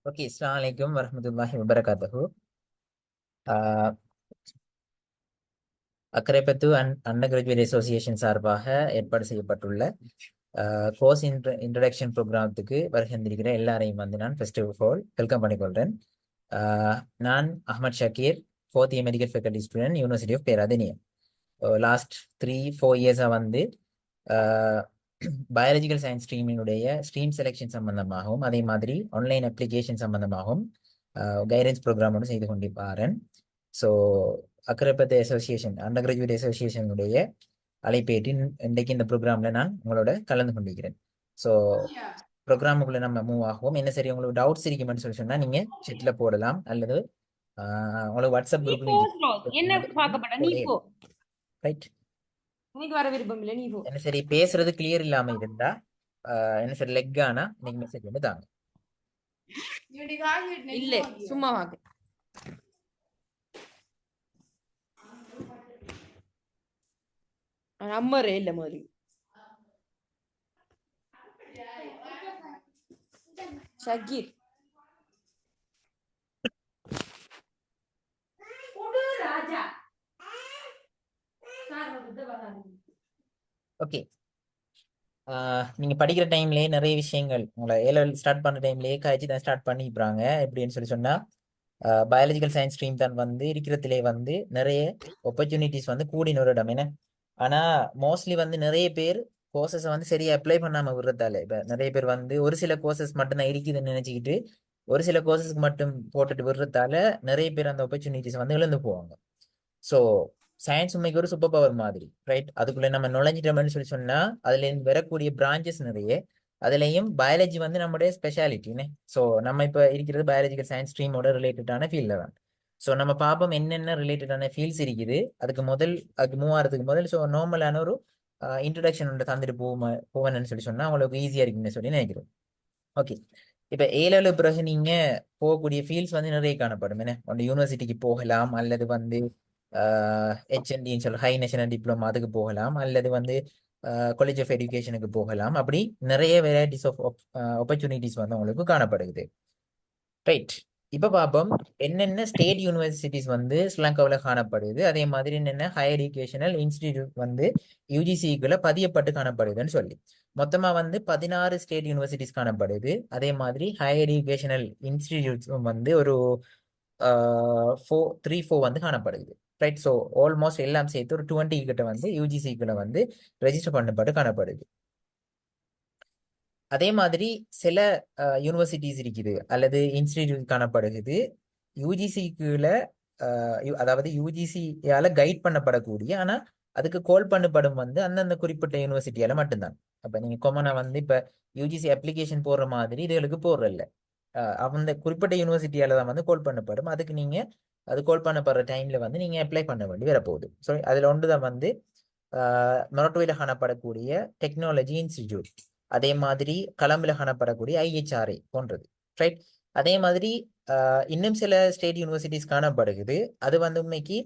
Okay, அஸ்ஸலாமு அலைக்கும் வரஹ்மத்துல்லாஹி வபரகாத்துஹு. ஆஹ் அக்கரைப்பத்து அண்டர் கிராஜுவேட் அசோசியேஷன் சார்பாக ஏற்பாடு செய்யப்பட்டுள்ள கோர்ஸ் இன்ட்ரடக்ஷன் ப்ரோக்ராமத்துக்கு வருகின்றிருக்கிற எல்லாரையும் வந்து நான் ஃபர்ஸ்ட் ஆஃப் ஆல் வெல்கம் பண்ணிக்கொள்கிறேன். நான் Ahmed Shakeer, fourth year medical faculty student, university of பேராதெனியம். லாஸ்ட் 3-4 இயர்ஸாக வந்து பயாலஜிக்கல் சயின்ஸ் ஸ்ட்ரீமினுடைய ஸ்ட்ரீம் செலெக்ஷன் சம்பந்தமாகவும் அதே மாதிரி ஆன்லைன் அப்ளிகேஷன் சம்பந்தமாகவும் கைடன்ஸ் ப்ரோக்ராம் ஒன்று செய்து கொண்டிருப்பாரன். So Akkaraipattu association under graduate அசோசியேஷனுடைய அழைப்பேற்றி இன்றைக்கு இந்த ப்ரோக்ராம்ல நான் உங்களோட கலந்து கொண்டிருக்கிறேன். ஸோ ப்ரோக்ராமுக்குள்ள நம்ம மூவ் ஆகும். என்ன சரி, உங்களுக்கு டவுட்ஸ் இருக்குமென்னு சொல்லி சொன்னா நீங்க செட்ல போடலாம், அல்லது உங்களுக்கு வாட்ஸ்அப் நீ குரூப்ல போ ஸ்லோஸ் என்ன பார்க்கப்பட்ட நீ போ. ரைட். இன்னைக்கு வர விருப்பம் இல்லை, நீ போ. என்ன சரி, பேசுறது கிளியர் இல்லாம இருந்தா என்ன சரி லெக் ஆனா நீங்க மெசேஜ் வந்து தாங்க. இல்ல சும்மா வாக்கு. நம்பரே இல்ல மாதிரி ஷக்கீர் ராஜா. ஓகே, நீங்க படிக்கிற டைம்லயே நிறைய விஷயங்கள் உங்களை ஏ ஸ்டார்ட் பண்ண டைம்லயே காய்ச்சி தான் ஸ்டார்ட் பண்ணிக்கிறாங்க. எப்படின்னு சொல்லி சொன்னா பயாலஜிக்கல் சயின்ஸ் ஸ்ட்ரீம் தான் வந்து இருக்கிறதுலே வந்து நிறைய ஆப்பர்ச்சுனிட்டிஸ் வந்து கூடின ஒரு இடம் என்ன. ஆனா மோஸ்ட்லி வந்து நிறைய பேர் கோர்சஸ் வந்து சரியா அப்ளை பண்ணாம விடுறதால இப்ப நிறைய பேர் வந்து ஒரு சில கோர்சஸ் மட்டும் தான் இருக்குதுன்னு நினைச்சுக்கிட்டு ஒரு சில கோர்சஸ்க்கு மட்டும் போட்டுட்டு விடுறதால நிறைய பேர் அந்த ஆப்பர்ச்சுனிட்டிஸ் வந்து இழந்து போவாங்க. ஸோ சயின்ஸ் உண்மைக்கு ஒரு சூப்பர் பவர் மாதிரி, ரைட்? அதுக்குள்ள நம்ம நுழைஞ்சிட்டோம்னு சொல்லி சொன்னா அதுல இருந்து வரக்கூடிய பிரான்ச்சஸ் நிறைய. அதுலயும் பயாலஜி வந்து நம்முடைய ஸ்பெஷாலிட்டின்னு. ஸோ நம்ம இப்ப இருக்கிறது பயாலஜிக்கல் சயின்ஸ் ஸ்ட்ரீமோட ரிலேட்டடான ஃபீல்ட்ல தான். ஸோ நம்ம பார்ப்போம் என்னென்ன ரிலேட்டடான ஃபீல்ட்ஸ் இருக்குது. அதுக்கு மூவ் ஆகிறதுக்கு முதல் ஸோ நார்மலான ஒரு இன்ட்ரடக்ஷன் ஒன்று தந்துட்டு போவேன்னு சொல்லி சொன்னா உங்களுக்கு ஈஸியா இருக்குன்னு சொல்லி நினைக்கிறோம். ஓகே, இப்ப ஏ லெவலுக்கு பிறகு நீங்க போகக்கூடிய ஃபீல்ட்ஸ் வந்து நிறைய காணப்படும். என்ன ஒன்று யூனிவர்சிட்டிக்கு போகலாம், அல்லது வந்து ஹெச்என்டின்னு சொல்ல ஹை நேஷனல் டிப்ளமா அதுக்கு போகலாம், அல்லது வந்து காலேஜ் ஆஃப் எஜுகேஷனுக்கு போகலாம். அப்படி நிறைய வெரைட்டிஸ் ஆஃப் ஆப்பர்ச்சுனிட்டிஸ் வந்து உங்களுக்கு காணப்படுது. ரைட். இப்ப பார்ப்போம் என்னென்ன ஸ்டேட் யூனிவர்சிட்டிஸ் வந்து ஸ்ரீலங்காவில் காணப்படுது, அதே மாதிரி என்னென்ன ஹையர் எஜுகேஷனல் இன்ஸ்டிடியூட் வந்து யூஜிசிக்குள்ள பதியப்பட்டு காணப்படுதுன்னு சொல்லி. மொத்தமா வந்து 16 ஸ்டேட் யூனிவர்சிட்டிஸ் காணப்படுது. அதே மாதிரி ஹையர் எஜுகேஷனல் இன்ஸ்டிடியூட்ஸ் வந்து ஒரு 3-4 வந்து காணப்படுது. ரைட். ஸோ ஆல்மோஸ்ட் எல்லாம் சேர்த்து ஒரு 20 கிட்ட வந்து யூஜிசிக்குள்ள வந்து ரெஜிஸ்டர் பண்ணப்பட்டு காணப்படுது. அதே மாதிரி சில யூனிவர்சிட்டிஸ் இருக்குது அல்லது இன்ஸ்டிடியூட் காணப்படுகிறது யூஜிசிக்குள்ள, அதாவது யூஜிசியால கைட் பண்ணப்படக்கூடிய, ஆனா அதுக்கு கால் பண்ணப்படும் வந்து அந்தந்த குறிப்பிட்ட யூனிவர்சிட்டியால மட்டும்தான். அப்ப நீங்க கொமனா வந்து இப்ப யூஜிசி அப்ளிகேஷன் போடுற மாதிரி இதுகளுக்கு போடுறதில்ல. அந்த குறிப்பிட்ட யூனிவர்சிட்டியால தான் வந்து கால் பண்ணப்படும். அதுக்கு நீங்க அது கால் பண்ணப்படுற டைம்ல வந்து நீங்க அப்ளை பண்ண வேண்டி வரப்போகுது. ஸோ அதுல ஒன்றுதான் வந்து மொரட்டுவையில காணப்படக்கூடிய டெக்னாலஜி இன்ஸ்டிடியூட், அதே மாதிரி கலம்பில காணப்படக்கூடிய ஐஹெச்ஆர்ஐ போன்றது. ரைட். அதே மாதிரி இன்னும் சில ஸ்டேட் யூனிவர்சிட்டிஸ் காணப்படுகிறது. அது வந்து உண்மைக்கு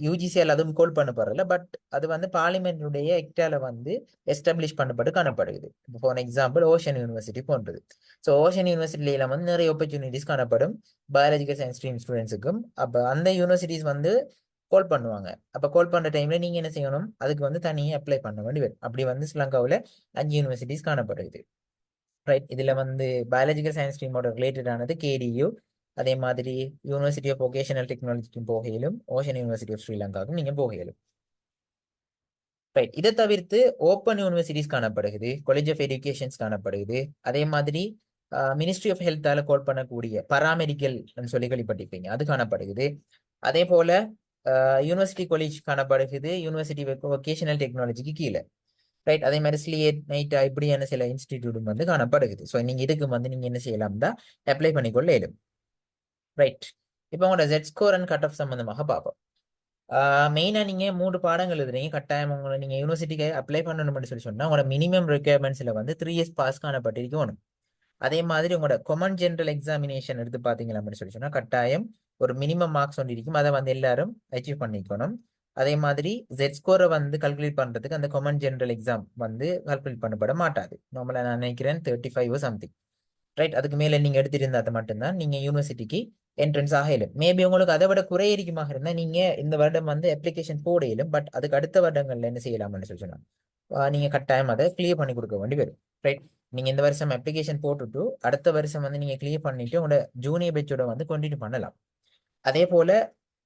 யூஜிசியால் அதுவும் கோல் பண்ணப்படுறதில்ல, பட் அது வந்து பார்லிமெண்ட்டுடைய எக்டால வந்து எஸ்டாப்ளிஷ் பண்ணப்பட்டு காணப்படுகிறது. ஃபார் எக்ஸாம்பிள் ஓஷன் யூனிவர்சிட்டி போன்றது. ஸோ ஓஷன் யூனிவர்சிட்டியில வந்து நிறைய ஆப்பர்ச்சுனிட்டிஸ் காணப்படும் பயாலஜிக்கல் சயின்ஸ் ஸ்ட்ரீம் ஸ்டூடெண்ட்ஸுக்கும். அப்போ அந்த யூனிவர்சிட்டிஸ் வந்து கால் பண்ணுவாங்க. அப்போ கால் பண்ணுற டைம்ல நீங்க என்ன செய்யணும், அதுக்கு வந்து தனியாக அப்ளை பண்ண வேண்டி வரும். அப்படி வந்து ஸ்ரீலங்காவில் 5 யூனிவர்சிட்டிஸ் காணப்படுது. ரைட். இதுல வந்து பயாலஜிக்கல் சயின்ஸ் ஸ்ட்ரீமோட ரிலேட்டட் ஆனது கேடியு, அதே மாதிரி யூனிவர்சிட்டி ஆஃப் வொகேஷனல் டெக்னாலஜிக்கும் போகையிலும் ஓஷன் யூனிவர்சிட்டி ஆஃப் ஸ்ரீலங்காவுக்கும் நீங்க போகையிலும். ரைட். இதை தவிர்த்து ஓப்பன் யூனிவர்சிட்டிஸ் காணப்படுகிறது, காலேஜ் ஆஃப் எஜுகேஷன்ஸ் காணப்படுகிறது, அதே மாதிரி மினிஸ்ட்ரி ஆஃப் ஹெல்த்தால கால் பண்ணக்கூடிய பராமெடிக்கல் சொல்லி கேள்விப்பட்டிருப்பீங்க, அது காணப்படுகிறது. அதே போல யூனிவர்சிட்டி காலேஜ் காணப்படுகிறது யூனிவர்சிட்டி வொகேஷனல் டெக்னாலஜிக்கு கீழே. ரைட். அதே மாதிரி ஸ்லியேட் நைட்டா இப்படியான சில இன்ஸ்டிடியூட் வந்து காணப்படுகிறது. ஸோ நீங்க இதுக்கு வந்து நீங்க என்ன செய்யலாம்னா அப்ளை பண்ணிக்கொள்ள இயலும். ரைட். இப்போ உங்களோட JET score and cutoff சம்பந்தமாக பார்ப்போம். மெயினா நீங்க 3 பாடங்கள் எழுதுறீங்க. கட்டாயம் உங்களை நீங்க யூனிவர்சிட்டிக்கு அப்ளை பண்ணணும்னு சொல்லி சொன்னா உங்களோட மினிமம் ரெக்யர்மெண்ட்ஸ்ல வந்து 3 இயர்ஸ் பாஸ் காணப்பட்டிருக்கணும். அதே மாதிரி உங்களோட கொமன் ஜெனரல் எக்ஸாமினேஷன் எடுத்து பார்த்தீங்களா அப்படின்னு சொல்லி சொன்னா கட்டாயம் ஒரு மினிமம் மார்க்ஸ் ஒன்று இருக்கும். அதை வந்து எல்லாரும் அச்சீவ் பண்ணிக்கணும். அதே மாதிரி ஜெட் ஸ்கோரை வந்து கல்குலேட் பண்றதுக்கு அந்த கொமன் ஜெனரல் எக்ஸாம் வந்து கல்குலேட் பண்ணப்பட மாட்டாது. நார்மலா நான் நினைக்கிறேன் 35 சம்திங். ரைட். அதுக்கு மேல நீங்க எடுத்திருந்தா அது மட்டும்தான் நீங்க யூனிவர்சிட்டிக்கு என்ட்ரன்ஸ் ஆக இயலும். மேபி உங்களுக்கு அதை விட குறை இருக்குமாக இருந்தா நீங்க இந்த வருடம் வந்து அப்ளிகேஷன் போட இயலும். பட் அதுக்கு அடுத்த வருடங்கள்ல என்ன செய்யலாம்னு சொல்லி சொன்னா நீங்க கட்டாயம் அதை கிளியர் பண்ணி கொடுக்க வேண்டி வரும். ரைட். நீங்க இந்த வருஷம் அப்ளிகேஷன் போட்டுட்டு அடுத்த வருஷம் வந்து நீங்க கிளியர் பண்ணிட்டு உங்களோட ஜூனியர் பேட்சோட வந்து கண்டினியூ பண்ணலாம். அதே போல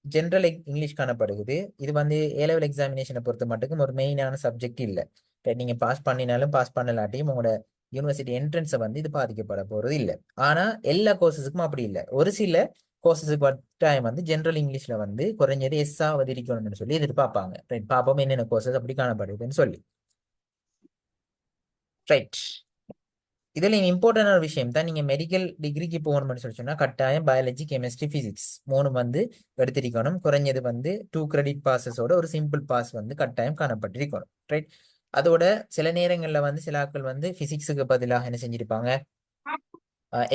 ஜென்ரல் இங்கிலீஷ் காணப்படுகிறது. இது வந்து ஏலெவல் எக்ஸாமினேஷனை பொறுத்த மட்டுக்கும் ஒரு மெயினான சப்ஜெக்ட் இல்லை. நீங்க பாஸ் பண்ணினாலும் பாஸ் பண்ணலாட்டியும் உங்களோட யூனிவர்சிட்டி என்ட்ரன்ஸை வந்து இது பாதிக்கப்பட போறது இல்லை. ஆனா எல்லா கோர்சஸுக்கும் அப்படி இல்லை. ஒரு சில கோர்சஸுக்கு டைம் வந்து ஜென்ரல் இங்கிலீஷ்ல வந்து குறைஞ்சது எஸ்ஸாவது இருக்கணும்னு சொல்லி எதிர்பார்ப்பாங்க. ரைட். பாப்போம் என்னென்ன கோர்சஸ் அப்படி காணப்படுதுன்னு சொல்லி. ரைட். இதுல இம்பார்ட்டன்டான விஷயம் தான், நீங்க மெடிக்கல் டிகிரிக்கு போகணும்னு சொல்லி சொன்னா கட்டாயம் பயாலஜி, கெமிஸ்ட்ரி, பிசிக்ஸ் 3 வந்து எடுத்திருக்கணும். குறைஞ்சது வந்து 2 கிரெடிட் பாஸஸோட ஒரு சிம்பிள் பாஸ் வந்து கட்டாயம் காணப்பட்டிருக்கணும். ரைட். அதோட சில நேரங்கள்ல வந்து சில ஆட்கள் வந்து பிசிக்ஸுக்கு பதிலாக என்ன செஞ்சிருப்பாங்க,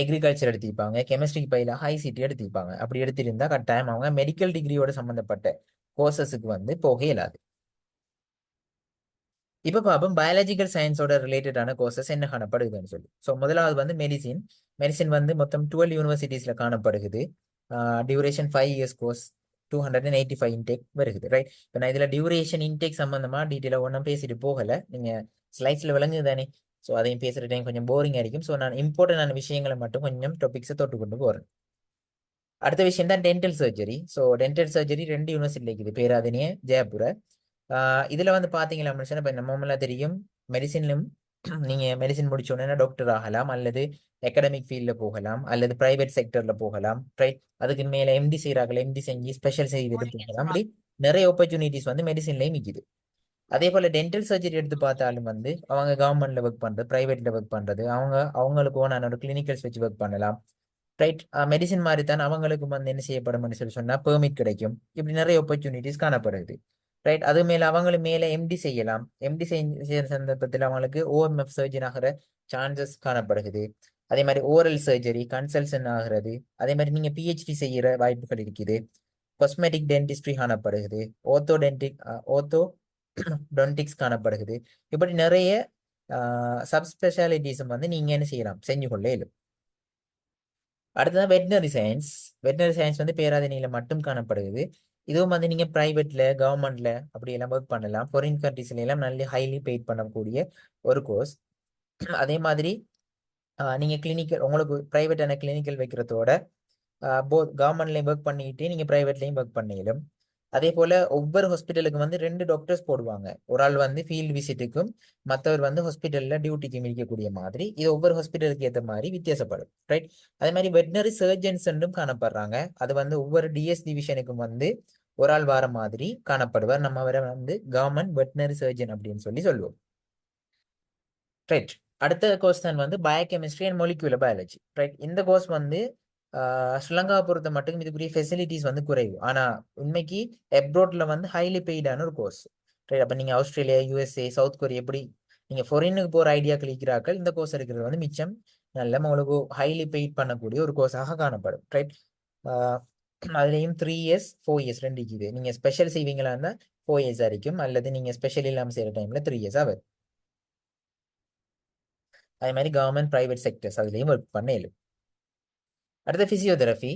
எக்ரிகல்ச்சர் எடுத்திருப்பாங்க, கெமிஸ்ட்ரிக்கு பதிலாக ஐசிடி எடுத்திருப்பாங்க. அப்படி எடுத்திருந்தா கட்டாயம் அவங்க மெடிக்கல் டிகிரியோட சம்பந்தப்பட்ட கோர்சஸுக்கு வந்து போக இயலாது. இப்ப பார்ப்போம் பயாலஜிக்கல் சயின்ஸோட ரிலேட்டடான கோர்சஸ் என்ன காணப்படுதுன்னு சொல்லி. ஸோ முதலாவது வந்து மெடிசின். மெடிசின் வந்து மொத்தம் 12 யூனிவர்சிட்டிஸ்ல காணப்படுகிறது. டியூரேஷன் 5 இயர்ஸ் கோர்ஸ், 285 இன்டேக் வருகிறது. ரைட். இப்போ நான் இதுல டியூரேஷன் இன்டேக் சம்பந்தமா டீட்டெயிலாக ஒன்றும் பேசிட்டு போகல. நீங்க ஸ்லைட்ஸ்ல விளங்குது தானே. ஸோ அதையும் பேசுற டைம் கொஞ்சம் போரிங் ஆയിരിக்கும். ஸோ நான் இம்பார்ட்டன்டான விஷயங்களை மட்டும் கொஞ்சம் டாபிக்ஸை தொட்டு கொண்டு போறேன். அடுத்த விஷயம் தான் dental surgery. So dental surgery 2 யூனிவர்சிட்டியில் இருக்குது, பேராதனிய, ஜெயபுர. இதுல வந்து பாத்தீங்களா மனுஷன் இப்ப நம்மளாம் தெரியும் மெடிசின்லும் நீங்க மெடிசின் முடிச்ச உடனே டாக்டர் ஆகலாம், அல்லது அகாடமிக் ஃபீல்ட்ல போகலாம், அல்லது பிரைவேட் செக்டர்ல போகலாம். ரைட். அதுக்கு மேல எம்டி செய்யறாங்க, எம்டி செஞ்சு ஸ்பெஷல் செய்துட்டு போகலாம். அப்படி நிறைய ஆப்பர்ச்சுனிட்டிஸ் வந்து மெடிசின்லயும் நிக்குது. அதே போல டென்டல் சர்ஜரி எடுத்து பார்த்தாலும் வந்து அவங்க கவர்மெண்ட்ல ஒர்க் பண்றது, பிரைவேட்ல ஒர்க் பண்றது, அவங்களுக்கு ஓனான ஒரு கிளினிக்கல்ஸ் வச்சு ஒர்க் பண்ணலாம். ரைட். மெடிசின் மாதிரி தான் அவங்களுக்கும் வந்து என்ன செய்யப்படும் சொல்லி சொன்னா பெர்மிட் கிடைக்கும். இப்படி நிறைய ஆப்பர்ச்சுனிட்டிஸ் காணப்படுது. ரைட். அது மேல அவங்களுக்கு மேல எம்டி செய்யலாம். எம்டி செய்ய சந்தர்ப்பத்தில் அவங்களுக்கு ஓஎம்எஃப் சர்ஜன் ஆகிற சான்சஸ் காணப்படுகிறது. அதே மாதிரி ஓரல் சர்ஜரி கன்சல்டன் ஆகிறது. அதே மாதிரி நீங்க பிஹெச்டி செய்யற வாய்ப்புகள் இருக்குது. காஸ்மெட்டிக் டென்டிஸ்ட்ரி காணப்படுகிறது. ஓத்தோ டொன்டிக்ஸ் காணப்படுகிறது. இப்படி நிறைய சப் ஸ்பெஷாலிட்டிஸும் வந்து நீங்க என்ன செய்யலாம், செஞ்சு கொள்ள இயலும். அடுத்ததான் வெட்டினரி சயின்ஸ். வெட்டினரி சயின்ஸ் வந்து பேராதனியில மட்டும் காணப்படுகிறது. இதுவும் வந்து நீங்க பிரைவேட்ல, கவர்மெண்ட்ல அப்படி எல்லாம் ஒர்க் பண்ணலாம். ஃபாரின் கண்ட்ரீஸ்ல எல்லாம் நல்ல ஹைலி பெய்ட் பண்ணக்கூடிய ஒரு கோர்ஸ். அதே மாதிரி நீங்க கிளினிக்கல், உங்களுக்கு பிரைவேட்டான கிளினிக்கல் வைக்கிறதோட கவர்மெண்ட்லயும் ஒர்க் பண்ணிக்கிட்டு நீங்க பிரைவேட்லயும் ஒர்க் பண்ணிடும். அதே போல ஒவ்வொரு ஹாஸ்பிட்டலுக்கு வந்து 2 டாக்டர்ஸ் போடுவாங்க. ஒரு ஆள் வந்து ஃபீல்டு விசிட்டுக்கும், மற்றவர் வந்து ஹாஸ்பிட்டல்ல டியூட்டிக்கும் இருக்கக்கூடிய மாதிரி. இது ஒவ்வொரு ஹாஸ்பிட்டலுக்கு ஏற்ற மாதிரி வித்தியாசப்படும். ரைட். அதே மாதிரி வெட்டினரி சர்ஜன்ஸ் காணப்படுறாங்க. அது வந்து ஒவ்வொரு டிஎஸ் டிவிஷனுக்கும் வந்து ஒரு ஆள் வார மாதிரி காணப்படுவார். நம்ம வர வந்து கவர்மெண்ட் வெட்டினரி சர்ஜன் அப்படின்னு சொல்லி சொல்லுவோம். ரைட். அடுத்த கோர்ஸ் தான் வந்து biochemistry and molecular biology. Right. இந்த கோர்ஸ் வந்து ஸ்ரீலங்காவை பொறுத்த மட்டும் இதுக்குரிய ஃபெசிலிட்டிஸ் வந்து குறைவு. ஆனா உண்மைக்கு அப்ராட்ல வந்து ஹைலி பெய்டான ஒரு கோர்ஸ். ரைட். அப்ப நீங்க ஆஸ்திரேலியா, யூஎஸ்ஏ, சவுத் கொரியா எப்படி நீங்க ஃபாரினுக்கு போற ஐடியா கிளிக்கிறாக்கள் இந்த கோர்ஸ் எடுக்கிறது வந்து மிச்சம் நல்ல உங்களுக்கு ஹைலி பெய்ட் பண்ணக்கூடிய ஒரு கோர்ஸாக காணப்படும். ரைட். அதுலேயும் 3 இயர்ஸ் 4 இயர்ஸ் ரெண்டு இருக்குது. நீங்க ஸ்பெஷல் செய்வீங்களா இருந்தால் 4 இயர்ஸ் வரைக்கும், அல்லது நீங்க ஸ்பெஷல் இல்லாமல் செய்யற டைம்ல 3 இயர்ஸ் ஆகுது. அதே மாதிரி கவர்மெண்ட் பிரைவேட் செக்டர்ஸ் அதுலேயும் ஒர்க் பண்ண இயலும். அடுத்த பிசியோதெரபி.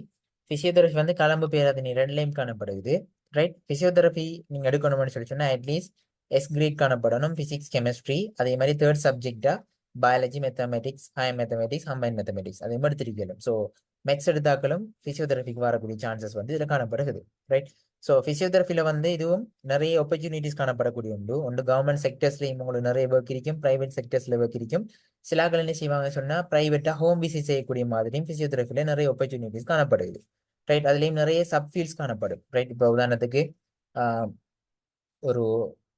பிசியோதெரபி வந்து களம்பு பேராதனி 2லையும் காணப்படுது. ரைட். பிசியோதெரபி நீங்க எடுக்கணும்னு சொல்லி சொன்னா அட்லீஸ்ட் எஸ் கிரேட் காணப்படணும், பிசிக்ஸ், கெமிஸ்ட்ரி. அதே மாதிரி தேர்ட் சப்ஜெக்டா biology, mathematics, higher mathematics, combine mathematics அதே மாதிரி எடுத்திருக்கணும். ஸோ மேக்ஸ் எடுத்தாக்களும் பிசியோதெரபிக்கு வரக்கூடிய சான்சஸ் வந்து இதில் காணப்படுகிறது. ரைட். ஸோ பிசியோதெரபியில் வந்து இதுவும் நிறைய ஆப்பர்ச்சுனிட்டிஸ் காணப்படக்கூடிய உண்டு. கவர்மெண்ட் செக்டர்ஸ்லையும் உங்களுக்கு நிறைய ஒர்க் இருக்கும், பிரைவேட் செக்டர்ஸ்ல ஒர்க் இருக்கும். சிலாக்கள் என்ன செய்வாங்க சொன்னா பிரைவேட்டா ஹோம் விசிட் செய்யக்கூடிய மாதிரியும் பிசியோதெரபில நிறைய ஆப்பர்ச்சுனிட்டிஸ் காணப்படுது. ரைட். அதுலயும் நிறைய சப்ஃபீல்ட்ஸ் காணப்படும். ரைட். இப்போ உதாரணத்துக்கு ஒரு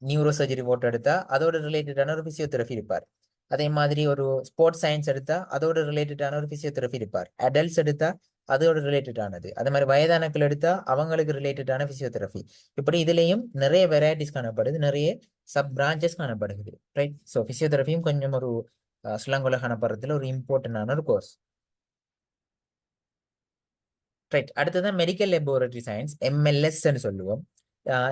நியூரோ சர்ஜரி போட்டோ எடுத்தா அதோட ரிலேட்டடான ஒரு பிசியோதெரபி இருப்பார். அதே மாதிரி ஒரு ஸ்போர்ட்ஸ் சயின்ஸ் எடுத்தா அதோட ரிலேட்டடான ஒரு பிசியோதெரபி இருப்பார். அடல்ட்ஸ் எடுத்தா அதோட ரிலேட்டடானது. அதே மாதிரி வயதானக்கள் எடுத்தா அவங்களுக்கு ரிலேட்டடான பிசியோதெரபி. இப்படி இதுலயும் நிறைய வெரைட்டிஸ் காணப்படுது, நிறைய சப் பிரான்ச்சஸ் காணப்படுகிறது. ரைட். ஸோ பிசியோதெரபியும் கொஞ்சம் ஒரு ஸ்ரீலங்கோல காணப்படுறதுல ஒரு இம்பார்ட்டன்டான ஒரு கோர்ஸ். ரைட். அடுத்ததான் மெடிக்கல் லெபோரட்டரி சயின்ஸ், எம்எல்எஸ் சொல்லுவோம்.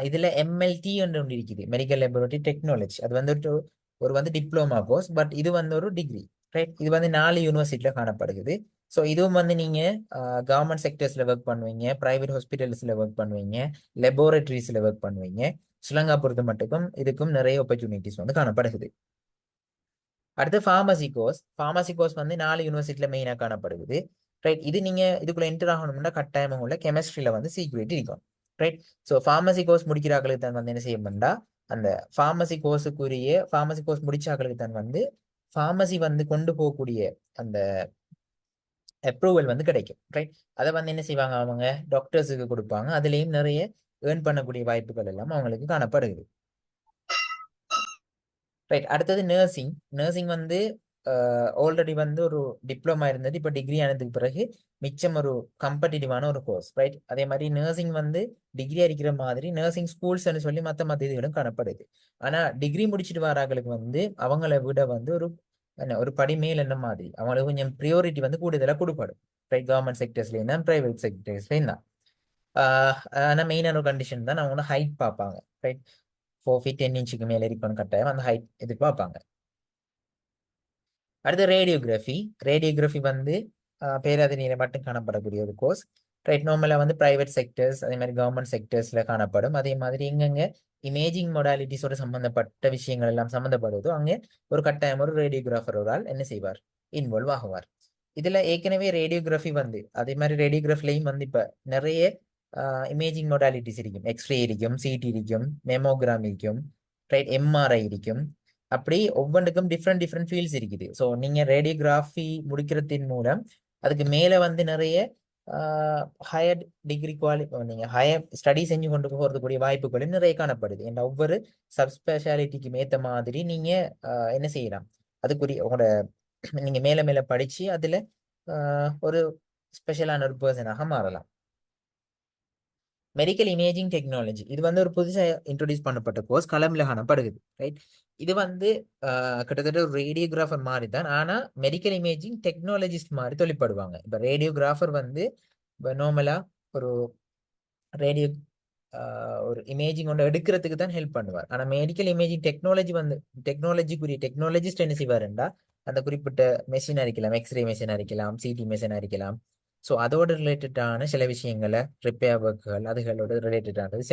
இதுல எம்எல்டி ஒன்று இருக்குது, மெடிக்கல் லெபோரட்டரி டெக்னாலஜி. அது வந்து ஒரு வந்து டிப்ளமா கோர்ஸ், பட் இது வந்து ஒரு டிகிரி. ரைட். இது வந்து 4 யூனிவர்சிட்டியில காணப்படுகிறது. ஸோ இதுவும் வந்து நீங்க கவர்மெண்ட் செக்டர்ஸ்ல ஒர்க் பண்ணுவீங்க, பிரைவேட் ஹாஸ்பிட்டல்ஸ்ல ஒர்க் பண்ணுவீங்க, லெபோரட்டரிஸ்ல ஒர்க் பண்ணுவீங்க. ஸ்ரீலங்கா பொறுத்த மட்டுக்கும் இதுக்கும் நிறைய ஆப்பர்ச்சுனிட்டிஸ் வந்து காணப்படுகிறது. அடுத்து ஃபார்மசி கோர்ஸ் வந்து 4 யூனிவர்சிட்டியில மெயினாக காணப்படுகிறது. ரைட். இது நீங்க இதுக்குள்ள என்டர் ஆகணும்னா கட்டாயமாக உள்ள கெமிஸ்ட்ரியில வந்து சீக்ரெட் இருக்கும். ரைட். ஸோ ஃபார்மசி கோர்ஸ் முடிக்கிறார்களுக்கு தான் வந்து என்ன செய்யணும்னா அந்த ஃபார்மசி கோர்ஸ் முடிச்சாக்களுக்கு தான் வந்து ஃபார்மசி வந்து கொண்டு போகக்கூடிய அந்த அப்ரூவல் வந்து கிடைக்கும். ரைட். அதை வந்து என்ன செய்வாங்க, அவங்க டாக்டர்ஸுக்கு கொடுப்பாங்க. அதுலேயும் நிறைய ஏர்ன் பண்ணக்கூடிய வாய்ப்புகள் எல்லாம் அவங்களுக்கு காணப்படுகிறது. ரைட். அடுத்தது நர்சிங். நர்சிங் வந்து ஆல்ரெடி வந்து ஒரு டிப்ளமா இருந்தது, இப்போ டிகிரி ஆனதுக்கு பிறகு மிச்சம் ஒரு காம்படிட்டிவான ஒரு கோர்ஸ். ரைட். அதே மாதிரி நர்சிங் வந்து டிகிரி அடிக்கிற மாதிரி நர்சிங் ஸ்கூல்ஸ்ன்னு சொல்லி மற்ற இதுகளும் காணப்படுது. ஆனால் டிகிரி முடிச்சுட்டு வராங்களுக்கு வந்து அவங்கள விட வந்து ஒரு படி மேல் என்ன மாதிரி அவங்களுக்கு கொஞ்சம் ப்ரியோரிட்டி வந்து கூடுதலாக கொடுப்படும். ரைட். கவர்மெண்ட் செக்டர்ஸ்லேயும் தான், ப்ரைவேட் செக்டர்ஸ்லேயும் தான். ஆனால் மெயினான ஒரு கண்டிஷன் தான் அவங்க ஹைட் பார்ப்பாங்க. ரைட். 4 feet 10 inches மேலே இருக்கணும் கட்டாயம், அந்த ஹைட் எதிர்பார்ப்பாங்க. அடுத்து ரேடியோகிராஃபி வந்து பேராதனையில மட்டும் காணப்படக்கூடிய ஒரு கோர்ஸ். ரைட். நார்மலாக வந்து பிரைவேட் செக்டர்ஸ் அதே மாதிரி கவர்மெண்ட் செக்டர்ஸ்ல காணப்படும். அதே மாதிரி எங்கெங்க இமேஜிங் மொடாலிட்டிஸோட சம்பந்தப்பட்ட விஷயங்கள் எல்லாம் சம்மந்தப்படுவதோ அங்கே ஒரு கட்டாயம் ஒரு ரேடியோகிராஃபர் ஒரு ஆள் என்ன செய்வார், இன்வால்வ் ஆகுவார். இதுல ஏற்கனவே ரேடியோகிராஃபி வந்து அதே மாதிரி ரேடியோகிராஃபிலையும் வந்து இப்ப நிறைய இமேஜிங் மொடாலிட்டிஸ் இருக்கும். எக்ஸ்ரே இருக்கும், சிடி இருக்கும், மெமோகிராம் இருக்கும், ரைட், எம்ஆர்ஐ இருக்கும். அப்படி ஒவ்வொன்றுக்கும் டிஃப்ரெண்ட் டிஃப்ரெண்ட் ஃபீல்ட்ஸ் இருக்குது. ஸோ நீங்க ரேடியோகிராஃபி முடிக்கிறதின் மூலம் அதுக்கு மேல வந்து நிறைய ஹையர் டிகிரி நீங்க ஹையர் ஸ்டடி செஞ்சு கொண்டு போகிறதுக்குரிய வாய்ப்புகளும் நிறைய காணப்படுது. ஏன்னா ஒவ்வொரு சப்ஸ்பெஷாலிட்டிக்கும் ஏற்ற மாதிரி நீங்க என்ன செய்யலாம், அதுக்குரிய உங்களோட நீங்க மேல மேல படிச்சு அதுல ஒரு ஸ்பெஷலான ஒரு பர்சனாக மாறலாம். மெடிக்கல் இமேஜிங் டெக்னாலஜி இது வந்து ஒரு புதுசாக இன்ட்ரோடியூஸ் பண்ணப்பட்ட கோர்ஸ், களமில் காணப்படுகிறது. ரைட். இது வந்து கிட்டத்தட்ட ஒரு ரேடியோகிராஃபர் மாதிரி தான், ஆனால் மெடிக்கல் இமேஜிங் டெக்னாலஜிஸ்ட் மாதிரி தொழிற்படுவாங்க. இப்போ ரேடியோகிராஃபர் வந்து இப்போ நார்மலாக ஒரு ரேடியோ ஒரு இமேஜிங் ஒன்று எடுக்கிறதுக்கு தான் ஹெல்ப் பண்ணுவார். ஆனால் மெடிக்கல் இமேஜிங் டெக்னாலஜிக்குரிய டெக்னாலஜிஸ்ட் என்ன செய்வாருண்டா அந்த குறிப்பிட்ட மெஷின் அரிக்கலாம், எக்ஸ்ரே மெஷின் அரிக்கலாம், சிடி மெஷின் அரிக்கலாம். ஸோ அதோட ரிலேட்டடான சில விஷயங்களை ரிப்பேர் ஒர்க்குகள் அதுகளோட ரிலேட்டடானது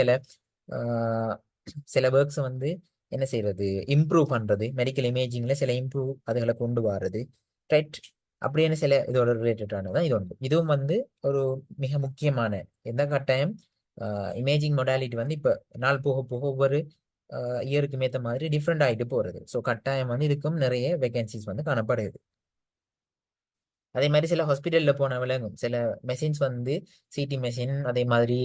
சில ஒர்க்ஸ் வந்து என்ன செய்யறது, இம்ப்ரூவ் பண்றது, மெடிக்கல் இமேஜிங்ல சில இம்ப்ரூவ் அதுகளை கொண்டு வர்றது. ரைட். அப்படின்னு சில இதோட ரிலேட்டடானதான் இது ஒன்று. இதுவும் வந்து ஒரு மிக முக்கியமான எந்த கட்டாயம் இமேஜிங் மொடாலிட்டி வந்து இப்போ நாள் போக போக ஒவ்வொரு இயருக்கும் ஏற்ற மாதிரி டிஃப்ரெண்ட் ஆகிட்டு போகிறது. ஸோ கட்டாயம் வந்து இதுக்கும் நிறைய வேகன்சிஸ் வந்து காணப்படுது. அதே மாதிரி சில ஹாஸ்பிட்டலில் போன விளங்கும் சில மெஷின்ஸ் வந்து சிடி மெஷின் அதே மாதிரி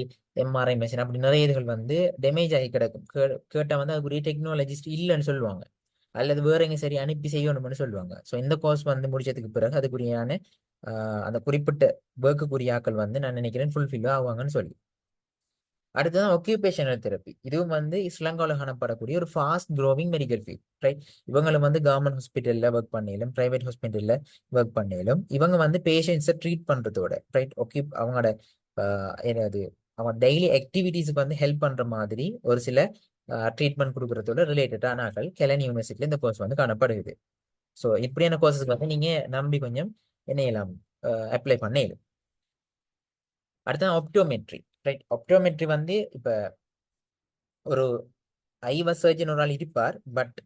எம்ஆர்ஐ மெஷின் அப்படி நிறைய இதுகள் வந்து டேமேஜ் ஆகி கிடக்கும். கேட்டால் வந்து அதுக்குரிய டெக்னாலஜிஸ்ட் இல்லைன்னு சொல்லுவாங்க, அல்லது வேற எங்க சரி அனுப்பி செய்யணும்னு சொல்லுவாங்க. ஸோ இந்த கோர்ஸ் வந்து முடிச்சதுக்கு பிறகு அதுக்குரியான அந்த குறிப்பிட்ட ஒர்க்குரிய ஆக்கள் வந்து நான் நினைக்கிறேன் ஃபுல்ஃபில் ஆவாங்கன்னு சொல்லி. அடுத்ததான் ஒக்யூபேஷனல் தெரப்பி. இதுவும் வந்து ஸ்ரீலங்காவில் காணப்படக்கூடிய ஒரு fast growing medical field. Right. இவங்களும் வந்து கவர்மெண்ட் ஹாஸ்பிட்டலில் ஒர்க் பண்ணிலும் பிரைவேட் ஹாஸ்பிட்டலில் ஒர்க் பண்ணிலும் இவங்க வந்து பேஷண்ட்ஸை ட்ரீட் பண்ணுறதோட ரைட் அவங்களோட என்னது அவங்க டெய்லி ஆக்டிவிட்டீஸுக்கு வந்து ஹெல்ப் பண்ணுற மாதிரி ஒரு சில ட்ரீட்மெண்ட் கொடுக்குறதோட ரிலேட்டடான ஆக்கள் கெலன் யூனிவர்சிட்டியில் இந்த கோர்ஸ் வந்து காணப்படுது. ஸோ இப்படியான கோர்சஸ்க்கு வந்து நீங்கள் நம்பி கொஞ்சம் என்ன செய்யலாம், அப்ளை பண்ண. அடுத்தது ஆப்டோமெட்ரி. ரைட். ஆப்டோமெட்ரி வந்து இப்போ ஒரு ஐவ சர்ஜன் ஒரு ஆள் இருப்பார், பட்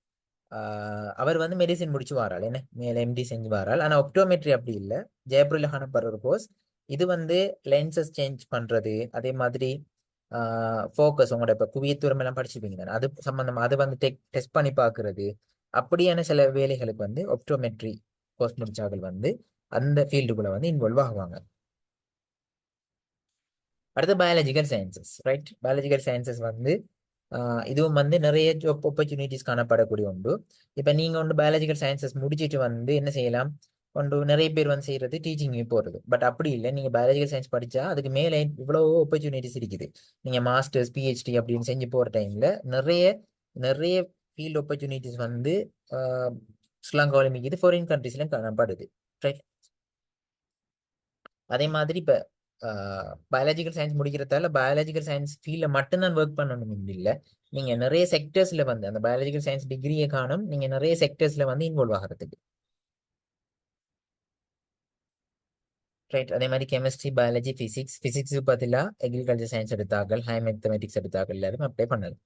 அவர் வந்து மெடிசின் முடிச்சு வாராள், என்ன மேலே எம்டி செஞ்சு வாராள். ஆனால் ஆப்டோமெட்ரி அப்படி இல்லை, ஜெயப்பூரில் காணப்படுற ஒரு கோர்ஸ். இது வந்து லென்சஸ் சேஞ்ச் பண்ணுறது அதே மாதிரி ஃபோக்கஸ் உங்களோட இப்போ குவியத்தூரம் எல்லாம் படிச்சுப்பீங்க தானே, அது சம்மந்தமாக அது வந்து டெஸ்ட் பண்ணி பார்க்கறது அப்படியான சில வேலைகளுக்கு வந்து ஆப்டோமெட்ரி கோர்ஸ் முடிச்சார்கள் வந்து அந்த ஃபீல்டுக்குள்ள வந்து இன்வால்வ் ஆகுவாங்க. அடுத்து biological sciences. Right. Biological sciences வந்து இதுவும் வந்து நிறைய ஜாப் ஆப்பர்ச்சுனிட்டிஸ் காணப்படக்கூடிய உண்டு. இப்போ நீங்கள் ஒன்று பயாலஜிக்கல் சயின்சஸ் முடிச்சுட்டு வந்து என்ன செய்யலாம், ஒன்று நிறைய பேர் வந்து செய்யறது டீச்சிங் போகிறது. பட் அப்படி இல்லை, நீங்கள் பயாலஜிக்கல் சயின்ஸ் படித்தா அதுக்கு மேலே இவ்வளோ ஆப்பர்ச்சுனிட்டிஸ் இருக்குது. நீங்கள் மாஸ்டர்ஸ் பிஹெச்டி அப்படின்னு செஞ்சு போகிற டைமில் நிறைய நிறைய ஃபீல்டு ஆப்பர்ச்சுனிட்டிஸ் வந்து ஸ்ரீலங்காவில் மிகுது, ஃபாரின் கண்ட்ரீஸ்லையும் காணப்படுது. ரைட். அதே மாதிரி இப்போ பயாலஜிக்கல் சயின்ஸ் முடிக்கிறதால பயாலஜிக்கல் சயின்ஸ் ஃபீல்டில் மட்டும்தான் ஒர்க் பண்ணணும் இல்லை, நீங்கள் நிறைய செக்டர்ஸில் வந்து அந்த பயாலஜிக்கல் சயின்ஸ் டிகிரியை காணும் நீங்கள் நிறைய செக்டர்ஸில் வந்து இன்வால்வ் ஆகிறதுக்கு. ரைட். அதே மாதிரி கெமிஸ்ட்ரி, பயாலஜி, பிசிக்ஸுக்கு பதிலாக அக்ரிகல்ச்சர் சயின்ஸ் எடுத்தார்கள், ஹை மேத்தமெட்டிக்ஸ் எடுத்தார்கள் எல்லாரும் அப்ளை பண்ணலாம்.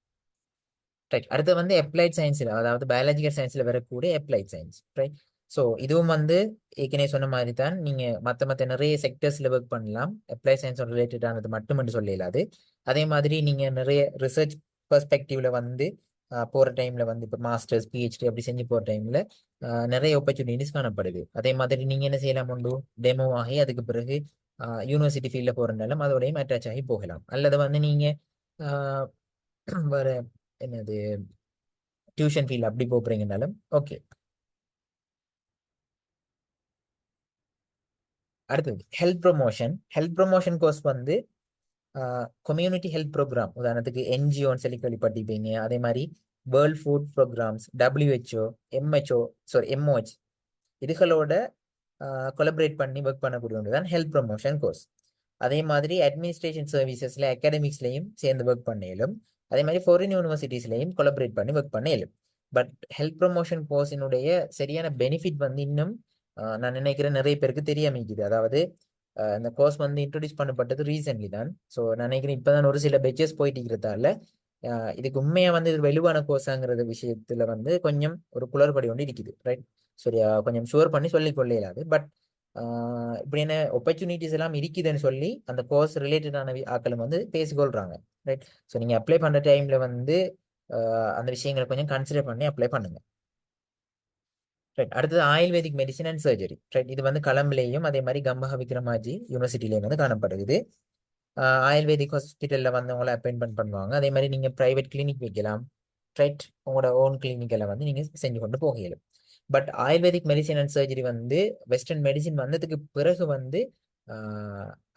ரைட். அடுத்து வந்து அப்ளைட் சயின்ஸில், அதாவது பயாலஜிக்கல் சயின்ஸில் வரக்கூடிய அப்ளைட் சயின்ஸ். ரைட். ஸோ இதுவும் வந்து ஏற்கனவே சொன்ன மாதிரி தான் நீங்கள் மற்ற நிறைய செக்டர்ஸில் ஒர்க் பண்ணலாம். அப்ளைட் சயின்ஸோட ரிலேட்டடானது மட்டும் என்று சொல்ல இயலாது. அதே மாதிரி நீங்கள் நிறைய ரிசர்ச் பெர்ஸ்பெக்டிவ்ல வந்து போகிற டைமில் வந்து இப்போ மாஸ்டர்ஸ், பிஹெச்டி அப்படி செஞ்சு போகிற டைமில் நிறைய ஆப்பர்ச்சுனிட்டிஸ் காணப்படுது. அதே மாதிரி நீங்கள் என்ன செய்யலாம், உண்டு டெமோ ஆகி அதுக்கு பிறகு யூனிவர்சிட்டி ஃபீல்டில் போகிறனாலும் அதோடையும் அட்டாச் ஆகி போகலாம். அல்லது வந்து நீங்கள் வேற என்னது டியூஷன் ஃபீல் அப்படி போறீங்கனாலும் ஓகே. அடுத்தது ஹெல்த் ப்ரொமோஷன் கோர்ஸ் வந்து கம்யூனிட்டி ஹெல்த் ப்ரோக்ராம், உதாரணத்துக்கு என்ஜிஓன்னு சொல்லி கேள்விப்பட்டிருப்பீங்க. அதே மாதிரி world food programs, WHO, MHO, sorry MOH, இதுகளோட கொலபரேட் பண்ணி ஒர்க் பண்ணக்கூடிய ஒன்று தான் ஹெல்த் ப்ரொமோஷன் கோர்ஸ். அதே மாதிரி அட்மினிஸ்ட்ரேஷன் சர்வீசஸ்ல அகாடமிக்ஸ்லையும் சேர்ந்து ஒர்க் பண்ண இயலும். அதே மாதிரி ஃபாரின் யூனிவர்சிட்டிஸ்லையும் கொலபரேட் பண்ணி ஒர்க் பண்ண இயலும். பட் ஹெல்த் ப்ரொமோஷன் கோர்ஸினுடைய சரியான பெனிஃபிட் வந்து இன்னும் நான் நினைக்கிறேன் நிறைய பேருக்கு தெரியாமிக்குது. அதாவது இந்த கோர்ஸ் வந்து இன்ட்ரடியூஸ் பண்ணப்பட்டது ரீசென்ட்லி தான். ஸோ நான் நினைக்கிறேன் இப்போதான் ஒரு சில பெச்சஸ் போயிட்டு இருக்கிறதால இதுக்கு உண்மையா வந்து இது வலுவான கோர்ஸாங்கிறது விஷயத்துல வந்து கொஞ்சம் ஒரு குளறுபடி ஒன்று இருக்குது. ரைட். சரியா, கொஞ்சம் ஷுவர் பண்ணி சொல்லிக் கொள்ள இயலாது. பட் இப்படியான ஆப்பர்ச்சுனிட்டிஸ் எல்லாம் இருக்குதுன்னு சொல்லி அந்த கோர்ஸ் ரிலேட்டடான ஆக்களும் வந்து பேசிக்கொள்றாங்க. ரைட். ஸோ நீங்கள் அப்ளை பண்ணுற டைமில் வந்து அந்த விஷயங்களை கொஞ்சம் கன்சிடர் பண்ணி அப்ளை பண்ணுங்க. ரைட். அடுத்தது ayurvedic medicine and surgery. Right. இது வந்து கலம்பிலேயும் அதே மாதிரி கம்பஹ விக்ரமாஜி யூனிவர்சிட்டிலையும் வந்து காணப்படுது. ஆயுர்வேதிக் ஹாஸ்பிட்டலில் வந்து உங்களை அப்பாயின்மெண்ட் பண்ணுவாங்க. அதே மாதிரி நீங்கள் ப்ரைவேட் கிளினிக் வைக்கலாம். ரைட். உங்களோட ஓன் கிளினிக்கில் வந்து நீங்கள் செஞ்சு கொண்டு போக இயலும். But ayurvedic medicine and surgery வந்து வெஸ்டர்ன் மெடிசின் வந்ததுக்கு பிறகு வந்து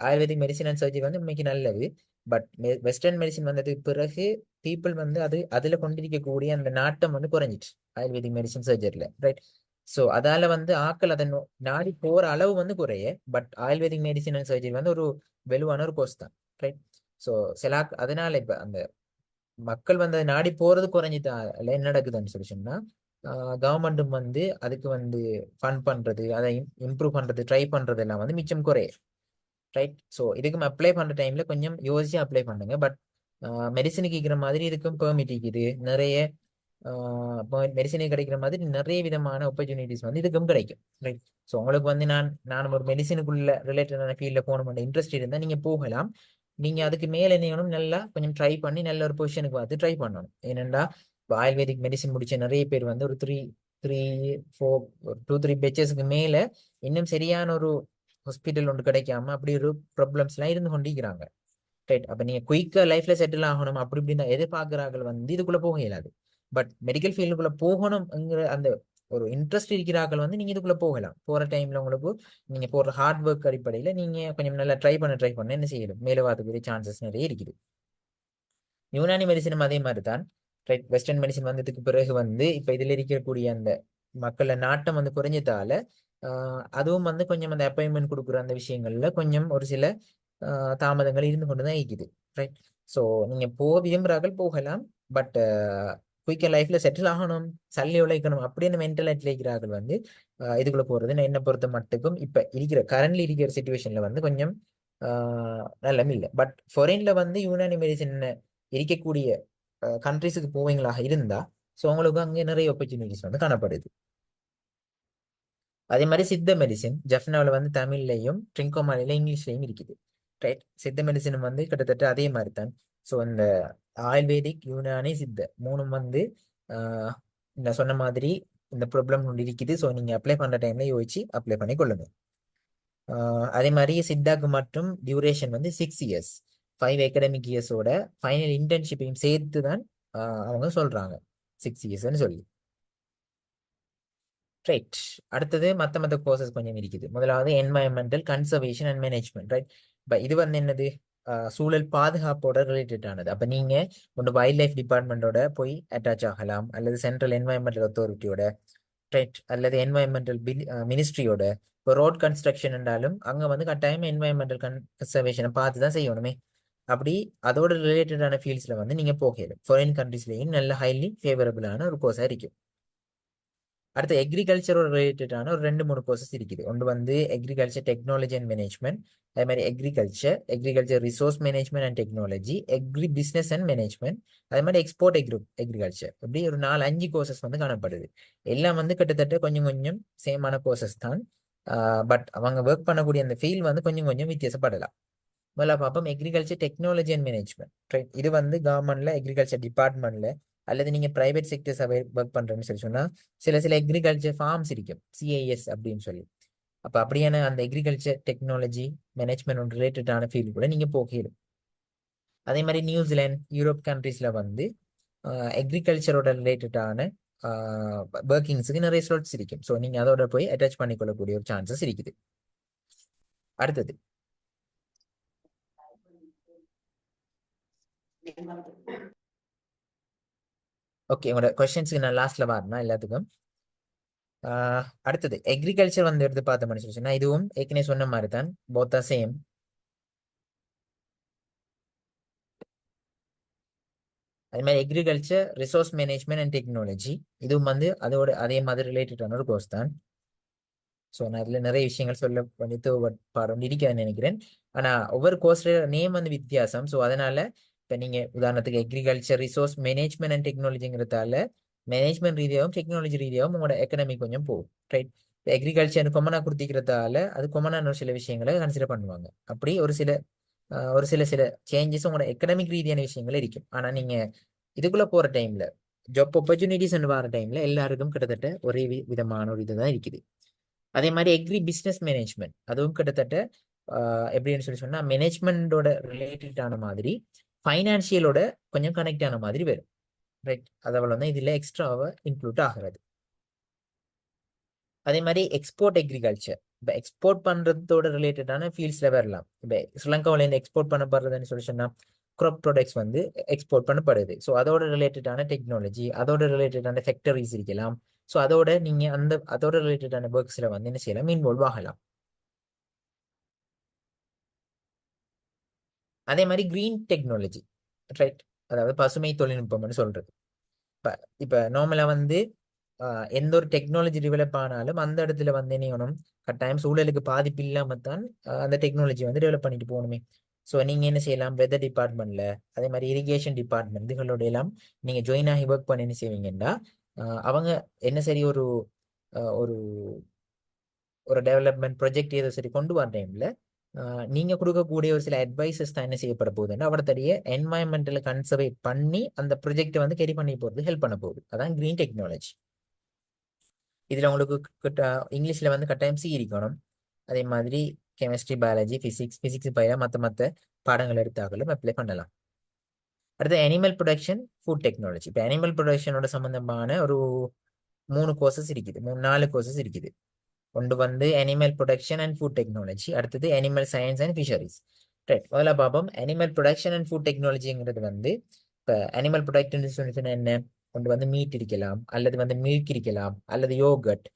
ஆயுர்வேதிக் மெடிசின் அண்ட் சர்ஜரி வந்து உண்மைக்கு நல்லது. பட் வெஸ்டர்ன் மெடிசின் வந்ததுக்கு பிறகு பீப்புள் வந்து அதில் கொண்டிருக்கக்கூடிய அந்த நாட்டம் வந்து குறைஞ்சிட்டு ஆயுர்வேதிக் மெடிசின் சர்ஜரியில். ரைட். ஸோ அதால வந்து ஆக்கள் அதை நாடி போகிற அளவு வந்து குறைய. But ayurvedic medicine and surgery வந்து ஒரு வெலுவான ஒரு கோர்ஸ் தான். ரைட். ஸோ அதனால இப்போ அந்த மக்கள் வந்து நாடி போறது குறைஞ்சிட்டால என்ன நடக்குதுன்னு சொல்லி சொன்னா கவர்மெண்ட்டும் வந்து அதுக்கு வந்து ஃபண்ட் பண்றது, அதை இம்ப்ரூவ் பண்றது, ட்ரை பண்றது எல்லாம் வந்து மிச்சம் குறைய. ரைட். ஸோ இதுக்கும் அப்ளை பண்ற டைம்ல கொஞ்சம் யோசிச்சு அப்ளை பண்ணுங்க. பட் மெடிசனுக்கு இருக்கிற மாதிரி இதுக்கும் பெர்மிட் இருக்குது. நிறைய மெடிசனுக்கு கிடைக்கிற மாதிரி நிறைய விதமான ஆப்பர்ச்சுனிட்டிஸ் வந்து இதுக்கும் கிடைக்கும். ரைட். ஸோ உங்களுக்கு வந்து நான் ஒரு மெடிசனுக்குள்ள ரிலேட்டடான ஃபீல்டில் போகணும் இன்ட்ரெஸ்ட் இருந்தால் நீங்கள் போகலாம். நீங்கள் அதுக்கு மேலே என்னணும் நல்லா கொஞ்சம் ட்ரை பண்ணி நல்ல ஒரு பொசிஷனுக்கு பார்த்து ட்ரை பண்ணணும். ஏனெண்டா இப்போ ஆயுர்வேதிக் மெடிசன் முடிச்ச நிறைய பேர் வந்து ஒரு 2-3 பேச்சஸ்க்கு மேலே இன்னும் சரியான ஒரு ஹாஸ்பிட்டல் ஒன்று கிடைக்காம அப்படி ஒரு ப்ராப்ளம்ஸ்லாம் இருந்து கொண்டிருக்கிறாங்க. ரைட். அப்போ நீங்கள் குயிக்காக லைஃப்ல செட்டில் ஆகணும் அப்படி இப்படி தான் எதிர்பார்க்குறார்கள் வந்து இதுக்குள்ளே போக இயலாது. பட் மெடிக்கல் ஃபீல்டுக்குள்ளே போகணும்ங்கிற அந்த ஒரு இன்ட்ரெஸ்ட் இருக்கிறார்கள் வந்து நீங்கள் இதுக்குள்ளே போகலாம். போகிற டைமில் உங்களுக்கு நீங்கள் போகிற ஹார்ட் ஒர்க் அடிப்படையில் நீங்கள் கொஞ்சம் நல்லா ட்ரை பண்ண என்ன செய்யணும், மேலே வரதுக்குரிய சான்சஸ் நிறைய இருக்குது. யுனானி மெடிசனும் அதே மாதிரி தான். ரைட். வெஸ்டர்ன் மெடிசன் வந்ததுக்கு பிறகு வந்து இப்போ இதில் இருக்கக்கூடிய அந்த மக்கள நாட்டம் வந்து குறைஞ்சதால அதுவும் வந்து கொஞ்சம் அந்த அப்பாயின்மெண்ட் கொடுக்குற அந்த விஷயங்கள்ல கொஞ்சம் ஒரு சில தாமதங்கள் இருந்து கொண்டு தான் இருக்குது. ரைட். ஸோ நீங்கள் போக விரும்புகிறார்கள் போகலாம். பட் குயிக்காக லைஃப்ல செட்டில் ஆகணும், சல்லி உழைக்கணும் அப்படின்னு மென்டலிட்டியில் இருக்கிறார்கள் வந்து இதுக்குள்ள போகிறது என்னை பொறுத்த மட்டுக்கும் இப்போ கரண்ட்லி இருக்கிற சுச்சுவேஷன்ல வந்து கொஞ்சம் நல்லம் இல்லை. பட் ஃபாரின்ல வந்து யூனானி மெடிசன் இருக்கக்கூடிய கண்ட்ரிஸுக்கு போவீங்களாக இருந்தா ஸோ உங்களுக்கு அங்கே நிறைய ஆப்பர்ச்சுனிட்டிஸ் வந்து காணப்படுது. அதே மாதிரி சித்த மெடிசின் ஜஃப்னாவில் வந்து தமிழ்லையும் ட்ரிங்கோமாலில இங்கிலீஷ்லையும் இருக்குது. ரைட். சித்த மெடிசனும் வந்து கிட்டத்தட்ட அதே மாதிரி தான். ஸோ இந்த ஆயுர்வேதிக், யுனானி, சித்த மூணும் வந்து நான் சொன்ன மாதிரி இந்த ப்ராப்ளம் ஒன்று இருக்குது. ஸோ நீங்கள் அப்ளை பண்ணுற டைம்ல யோசிச்சு அப்ளை பண்ணி கொள்ளுங்க. அதே மாதிரி சித்தாக்கு மட்டும் டியூரேஷன் வந்து 6 இயர்ஸ், 5 அகாடமிக் இயர்ஸோட ஃபைனல் இன்டர்ன்ஷிப்பையும் சேர்த்து தான் அவங்க சொல்றாங்க 6 இயர்ஸ்ன்னு சொல்லி. ரைட். அடுத்தது மற்ற கோர்சஸ் கொஞ்சம் இருக்குது. முதலாவது environmental conservation and management. Right. இப்போ இது வந்து என்னது, சூழல் பாதுகாப்போட ரிலேட்டட் ஆனது. அப்போ நீங்கள் ஒன்று வைல்ட் லைஃப் டிபார்ட்மெண்ட்டோட போய் அட்டாச் ஆகலாம், அல்லது சென்ட்ரல் என்வாயன்மெண்டல் அத்தாரிட்டியோட, ரைட், அல்லது என்வாயன்மெண்டல் மினிஸ்ட்ரியோட. இப்போ ரோட் கன்ஸ்ட்ரக்ஷன் என்றாலும் அங்கே வந்து கட்டாயம் என்வாயன்மெண்டல் கன்சர்வேஷனை பார்த்து தான் செய்யணுமே. அப்படி அதோட ரிலேட்டடான ஃபீல்ட்ஸில் வந்து நீங்கள் போகலாம். ஃபாரின் கண்ட்ரீஸ்லேயும் நல்ல ஹைலி ஃபேவரபிளான ஒரு கோர்ஸாக இருக்கும். அடுத்து அக்ரிகல்ச்சரோட ரிலேட்டடான ஒரு 2 3 கோர்சஸ் இருக்குது. ஒன்று வந்து அக்ரிகல்ச்சர் டெக்னாலஜி அண்ட் மேனேஜ்மெண்ட், அதே மாதிரி agriculture resource management and technology, agri business and management, அதே மாதிரி எக்ஸ்போர்ட் அக்ரிகல்ச்சர். இப்படி ஒரு 4 5 கோர்சஸ் வந்து காணப்படுது. எல்லாம் வந்து கிட்டத்தட்ட கொஞ்சம் கொஞ்சம் சேமான கோர்சஸ் தான். பட் அவங்க ஒர்க் பண்ணக்கூடிய அந்த ஃபீல்ட் வந்து கொஞ்சம் கொஞ்சம் வித்தியாசப்படலாம். முதல்ல பார்ப்போம் agriculture technology and management. Right, இது வந்து கவர்மெண்ட்ல அக்ரிகல்ச்சர் டிபார்ட்மெண்ட்ல அல்லது நீங்க பிரைவேட் செக்டர்ஸ் ஒர்க் பண்றேன்னு சொல்லி சொன்னா சில அக்ரிகல்ச்சர் ஃபார்ம்ஸ் இருக்கும், சிஐஎஸ் அப்படின்னு சொல்லி. அப்ப அப்படியான அந்த அக்ரிகல்ச்சர் டெக்னாலஜி மேனேஜ்மெண்ட் ரிலேட்டடான ஃபீல்டு கூட நீங்க போகணும். அதே மாதிரி நியூசிலாந்து யூரோப் கண்ட்ரீஸ்ல வந்து அக்ரிகல்ச்சரோட ரிலேட்டடான ஒர்க்கிங்ஸுக்கு நிறைய ஸ்லாட்ஸ் இருக்கும். ஸோ நீங்க அதோட போய் அட்டாச் பண்ணிக்கொள்ளக்கூடிய ஒரு சான்சஸ் இருக்குது. அடுத்தது ஓகே, உங்களோட கொஸ்டின்ஸுக்கு நான் லாஸ்ட்ல வரணும் எல்லாத்துக்கும். அடுத்தது அக்ரிகல்ச்சர் வந்து எடுத்து பார்த்தோம்னு சொல்லி சொன்னா இதுவும் ஏற்கனவே சொன்ன மாதிரி தான், போத்தா சேம். அதே மாதிரி agriculture resource management and technology, இதுவும் வந்து அதோட அதே மாதிரி ரிலேட்டடான ஒரு கோர்ஸ் தான். ஸோ நான் இதில் நிறைய விஷயங்கள் சொல்ல பண்ணி பாடம் இருக்கிறேன்னு நினைக்கிறேன். ஆனால் ஒவ்வொரு கோர்ஸோட நேம் வந்து வித்தியாசம். ஸோ அதனால இப்போ நீங்கள் உதாரணத்துக்கு அக்ரிகல்ச்சர் ரிசோர்ஸ் மேனேஜ்மெண்ட் அண்ட் டெக்னாலஜிங்கிறதால மேனேஜ்மெண்ட் ரீதியாகவும் டெக்னாலஜி ரீதியாகவும் உங்களோட எக்கனாமிக் கொஞ்சம் போகும். ரைட், இப்போ அக்ரிகல்ச்சர் கொமனாக கொடுத்திக்கிறதால அது கொமனான சில விஷயங்களை கன்சிடர் பண்ணுவாங்க. அப்படி ஒரு சில சேஞ்சஸ் உங்களோட எக்கனாமிக் ரீதியான விஷயங்கள் இருக்கும். ஆனால் நீங்கள் இதுக்குள்ளே போகிற டைமில் ஜாப் ஆப்பர்ச்சுனிட்டிஸ் வர டைமில் எல்லாருக்கும் கிட்டத்தட்ட ஒரே விதமான ஒரு இதுதான் இருக்குது. அதே மாதிரி அக்ரி பிஸ்னஸ் மேனேஜ்மெண்ட் அதுவும் கிட்டத்தட்ட எப்படின்னு சொல்லி சொன்னா மேனேஜ்மெண்டோட ரிலேட்டடான மாதிரி ஃபைனான்சியலோட கொஞ்சம் கனெக்ட் ஆன மாதிரி வரும். ரைட், அதவள தான் இதுல எக்ஸ்ட்ராவா இன்க்ளூட் ஆகிறது. அதே மாதிரி எக்ஸ்போர்ட் அக்ரிகல்ச்சர், இப்போ எக்ஸ்போர்ட் பண்றதோட ரிலேட்டடான ஃபீல்ட்ஸ்ல வரலாம். இப்போ ஸ்ரீலங்காவில இருந்து எக்ஸ்போர்ட் பண்ணப்படுறதுன்னு சொல்லி சொன்னா crop ப்ராடக்ட்ஸ் வந்து எக்ஸ்போர்ட் பண்ணப்படுது. ஸோ அதோட ரிலேட்டடான டெக்னாலஜி, அதோட ரிலேட்டடான ஃபேக்டரிஸ் இருக்கலாம். ஸோ அதோட நீங்க அதோட ரிலேட்டடான ஒர்க்ஸ்ல வந்து என்ன செய்யலாம், இன்வால்வ் ஆகலாம். அதே மாதிரி கிரீன் டெக்னாலஜி, ரைட், அதாவது பசுமை தொழில்நுட்பம்னு சொல்றது. இப்ப இப்ப நார்மலா வந்து எந்த ஒரு டெக்னாலஜி டெவலப் ஆனாலும் அந்த இடத்துல வந்து என்ன செய்யணும், கட்டாயம் சூழலுக்கு பாதிப்பு இல்லாம தான் அந்த டெக்னாலஜி வந்து டெவலப் பண்ணிட்டு போகணுமே. ஸோ நீங்க என்ன செய்யலாம், வெதர் டிபார்ட்மெண்ட்ல அதே மாதிரி இரிகேஷன் டிபார்ட்மெண்ட் இதுகளோட எல்லாம் நீங்க ஜாயின் ஆகி ஒர்க் பண்ண என்ன செய்வீங்கன்னா அவங்க என்ன சரி ஒரு ஒரு ஒரு டெவலப்மெண்ட் ப்ராஜெக்ட் ஏதோ சரி கொண்டு வர டைம்ல நீங்க கொடுக்கக்கூடிய ஒரு சில அட்வைசஸ் தான் என்ன செய்யப்பட போகுதுன்னா அவடத்தடைய என்வாயன்மெண்டல் கன்சர்வேட் பண்ணி அந்த ப்ரொஜெக்ட் வந்து கேரி பண்ணி போறது ஹெல்ப் பண்ண போகுது. அதான் கிரீன் டெக்னாலஜி. இதுல உங்களுக்கு இங்கிலீஷ்ல வந்து கட்டாயம் சி இருக்கணும். அதே மாதிரி கெமிஸ்ட்ரி பயாலஜி பிசிக்ஸ் பயில மற்ற பாடங்கள் எடுத்தாலும் அப்ளை பண்ணலாம். அடுத்து அனிமல் ப்ரொடக்ஷன் ஃபுட் டெக்னாலஜி. இப்போ அனிமல் ப்ரொடக்ஷனோட சம்பந்தமான ஒரு 3 கோர்சஸ் இருக்குது, 4 கோர்சஸ் இருக்குது. ஒன்று வந்து animal production and food technology, அடுத்தது animal science and fisheries. Right, முதல்ல பார்ப்போம் அனிமல் ப்ரொடக்ஷன் அண்ட் ஃபுட் டெக்னாலஜிங்கிறது வந்து இப்போ அனிமல் ப்ரொடக்ட்னு சொன்னா என்ன, ஒன்று வந்து மீட் இருக்கலாம், அல்லது வந்து மில்க் இருக்கலாம், அல்லது யோகட்,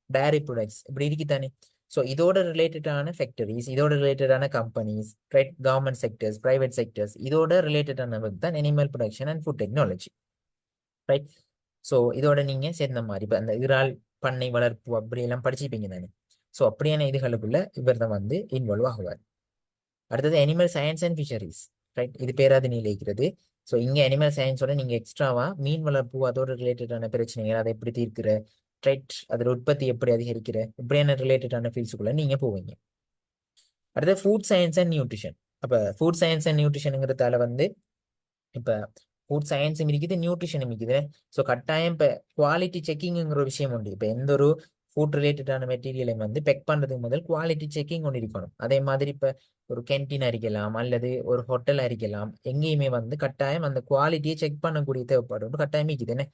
டேரி ப்ராடக்ட்ஸ் இப்படி இருக்குதானே. ஸோ இதோட ரிலேட்டடான ஃபேக்டரிஸ், இதோட ரிலேட்டடான companies, right, government sectors, private sectors, இதோட ரிலேட்டடான தான் animal production and food technology. Right, so இதோட நீங்க சேர்ந்த மாதிரி இப்போ அந்த இறால் பண்ணை வளர்ப்பு அப்படி எல்லாம் படிச்சுப்பீங்க தானே. ஸோ அப்படியான இதுகளுக்குள்ள இவர் தான் வந்து இன்வால்வ் ஆகுவார். அடுத்தது animal science and fisheries. Right, இது பேராதனியில் இருக்கிறது. ஸோ இங்கே அனிமல் சயின்ஸோட நீங்க எக்ஸ்ட்ராவா மீன் வளர்ப்பு அதோட ரிலேட்டடான பிரச்சனைகள் அதை எப்படி தீர்க்கிற, ரைட், அதோட உற்பத்தி எப்படி அதிகரிக்கிற, இப்படியான ரிலேட்டடான ஃபீல்ட்ஸுக்குள்ள நீங்க போவீங்க. அடுத்தது ஃபுட் சயின்ஸ் அண்ட் நியூட்ரிஷன். அப்போ ஃபுட் சயின்ஸ் அண்ட் நியூட்ரிஷனுங்கிறதால வந்து இப்போ ஃபுட் சயின்ஸும் இருக்குது, நியூட்ரிஷனும் இருக்குது. ஸோ கட்டாயம் இப்போ குவாலிட்டி செக்கிங்கிற ஒரு விஷயம் உண்டு. இப்போ எந்த ஒரு ஃபுட் ரிலேட்டடான மெட்டீரியலை வந்து பெக் பண்ணுறதுக்கு முதல் குவாலிட்டி செக்கிங் ஒன்று இருக்கணும். அதே மாதிரி இப்போ ஒரு கேன்டீன் அரிக்கலாம் அல்லது ஒரு ஹோட்டல் அரிக்கலாம், எங்கேயுமே வந்து கட்டாயம் அந்த குவாலிட்டியை செக் பண்ணக்கூடிய தேவைப்படும் கட்டாயம் இருக்குது என்ன.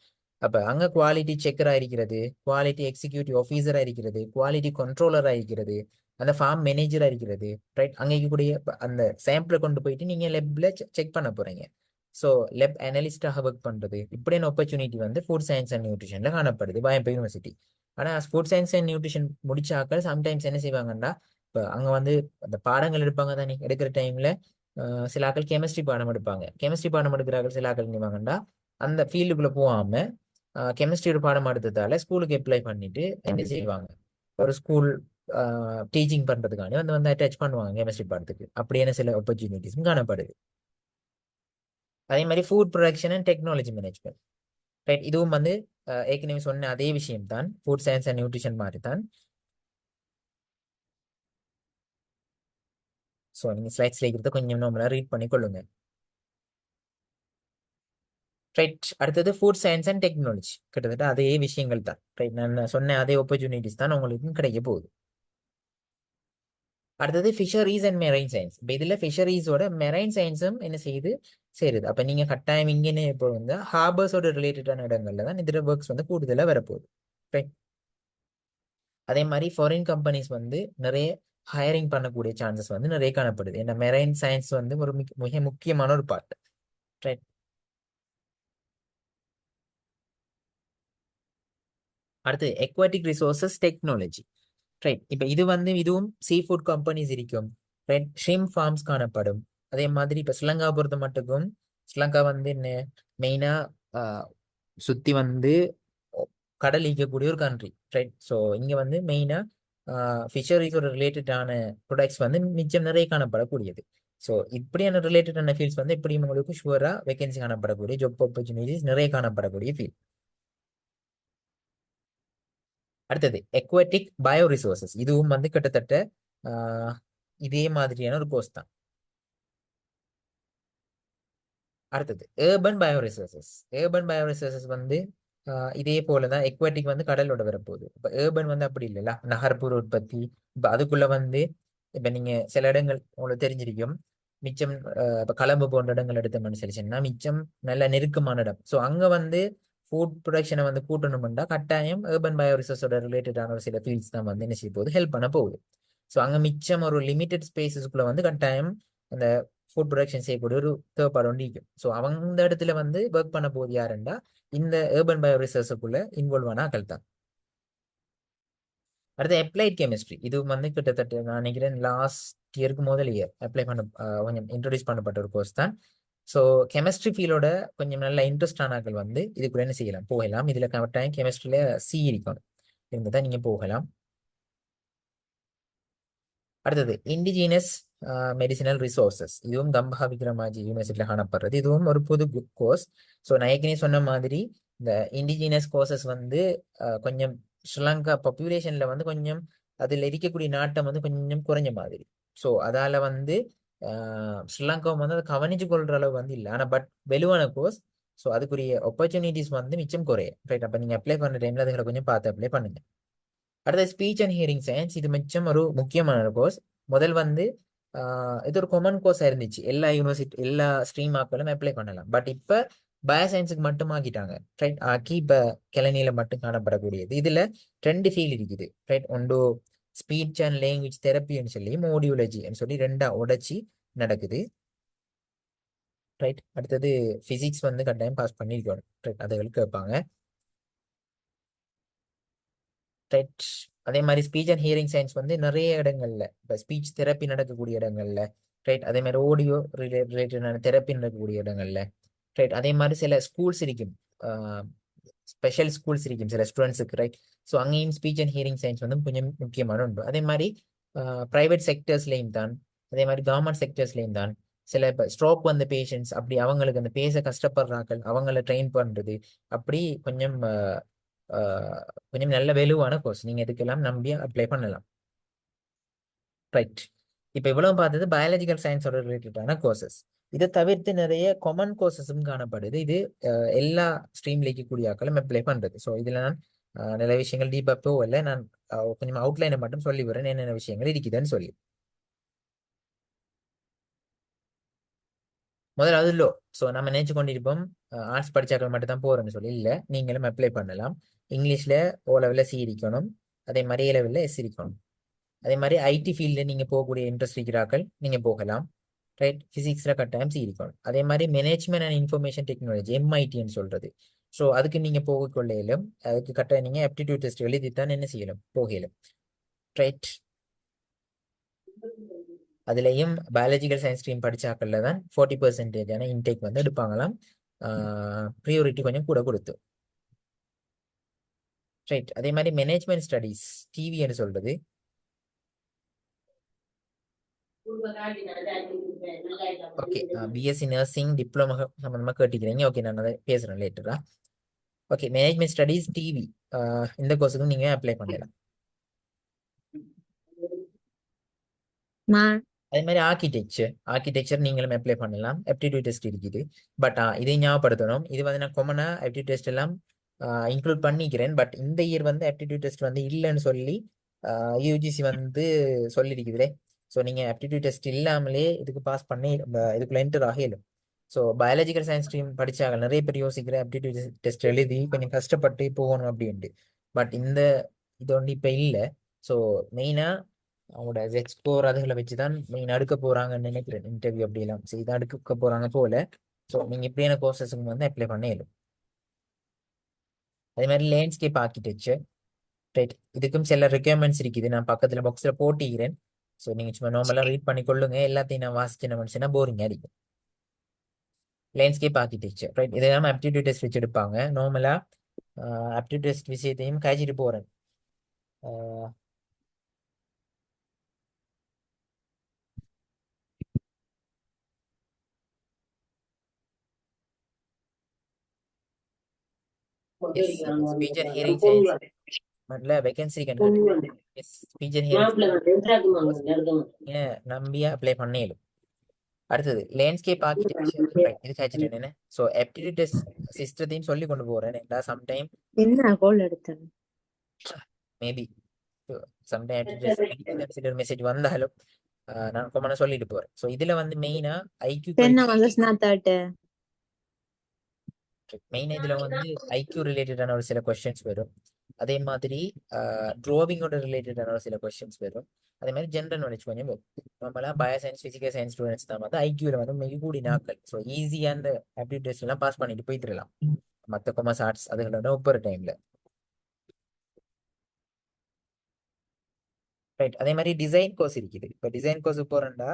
அப்போ அங்கே குவாலிட்டி செக்கராக இருக்கிறது, குவாலிட்டி எக்ஸிக்யூட்டிவ் ஆஃபீஸராக இருக்கிறது, குவாலிட்டி கண்ட்ரோலராக இருக்கிறது, அந்த ஃபார்ம் மேனேஜராக இருக்கிறது. ரைட், அங்கே இருக்கக்கூடிய அந்த சாம்பிளை கொண்டு போயிட்டு நீங்கள் லெப்ல செக் பண்ண போகிறீங்க. ஸோ லெப் அனலிஸ்டாக ஒர்க் பண்ணுறது இப்படியான ஆப்பர்ச்சுனிட்டி வந்து ஃபுட் சயின்ஸ் அண்ட் நியூட்ரிஷனில் காணப்படுது பயம்பு யூனிவர்சிட்டி. ஆனால் ஃபுட் சயின்ஸ் அண்ட் நியூட்ரிஷன் முடிச்ச ஆக்கள் சம்டைம்ஸ் என்ன செய்வாங்கன்னா இப்போ அங்கே வந்து அந்த பாடங்கள் எடுப்பாங்க தானே, எடுக்கிற டைமில் சில ஆக்கள் கெமிஸ்ட்ரி பாடம் எடுப்பாங்க. கெமிஸ்ட்ரி பாடம் எடுக்கிறார்கள் சில ஆக்கள் நினைவாங்கண்டா அந்த ஃபீல்டுக்குள்ளே போகாமல் கெமிஸ்ட்ரி ஒரு பாடம் எடுத்ததால ஸ்கூலுக்கு அப்ளை பண்ணிட்டு என்ன செய்வாங்க, ஒரு ஸ்கூல் டீச்சிங் பண்றதுக்காண்டி வந்து அட்டாச் பண்ணுவாங்க கெமிஸ்ட்ரி பாடத்துக்கு. அப்படியான சில ஆப்பர்ச்சுனிட்டிஸும் காணப்படுது. அதே மாதிரி food production and technology management, right, இதுவும் வந்து ஏற்கனவே சொன்ன அதே விஷயம் தான், ஃபுட் சயின்ஸ் அண்ட் நியூட்ரிஷன் மாதிரி தான். ஸோ நீங்கள் ஸ்லைட்ஸ்ல இருக்கிறத கொஞ்சம் நம்மளா ரீட் பண்ணி கொள்ளுங்க. ரைட், அடுத்தது ஃபுட் சயின்ஸ் அண்ட் டெக்னாலஜி, கிட்டத்தட்ட அதே விஷயங்கள் தான். ரைட், நான் சொன்ன அதே ஆப்பர்ச்சுனிட்டிஸ் தான் உங்களுக்கு கிடைக்க போகுது. அடுத்தது ஃபிஷரிஸ் அண்ட் மெரைன் சயின்ஸ். இப்போ இதில் ஃபிஷரிஸோட மெரைன் சயின்ஸும் என்ன செய்யுது, சேருது. அப்போ நீங்கள் கட்டாயம் இங்கேன்னு இப்போ வந்து ஹார்பர்ஸோட ரிலேட்டடான இடங்கள்ல தான் இதில் ஒர்க்ஸ் வந்து கூடுதலாக வரப்போகுது. ரைட், அதே மாதிரி ஃபாரின் கம்பெனிஸ் வந்து நிறைய ஹையரிங் பண்ணக்கூடிய சான்சஸ் வந்து நிறைய காணப்படுது. ஏன்னா மெரைன் சயின்ஸ் வந்து ஒரு மிக முக்கியமான ஒரு பார்ட். ரைட், அடுத்து எக்வாட்டிக் ரிசோர்சஸ் டெக்னாலஜி. ரைட், இப்போ இது வந்து இதுவும் சீ ஃபுட் கம்பெனிஸ் இருக்கும். ரைட், ஷ்ரிம் ஃபார்ம்ஸ் காணப்படும். அதே மாதிரி இப்போ ஸ்ரீலங்கா பொறுத்த மட்டுக்கும், ஸ்ரீலங்கா வந்து என்ன மெயினாக சுற்றி வந்து கடல் ஈக்கக்கூடிய ஒரு கண்ட்ரி. ரைட், ஸோ இங்கே வந்து மெயினாக ஃபிஷரிஸோட ரிலேட்டடான ப்ராடக்ட்ஸ் வந்து மிச்சம் நிறைய காணப்படக்கூடியது. ஸோ இப்படியான ரிலேட்டடான ஃபீல்ட்ஸ் வந்து எப்படியும் உங்களுக்கு ஷுவராக வேகன்சி காணப்படக்கூடிய ஜாப் ஆப்பர்ச்சுனிட்டிஸ் நிறைய காணப்படக்கூடிய ஃபீல்ட். அடுத்தது எக்வாட்டிக் பயோ ரிசோர்சஸ், இதுவும் வந்து கிட்டத்தட்ட இதே மாதிரியான ஒரு கோர்ஸ் தான். அடுத்தது urban bio resources. Urban bio resources வந்து இதே போல தான், எக்வாட்டிக் வந்து கடலோட வரப்போகுது. இப்போ ஏர்பன் வந்து அப்படி இல்லைல்ல, நகர்ப்புற உற்பத்தி. இப்போ அதுக்குள்ள வந்து இப்போ நீங்க சில இடங்கள் உங்களுக்கு தெரிஞ்சிருக்கும், மிச்சம் இப்போ கலம்பு போன்ற இடங்கள் எடுத்த மனுஷரிச்சுன்னா மிச்சம் நல்ல நெருக்கமான இடம். ஸோ அங்கே வந்து ஃபுட் ப்ரொடக்ஷனை வந்து கூட்டணும்னா கட்டாயம் ஏர்பன் பயோ ரிசோர்ஸோட ரிலேட்டடான ஒரு சில ஃபீல்ட்ஸ் தான் வந்து என்ன செய்ய போகுது, ஹெல்ப் பண்ண போகுது. ஸோ அங்கே மிச்சம் ஒரு லிமிடெட் ஸ்பேசஸ்க்குள்ள வந்து கட்டாயம் அந்த ஃபுட் ப்ரொடக்ஷன் செய்யக்கூடிய ஒரு தேவைப்பாடு ஒன்று இருக்கும். ஸோ அவங்க இடத்துல வந்து ஒர்க் பண்ண போகுது யாருண்டா இந்த ஏர்பன் பயோ ரிசர்ச்சுக்குள்ள இன்வால்வ் ஆன ஆக்கள் தான். அடுத்து அப்ளைட் கெமிஸ்ட்ரி, இது வந்து கிட்டத்தட்ட நான் நினைக்கிறேன் லாஸ்ட் இயருக்கு முதல் இயர் அப்ளை பண்ண கொஞ்சம் இன்ட்ரடியூஸ் பண்ணப்பட்ட ஒரு கோர்ஸ் தான். ஸோ கெமிஸ்ட்ரி ஃபீல்டோட கொஞ்சம் நல்ல இன்ட்ரெஸ்ட் ஆனாக்கள் வந்து இதுக்குள்ள என்ன செய்யலாம், போகலாம். இதில் கரெக்டாக கெமிஸ்ட்ரியில சி இருக்கணும், இருந்து தான் நீங்கள் போகலாம். அடுத்தது இண்டிஜினஸ் மெடிசினல் ரிசோர்சஸ், இதுவும் கம்பஹா விக்ரமாஜி யூனிவர்சிட்டியில் காணப்படுறது. இதுவும் ஒரு புது கோர்ஸ். ஸோ நான் ஏற்கனவே சொன்ன மாதிரி இந்த இண்டிஜினஸ் கோர்சஸ் வந்து கொஞ்சம் ஸ்ரீலங்கா பாப்புலேஷன்ல வந்து கொஞ்சம் அதில் இருக்கக்கூடிய நாட்டம் வந்து கொஞ்சம் குறைஞ்ச மாதிரி. ஸோ அதால வந்து ஸ்ரீலங்காவும் வந்து அதை கவனிச்சு கொள்ற அளவு வந்து இல்லை. ஆனால் பட் வெலுவான கோர்ஸ். ஸோ அதுக்குரிய ஆப்பர்ச்சுனிட்டிஸ் வந்து மிச்சம் குறையும். ரைட், அப்போ நீங்கள் அப்ளை பண்ணுற டைம்ல அதுகளை கொஞ்சம் பார்த்து அப்ளை பண்ணுங்க. அடுத்த ஸ்பீச் அண்ட் ஹியரிங் சயின்ஸ், இது மிச்சம் ஒரு முக்கியமான கோர்ஸ். முதல் வந்து இது ஒரு காமன் கோர்ஸாக இருந்துச்சு, எல்லா யூனிவர்சிட்டி எல்லா ஸ்ட்ரீம் ஆக்களும் அப்ளை பண்ணலாம். பட் இப்போ பயோ சயின்ஸுக்கு மட்டும் ஆக்கிட்டாங்க. ரைட், ஆக்கி இப்போ கிளனியில மட்டும் காணப்படக்கூடியது. இதில் 2 ஃபீல்டு இருக்குது. ரைட், ஒன்று ஸ்பீச் அண்ட் லாங்குவேஜ் தெரப்பின்னு சொல்லி மோடியூலஜின்னு சொல்லி 2ஆ உடைச்சி நடக்குது. ரைட், அடுத்தது ஃபிசிக்ஸ் வந்து கட்டாயம் பாஸ் பண்ணியிருக்கணும். ரைட், அதுகளுக்கு கேட்பாங்க. ரைட், அதே மாதிரி ஸ்பீச் அண்ட் ஹியரிங் சயின்ஸ் வந்து நிறைய இடங்கள்ல இப்போ ஸ்பீச் தெரப்பி நடக்கக்கூடிய இடங்கள்ல. ரைட், அதே மாதிரி ஆடியோ ரிலேட்டடான தெரப்பி நடக்கக்கூடிய இடங்கள்ல. ரைட், அதே மாதிரி சில ஸ்கூல்ஸ் இருக்கும், ஸ்பெஷல் ஸ்கூல்ஸ் இருக்கும் சில ஸ்டூடெண்ட்ஸுக்கு. ரைட், ஸோ அங்கேயும் ஸ்பீச் அண்ட் ஹியரிங் சயின்ஸ் வந்து கொஞ்சம் முக்கியமான உண்டு. அதே மாதிரி ப்ரைவேட் செக்டர்ஸ்லேயும் தான், அதே மாதிரி கவர்மெண்ட் செக்டர்ஸ்லேயும் தான் சில இப்போ ஸ்ட்ரோக் வந்த பேஷண்ட்ஸ் அப்படி அவங்களுக்கு அந்த பேச கஷ்டப்படுறாக்கள் அவங்கள ட்ரெயின் பண்ணுறது, அப்படி கொஞ்சம் கொஞ்சம் நல்ல வேலுவான கோர்ஸ். நீங்க இதுக்கெல்லாம் நம்பி அப்ளை பண்ணலாம். ரைட், இப்போ இவ்வளவு பார்த்தது பயாலஜிக்கல் சயின்ஸோட ரிலேட்டடான கோர்சஸ். இதை தவிர்த்து நிறைய காமன் கோர்சஸும் காணப்படுது. இது எல்லா ஸ்ட்ரீம்ல இருக்கக்கூடிய ஆக்களும் அப்ளை பண்றது. ஸோ இதுல நான் நிறைய விஷயங்கள் டீப்பாக போகல, நான் கொஞ்சம் அவுட்லைனை மட்டும் சொல்லி வரேன் என்னென்ன விஷயங்கள் இருக்குதுன்னு சொல்லி. முதலாவது லோ. ஸோ நம்ம நினைச்சு கொண்டிருப்போம் ஆர்ட்ஸ் படிச்சாக்கள் மட்டும் தான் போறேன்னு சொல்லி. இல்லை, நீங்களும் அப்ளை பண்ணலாம். இங்கிலீஷ்ல ஓ லெவலில் சி இருக்கணும், அதே மாதிரி ஏ லெவலில் எஸ் இருக்கணும். அதே மாதிரி ஐடி ஃபீல்டில் நீங்கள் போகக்கூடிய இன்ட்ரெஸ்ட் இருக்கிறார்கள் நீங்கள் போகலாம். ரைட், ஃபிசிக்ஸில் கட்டாயம் சி இருக்கணும். அதே மாதிரி மேனேஜ்மெண்ட் அண்ட் இன்ஃபர்மேஷன் டெக்னாலஜி எம்ஐடின்னு சொல்றது. ஸோ அதுக்கு நீங்கள் போகக்கொள்ளையிலும் அதுக்கு கட்டாயம் நீங்கள் ஆப்டிடியூட் டெஸ்ட் எழுதி தான் என்ன செய்யலாம், போகலும். ரைட், அதுலேயும் பயாலஜிக்கல் சயின்ஸ் ஸ்ட்ரீம் படிச்சாக்கள்ல தான் 40% இன்டேக் வந்து எடுப்பாங்களாம், ப்ரியோரிட்டி கொஞ்சம் கூட கொடுத்து. ரைட். அதே மாதிரி மேனேஜ்மெண்ட் ஸ்டடீஸ் டிவின்னு சொல்றது. ஓகே, பிஎஸ்சி நர்சிங் டிப்ளமோ சம்பந்தமா கேட்டுக்கிறீங்க. ஓகே, நான் அதை பேசுறேன் லேட்டரா. ஓகே, மேனேஜ்மெண்ட் ஸ்டடீஸ் டிவி இந்த கோர்ஸுக்கு நீங்க அப்ளை பண்ணலாம். அதே மாதிரி ஆர்கிடெக்சர் நீங்களும் அப்ளை பண்ணலாம். ஆப்டிடியூட் டெஸ்ட் இருக்குது. பட் இதை ஞாபகப்படுத்தணும், இது வந்து நான் காமனா ஆப்டிடியூட் டெஸ்ட் எல்லாம் இன்க்ளூட் பண்ணிக்கிறேன். பட் இந்த இயர் வந்து ஆப்டிடியூட் டெஸ்ட் வந்து இல்லைன்னு சொல்லி யூஜிசி வந்து சொல்லியிருக்குதுலே. ஸோ நீங்கள் ஆப்டிடியூட் டெஸ்ட் இல்லாமலே இதுக்கு பாஸ் பண்ணி இதுக்குள்ள என்டர் ஆகலும். ஸோ பயாலஜிக்கல் சயின்ஸ் ஸ்ட்ரீம் படிச்சாங்க நிறைய பேர் யோசிக்கிற ஆப்டிடியூட் டெஸ்ட் எழுதி கொஞ்சம் கஷ்டப்பட்டு போகணும் அப்படின்ட்டு. பட் இது ஒன்று இப்போ இல்லை. ஸோ மெயினாக அவங்களோட ஜெட் ஸ்கோர் அதுகளை வச்சு தான் மெயின் அடுக்க போறாங்கன்னு நினைக்கிறேன். இன்டர்வியூ அப்படிலாம் செய்து அடுக்க போறாங்க போல. ஸோ நீங்கள் இப்படியான கோர்சஸுக்கு வந்து அப்ளை பண்ணிடலும். அதே மாதிரி லேண்ட்ஸ்கேப் ஆர்கிடெக்சர். ரைட், இதுக்கும் சில ரெக்யர்மெண்ட்ஸ் இருக்குது. நான் பக்கத்துல பாக்ஸ்ல போட்டிக்கிறேன். ஸோ நீங்க சும்மா நார்மலாக ரீட் பண்ணி கொள்ளுங்க. எல்லாத்தையும் நான் வாசிச்சு மனுஷனா போரிங் அடிக்கும். லேண்ட்ஸ்கேப் ஆர்கிடெக்சர், ரைட், இதெல்லாம் ஆப்டிடியூட் டெஸ்ட் வச்சு எடுப்பாங்க. நார்மலா ஆப்டிடியூட் டெஸ்ட் விஷயத்தையும் காய்ச்சிட்டு போறேன். Yes, speech and hearing science vacancy கண்டுபிடிக்கும். எஸ், ஸ்பீச் அண்ட் ஹியரிங் நம்பியா அப்ளை பண்ணிடும். அடுத்தது லேண்ட்ஸ்கேப் ஆர்கிடெக்சர், இது காய்ச்சிட்டு என்ன. ஸோ ஆப்டிடியூட் டெஸ்ட் சிஸ்டத்தையும் சொல்லி கொண்டு போறேன். சம்டைம் என்ன கோல் எடுத்தது மேபி சம்டைம் ஆப்டிடியூட் மெசேஜ் வந்தாலும் நான் கொமனா சொல்லிட்டு போறேன். ஸோ இதுல வந்து மெயினா ஐக்யூ மெயினா இதுல வந்து ஐக்யூ ரிலேட்டடான ஒரு சில கொஸ்டின்ஸ் வரும். அதே மாதிரி ட்ராவிங்கோட ரிலேட்டடான ஒரு சில கொஸ்டின்ஸ் வரும். அதே மாதிரி ஜென்ரல் நாலேஜ் கொஞ்சம் வரும். நம்மளா bio science physical science students தான் வந்து ஐக்யூல வந்து மிக கூடி நாட்கள். ஸோ ஈஸியா அந்த ஆப்டிடியூட் டெஸ்ட் எல்லாம் பாஸ் பண்ணிட்டு போயிட்டுலாம் மற்ற கொமர்ஸ் ஆர்ட்ஸ் அதுகளோட ஒவ்வொரு டைம்ல. ரைட், அதே மாதிரி டிசைன் கோர்ஸ் இருக்குது. இப்போ டிசைன் கோர்ஸ் போறேன்டா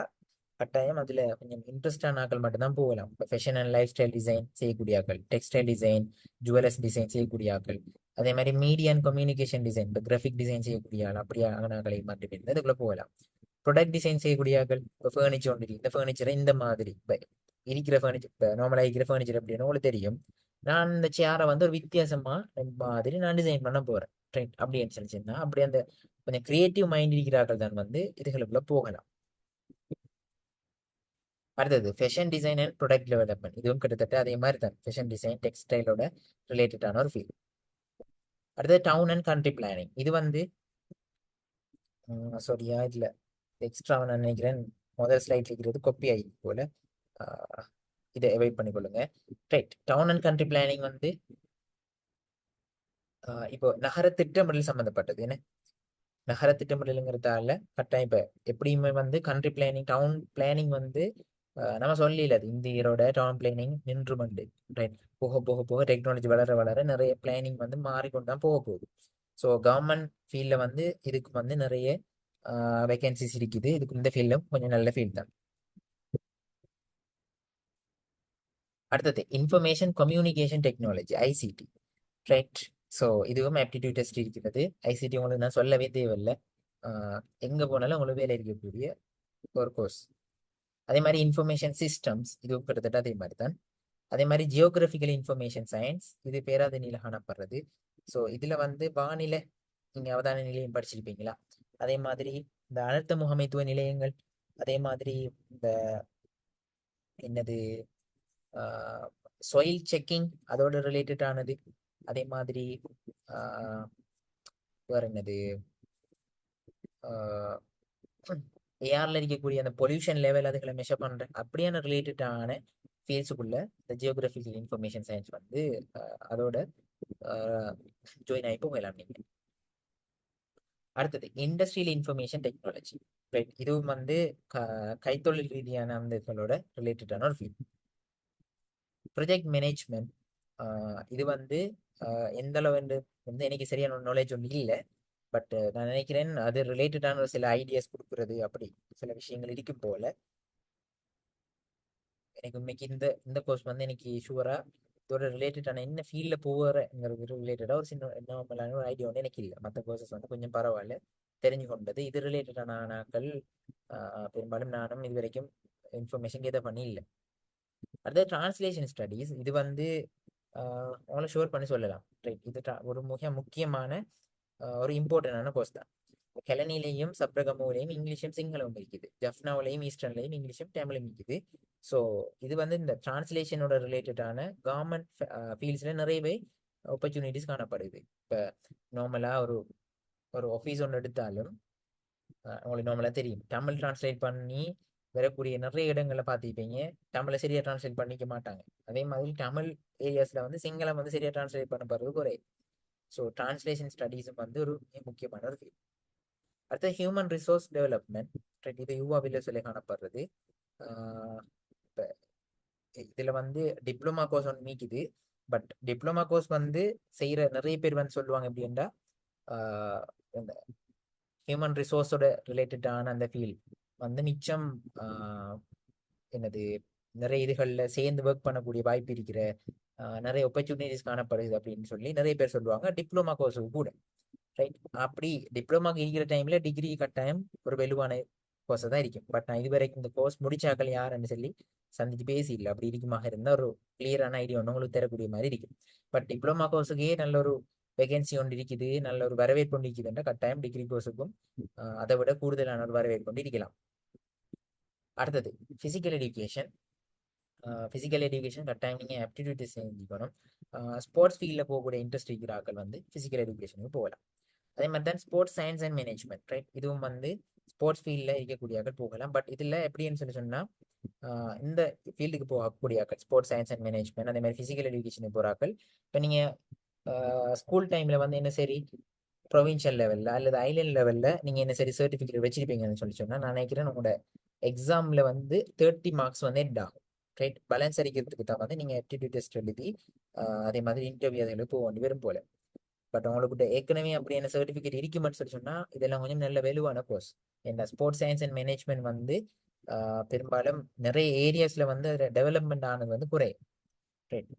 கட்டாயம் அதுல கொஞ்சம் இன்ட்ரெஸ்டான ஆக்கள் மட்டும்தான் போகலாம். இப்போ fashion and life style design செய்யக்கூடிய ஆக்கள், டெக்ஸ்டைல் டிசைன், ஜுவல்லர்ஸ் டிசைன் செய்யக்கூடிய ஆக்கள், அதே மாதிரி மீடியா அண்ட் கம்யூனிகேஷன் டிசைன், இப்போ கிராஃபிக் டிசைன் செய்யக்கூடிய ஆள் அப்படியான ஆக்களை மட்டுமே இதுக்குள்ள போகலாம். ப்ரொடக்ட் டிசைன் செய்யக்கூடிய ஆக்கள், இப்போ ஃபர்னிச்சர் ஒன்று இந்த ஃபர்னிச்சரை இந்த மாதிரி இப்போ இருக்கிற ஃபர்னிச்சர், இப்போ நார்மலாக இருக்கிற ஃபர்னிச்சர் அப்படின்னு உங்களுக்கு தெரியும். நான் இந்த சேரை வந்து ஒரு வித்தியாசமா மாதிரி நான் டிசைன் பண்ண போறேன். ரைட், அப்படின்னு சொல்லிச்சுன்னா அப்படி அந்த கொஞ்சம் கிரியேட்டிவ் மைண்ட் இருக்கிறார்கள் தான் வந்து இதுகளுக்குள்ள போகலாம். அடுத்தது fashion design and product development. இதுவும் கிட்டத்தட்ட அதே மாதிரி தான் ஃபேஷன் டிசைன் டெக்ஸ்டைலோட ரிலேட்டடான ஒரு ஃபீல்ட். அடுத்தது டவுன் அண்ட் கண்ட்ரி பிளானிங். இது வந்து சாரியா இல்லை எக்ஸ்ட்ரா நான் நினைக்கிறேன் முதல் ஸ்லைட் இருக்கிறது கொப்பி ஆகி போல. இதை அவாய்ட் பண்ணிக்கொள்ளுங்க. Right, town and country planning வந்து இப்போ நகர திட்டமிடல் சம்மந்தப்பட்டது. என்ன நகர திட்டமிடலுங்கிறதால கட்டாயம் இப்போ எப்படியுமே வந்து கண்ட்ரி பிளானிங் டவுன் பிளானிங் வந்து நம்ம சொல்லல அது இந்த இயரோட டவுன் பிளானிங் நின்றுமண்டு. ரைட், போக போக போக டெக்னாலஜி வளர வளர நிறைய பிளானிங் வந்து மாறிக்கொண்டு தான் போக போகுது. ஸோ கவர்மெண்ட் ஃபீல்டில் வந்து இதுக்கு வந்து நிறைய வேகன்சிஸ் இருக்குது. இதுக்கு இந்த ஃபீல்டும் கொஞ்சம் நல்ல ஃபீல்ட் தான். அடுத்தது information communication technology, ICT. Right, so இதுவும் ஆப்டிடியூட் டெஸ்ட் இருக்கிறது. ஐசிடி உங்களுக்கு நான் சொல்லவே தேவையில்லை. எங்கே போனாலும் உங்களுக்கு வேலை இருக்கக்கூடிய ஒரு கோர்ஸ். அதே மாதிரி இன்ஃபர்மேஷன் சிஸ்டம்ஸ், இது கிட்டத்தட்ட அதே மாதிரி தான். அதே மாதிரி ஜியோகிராபிக்கல் இன்ஃபர்மேஷன் சயின்ஸ், இது பேராதனியில காணப்படுறது. ஸோ இதுல வந்து வானிலை நீங்க அவதான நிலையம் படிச்சிருப்பீங்களா, அதே மாதிரி இந்த அனர்த்த முகாமைத்துவ நிலையங்கள், அதே மாதிரி இந்த என்னது சொயில் செக்கிங் அதோட ரிலேட்டட் ஆனது, அதே மாதிரி வேற என்னது ஏஆர்ல இருக்கக்கூடிய அந்த பொல்யூஷன் லெவல் அதுகளை மெஷர் பண்ற அப்படியான ரிலேட்டடான ஃபீல்ட்ஸுக்குள்ள இந்த ஜியோகிராபிக்கல் இன்ஃபர்மேஷன் சயின்ஸ் வந்து அதோட ஜாயின் ஆகி போகலாம் நீங்க. அடுத்தது இண்டஸ்ட்ரியல் இன்ஃபர்மேஷன் டெக்னாலஜி. ரைட், இதுவும் வந்து கைத்தொழில் ரீதியான அந்த இதோட ரிலேட்டடான ஒரு ஃபீல்ட். ப்ரொஜெக்ட் மேனேஜ்மெண்ட், இது வந்து எந்த அளவு வந்து எனக்கு சரியான நாலேஜ் ஒன்று இல்லை. பட் நான் நினைக்கிறேன் அது ரிலேட்டடான சில ஐடியாஸ் கொடுக்கறது அப்படி சில விஷயங்கள் இருக்கும் போல. எனக்கு இன்னைக்கு இந்த கோர்ஸ் வந்து எனக்கு ஷுவரா இதோட ரிலேட்டடான என்ன ஃபீல்டில் போகிறங்கிறது ரிலேட்டடாக ஒரு சின்ன நார்மலான ஒரு ஐடியா வந்து எனக்கு இல்லை. மற்ற கோர்சஸ் வந்து கொஞ்சம் பரவாயில்ல தெரிஞ்சு கொண்டது. இது ரிலேட்டடான ஆனாக்கள் பெரும்பாலும் நானும் இது வரைக்கும் இன்ஃபர்மேஷன் கேதர் பண்ணி இல்லை. அடுத்தது டிரான்ஸ்லேஷன் ஸ்டடீஸ். இது வந்து உங்களை ஷோர் பண்ணி சொல்லலாம். ரைட், இது ஒரு மிக முக்கியமான ஒரு இம்பார்ட்டண்டான கோர்ஸ் தான். கெலனிலையும் சப்ரகமுலையும் இங்கிலீஷும் சிங்களமும் இருக்குது. ஜஃப்னாவிலையும் ஈஸ்டர்ன்லையும் இங்கிலீஷும் தமிழும் இருக்குது. ஸோ இது வந்து இந்த டிரான்ஸ்லேஷனோட ரிலேட்டடான கவர்மெண்ட் ஃபீல்ட்ஸில் நிறையவே ஆப்பர்ச்சுனிட்டிஸ் காணப்படுது. இப்போ நார்மலாக ஒரு ஒரு ஆஃபீஸ் ஒன்று எடுத்தாலும் உங்களுக்கு நார்மலாக தெரியும், தமிழ் டிரான்ஸ்லேட் பண்ணி வரக்கூடிய நிறைய இடங்களை பார்த்துப்பீங்க, தமிழை சரியாக டிரான்ஸ்லேட் பண்ணிக்க மாட்டாங்க. அதே மாதிரி தமிழ் ஏரியாஸில் வந்து சிங்களம் வந்து சரியாக டிரான்ஸ்லேட் பண்ண போகிறது குறையும். ஸோ டிரான்ஸ்லேஷன் ஸ்டடீஸும் வந்து ஒரு முக்கியமான ஒரு ஃபீல்ட். அடுத்து ஹியூமன் ரிசோர்ஸ் டெவலப்மெண்ட். இது யூவாவில் சொல்லி காணப்படுறது. இப்போ இதில் வந்து டிப்ளமா கோர்ஸ் ஒன்று மீக்குது. பட் டிப்ளமா கோர்ஸ் வந்து செய்கிற நிறைய பேர் வந்து சொல்லுவாங்க எப்படின்னா, இந்த ஹியூமன் ரிசோர்ஸோட ரிலேட்டடான அந்த ஃபீல்ட் வந்து மிச்சம் என்னது நிறைய இதுகளில் சேர்ந்து ஒர்க் பண்ணக்கூடிய வாய்ப்பு இருக்கிற நிறைய ஆப்பர்ச்சுனிட்டிஸ் காணப்படுது அப்படின்னு சொல்லி நிறைய பேர் சொல்லுவாங்க டிப்ளமா கோர்ஸுக்கு கூட. ரைட், அப்படி டிப்ளமாக்கு இருக்கிற டைம்ல டிகிரி கட்டாயம் ஒரு வெலுவான கோர்ஸை தான் இருக்கும். பட் நான் இதுவரைக்கும் இந்த கோர்ஸ் முடிச்சாக்கள் யாருன்னு சொல்லி சந்திச்சு பேசி இல்லை. அப்படி இருக்குமாக இருந்தால் ஒரு கிளியரான ஐடியா ஒன்று உங்களுக்கு தரக்கூடிய மாதிரி இருக்கும். பட் டிப்ளமா கோர்ஸுக்கே நல்ல ஒரு வேகன்சி ஒன்று இருக்குது, நல்ல ஒரு வரவேற்பு ஒன்று இருக்குதுன்ற கட்டாயம் டிகிரி கோர்ஸுக்கும் அதை விட கூடுதலான ஒரு வரவேற்பு கொண்டு இருக்கலாம். அடுத்தது ஃபிசிக்கல் எஜுகேஷன். ஃபிசிக்கல் எஜுகேஷன் கட்டாயம் நீங்கள் ஆப்டிடியூட் டெஸ்ட் செஞ்சுக்கணும். ஸ்போர்ட்ஸ் ஃபீல்டில் போகக்கூடிய இன்ட்ரெஸ்ட் இருக்கிற ஆட்கள் வந்து ஃபிசிக்கல் எஜுகேஷனுக்கு போகலாம். அதே மாதிரி தான் sports science and management. Right, இதுவும் வந்து ஸ்போர்ட்ஸ் ஃபீல்டில் இருக்கக்கூடிய ஆட்கள் போகலாம். பட் இதில் எப்படின்னு சொல்லி சொன்னால், இந்த ஃபீல்டுக்கு போகக்கூடிய ஆட்கள் ஸ்போர்ட்ஸ் சயின்ஸ் அண்ட் மேனேஜ்மெண்ட், அதே மாதிரி ஃபிசிக்கல் எஜுகேஷனுக்கு போகிற ஆட்கள் இப்போ நீங்கள் ஸ்கூல் டைமில் வந்து என்ன சரி ப்ரொவின்ஷியல் லெவலில் அல்லது ஐலண்ட் லெவலில் நீங்கள் என்ன சரி சர்டிஃபிகேட் வச்சிருப்பீங்கன்னு சொல்லி சொன்னால், நான் நினைக்கிறேன் உங்களோட எக்ஸாமில் வந்து 30 மார்க்ஸ் வந்து எட் ஆகும். ரைட், பேலன்ஸ் அடிக்கிறதுக்கு தான் வந்து நீங்கள் ஆப்டிடியூட் டெஸ்ட் எழுதி அதே மாதிரி இன்டர்வியூ அதில் போக வேண்டி வரும் போல. பட் உங்களுக்கு ஏற்கனவே அப்படி என்ன சர்டிஃபிகேட் இருக்குமென்னு சொல்லி சொன்னால் இதெல்லாம் கொஞ்சம் நல்ல வெலுவான கோர்ஸ். ஏன்னா ஸ்போர்ட்ஸ் சயின்ஸ் அண்ட் மேனேஜ்மெண்ட் வந்து பெரும்பாலும் நிறைய ஏரியாஸில் வந்து அதில் டெவலப்மெண்ட் ஆனது வந்து குறையும். ரைட்,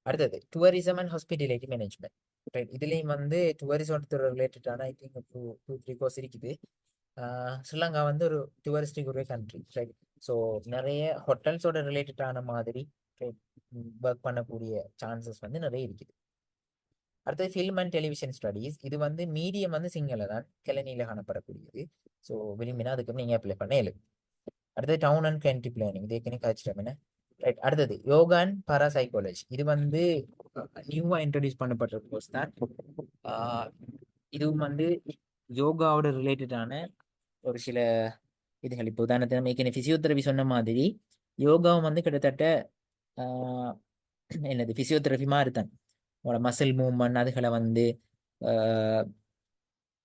அடுத்தது tourism and hospitality management. Right, இதுலேயும் வந்து டூரிசத்தோட ரிலேட்டடான ஐ திங்க் 2-3 கோர்ஸ் இருக்குது. ஸ்ரீலங்கா வந்து ஒரு டூரிஸ்டிக் ஒரு கண்ட்ரி. ரைட், ஸோ நிறைய ஹோட்டல்ஸோட ரிலேட்டடான மாதிரி ஒர்க் பண்ணக்கூடிய சான்சஸ் வந்து நிறைய இருக்குது. அடுத்தது ஃபில்ம் அண்ட் டெலிவிஷன் ஸ்டடீஸ். இது வந்து மீடியம் வந்து சிங்கள தான் கிளனியில் காணப்படக்கூடியது. ஸோ விரும்பினா அதுக்கு நீங்கள் அப்ளை பண்ண இயலும். அடுத்தது டவுன் அண்ட் கண்ட்ரி பிளானிங். இது ஏற்கனவே கழிச்சிட்டோம் என்ன. ரைட், அடுத்தது யோகா அண்ட் பாராசைக்காலஜி. இது வந்து நியூவாக இன்ட்ரடியூஸ் பண்ணப்பட்ட கோர்ஸ் தான். இதுவும் வந்து யோகாவோட ரிலேட்டடான ஒரு சில இதுகள். இப்போ உதாரணத்தை நம்ம ஏற்கனவே ஃபிசியோதெரபி சொன்ன மாதிரி யோகாவும் வந்து கிட்டத்தட்ட என்னது ஃபிசியோதெரபி மாதிரி தான். உங்களோட மசில் மூவ்மெண்ட் அதுகளை வந்து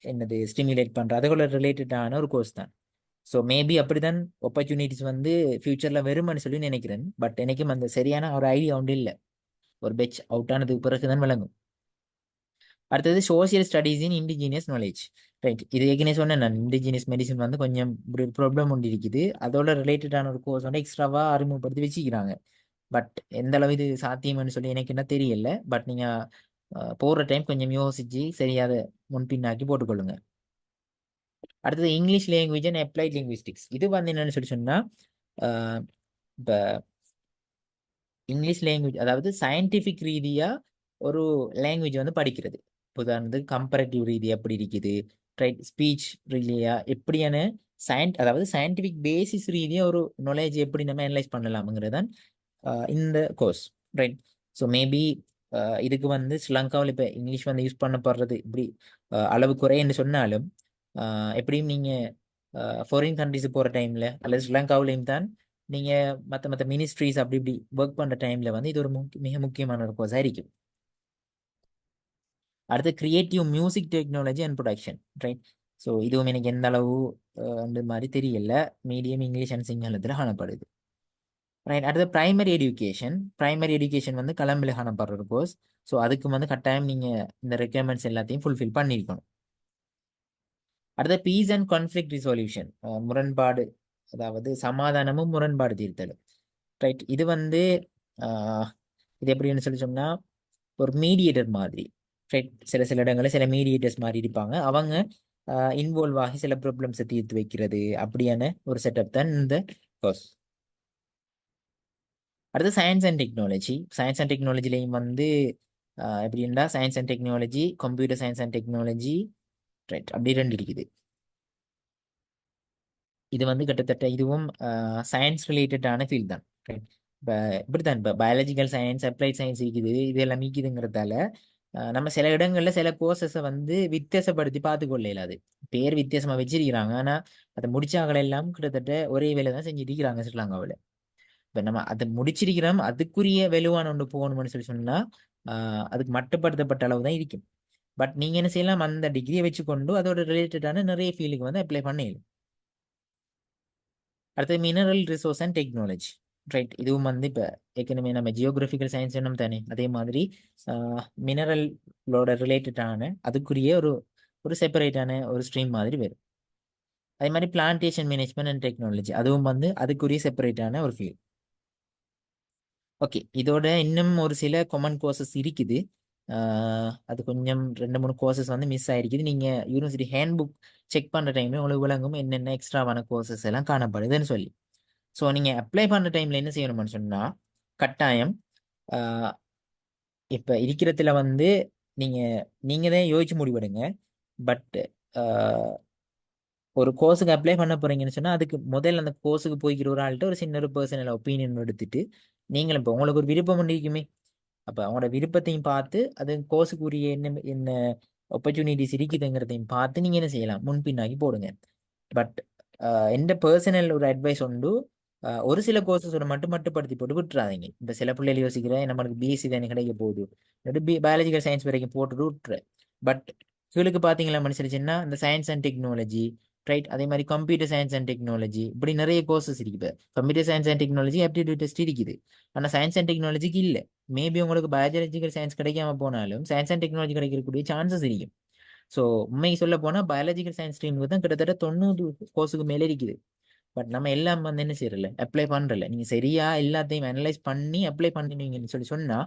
என்னது ஸ்டிமுலேட் பண்ணுற அதுகளோட ரிலேட்டடான ஒரு கோர்ஸ் தான். ஸோ மேபி அப்படிதான் ஆப்பர்ச்சுனிட்டிஸ் வந்து ஃபியூச்சரில் வருமானு சொல்லி நினைக்கிறேன். பட் எனக்கும் அந்த சரியான ஒரு ஐடியா ஒன்று இல்லை. ஒரு பெச் அவுட் ஆனதுக்கு பிறகு தான் விளங்கும். அடுத்தது சோசியல் ஸ்டடீஸ் இன் இண்டிஜினியஸ் நாலேஜ். ரைட், இது ஏற்கனவே சொன்னேன் நான், இண்டிஜினியஸ் மெடிசன் வந்து கொஞ்சம் இப்படி ஒரு ப்ராப்ளம் ஒன்று இருக்குது. அதோட ரிலேட்டடான ஒரு கோர்ஸ் வந்து எக்ஸ்ட்ராவாக அறிமுகப்படுத்தி வச்சுக்கிறாங்க. பட் எந்த அளவு இது சாத்தியம்னு சொல்லி எனக்கு என்ன தெரியல. பட் நீங்கள் போகிற டைம் கொஞ்சம் யோசிச்சு சரியாத முன்பின்னாக்கி போட்டுக்கொள்ளுங்க. அடுத்தது English language and applied linguistics. இது வந்து என்னன்னு சொல்லி சொன்னால், இப்போ இங்கிலீஷ் லாங்குவேஜ் அதாவது சயின்டிஃபிக் ரீதியாக ஒரு லாங்குவேஜ் வந்து படிக்கிறது. உதாரணத்துக்கு கம்பேரட்டிவ் ரீதி எப்படி இருக்குது, ரைட், ஸ்பீச் ரீதியாக எப்படியான அதாவது சயின்டிஃபிக் பேசிஸ் ரீதியாக ஒரு நாலேஜ் எப்படி நம்ம அனலைஸ் பண்ணலாம்ங்கிறது தான் இந்த கோர்ஸ். ரைட், ஸோ மேபி இதுக்கு வந்து ஸ்ரீலங்காவில் இப்போ இங்கிலீஷ் வந்து யூஸ் பண்ணப்படுறது இப்படி அளவு குறைன்னு சொன்னாலும் எப்படியும் நீங்கள் ஃபாரின் கண்ட்ரிஸுக்கு போகிற டைமில் அல்லது ஸ்ரீலங்காவிலையும் தான் நீங்கள் மற்ற மினிஸ்ட்ரிஸ் அப்படி இப்படி ஒர்க் பண்ணுற டைமில் வந்து இது ஒரு மிக முக்கியமான ஒரு கோர்ஸாக இருக்கும். அடுத்து creative music technology and production. Right, so இதுவும் எனக்கு எந்த அளவு அந்த மாதிரி தெரியல. மீடியம் இங்கிலீஷ் அண்ட் சிங்களத்தில் காணப்படுது. ரைட், அடுத்து பிரைமரி எஜுகேஷன். பிரைமரி எஜுகேஷன் வந்து கலம்பில் காணப்படுற ஒரு கோர்ஸ். ஸோ அதுக்கு வந்து கட்டாயம் நீங்கள் இந்த ரெக்யர்மெண்ட்ஸ் எல்லாத்தையும் ஃபுல்ஃபில் பண்ணியிருக்கணும். அடுத்த பீஸ் அண்ட் கான்ஃப்ளிக்ட் ரிசொல்யூஷன், முரண்பாடு அதாவது சமாதானமும் முரண்பாடு தீர்த்தலும். ரைட், இது வந்து ஆஹ் இது எப்படின்னு சொல்லி சொன்னா ஒரு மீடியேட்டர் மாதிரி, ரைட்? சில இடங்களில் சில மீடியேட்டர்ஸ் மாதிரி இருப்பாங்க. அவங்க இன்வால்வ் ஆகி சில ப்ராப்ளம்ஸை தீர்த்து வைக்கிறது, அப்படியான ஒரு செட்டப் தான் இந்த கோர்ஸ். அடுத்து science and technology. Science and டெக்னாலஜிலையும் வந்து எப்படின்னா science and technology, computer science and technology, right, அப்படி ரெண்டு இருக்குது. இது வந்து கிட்டத்தட்ட இதுவும் சயின்ஸ் ரிலேட்டடான ஃபீல்ட் தான், ரைட்? இப்போ இப்படித்தான், இப்போ பயாலஜிக்கல் சயின்ஸ், அப்ளைட் சயின்ஸ் இருக்குது, இது எல்லாம் இருக்குதுங்கிறதால நம்ம சில இடங்கள்ல சில கோர்சஸை வந்து வித்தியாசப்படுத்தி பார்த்துக்கொள்ள இயலாது. பேர் வித்தியாசமா வச்சிருக்கிறாங்க, ஆனா அதை முடிச்சாக்கள் எல்லாம் கிட்டத்தட்ட ஒரே வேலை தான் செஞ்சுட்டு இருக்கிறாங்க ஸ்ரீலங்காவில். இப்போ நம்ம அதை முடிச்சிருக்கிறோம், அதுக்குரிய வலுவான ஒன்று போகணும்னு சொல்லி சொன்னா அதுக்கு மட்டுப்படுத்தப்பட்ட அளவு தான் இருக்கும். பட் நீங்க என்ன செய்யலாம், அந்த டிகிரியை வச்சுக்கொண்டு அதோட ரிலேட்டடான நிறைய ஃபீல்டுக்கு வந்து அப்ளை பண்ணிடலாம். அடுத்து mineral resource and technology, right? இதுவும் வந்து இப்போ ஏற்கனவே நம்ம ஜியோகிராஃபிக்கல் சயின்ஸ் என்னும் தானே, அதே மாதிரி மினரலோட ரிலேட்டடான அதுக்குரிய ஒரு ஒரு செப்பரேட்டான ஒரு ஸ்ட்ரீம் மாதிரி வரும். அதே மாதிரி பிளான்டேஷன் மேனேஜ்மெண்ட் அண்ட் டெக்னாலஜி, அதுவும் வந்து அதுக்குரிய செப்பரேட்டான ஒரு ஃபீல்ட். ஓகே, இதோட இன்னும் ஒரு சில காமன் கோர்சஸ் இருக்குது. அது கொஞ்சம் 2-3 கோர்சஸ் வந்து மிஸ் ஆயிருக்குது. நீங்க யூனிவர்சிட்டி ஹேண்ட் புக் செக் பண்ற டைம்ல உங்களுக்கு விளங்கும் என்னென்ன எக்ஸ்ட்ராவான கோர்சஸ் எல்லாம் காணப்படுதுன்னு சொல்லி. ஸோ நீங்க அப்ளை பண்ற டைம்ல என்ன செய்யணும்னு சொன்னா, கட்டாயம் ஆஹ் இப்ப இருக்கிறதுல வந்து நீங்க நீங்க தான் யோசிச்சு முடிவெடுங்க. பட் ஒரு கோர்ஸுக்கு அப்ளை பண்ண போறீங்கன்னு சொன்னா அதுக்கு முதல்ல அந்த கோர்ஸுக்கு போய்க்கிற ஒரு ஆள்கிட்ட ஒரு சின்ன ஒரு பர்சனல் ஒப்பீனியன் எடுத்துட்டு, நீங்களும் இப்போ உங்களுக்கு ஒரு விருப்பம் இருக்குமே, அப்போ அவங்களோட விருப்பத்தையும் பார்த்து அது கோர்ஸுக்குரிய என்ன என்ன ஆப்பர்ச்சுனிட்டிஸ் இருக்குதுங்கிறதையும் பார்த்து நீங்கள் என்ன செய்யலாம், முன்பின்னாக்கி போடுங்க. பட் எந்த பர்சனல் ஒரு அட்வைஸ் உண்டு, ஒரு சில கோர்சஸோட மட்டுப்படுத்தி போட்டு விட்டுறாதீங்க. இப்போ சில பிள்ளைகள் யோசிக்கிறேன் நம்மளுக்கு பிஎஸ்சி தானே கிடைக்க போகுது, பயாலஜிக்கல் சயின்ஸ் வரைக்கும் போட்டுட்டு விட்டுரு. பட் கீழுக்கு பார்த்தீங்களா மனுஷனுச்சுன்னா இந்த சயின்ஸ் அண்ட் டெக்னாலஜி, ரைட்? அதே மாதிரி கம்ப்யூட்டர் சயின்ஸ் அண்ட் டெக்னாலஜி, இப்படி நிறைய கோர்சஸ் இருக்குது. Computer science and technology aptitude test இருக்குது, ஆனால் சயின்ஸ் அண்ட் டெக்னாலஜிக்கு இல்லை. மேபி உங்களுக்கு பயாலஜிக்கல் சயின்ஸ் கிடைக்காம போனாலும் சயின்ஸ் அண்ட் டெக்னாலஜி கிடைக்கக்கூடிய சான்சஸ் இருக்கும். ஸோ உண்மை சொல்ல போனால் பயாலஜிக்கல் சயின்ஸ் ஸ்ட்ரீமுக்கு தான் கிட்டத்தட்ட 90 கோர்ஸுக்கு மேலே இருக்குது. பட் நம்ம எல்லாம் வந்து என்ன செய்யறல, அப்ளை பண்றல. நீங்க சரியா எல்லாத்தையும் அனலைஸ் பண்ணி அப்ளை பண்ணினீங்கன்னு சொல்லி சொன்னா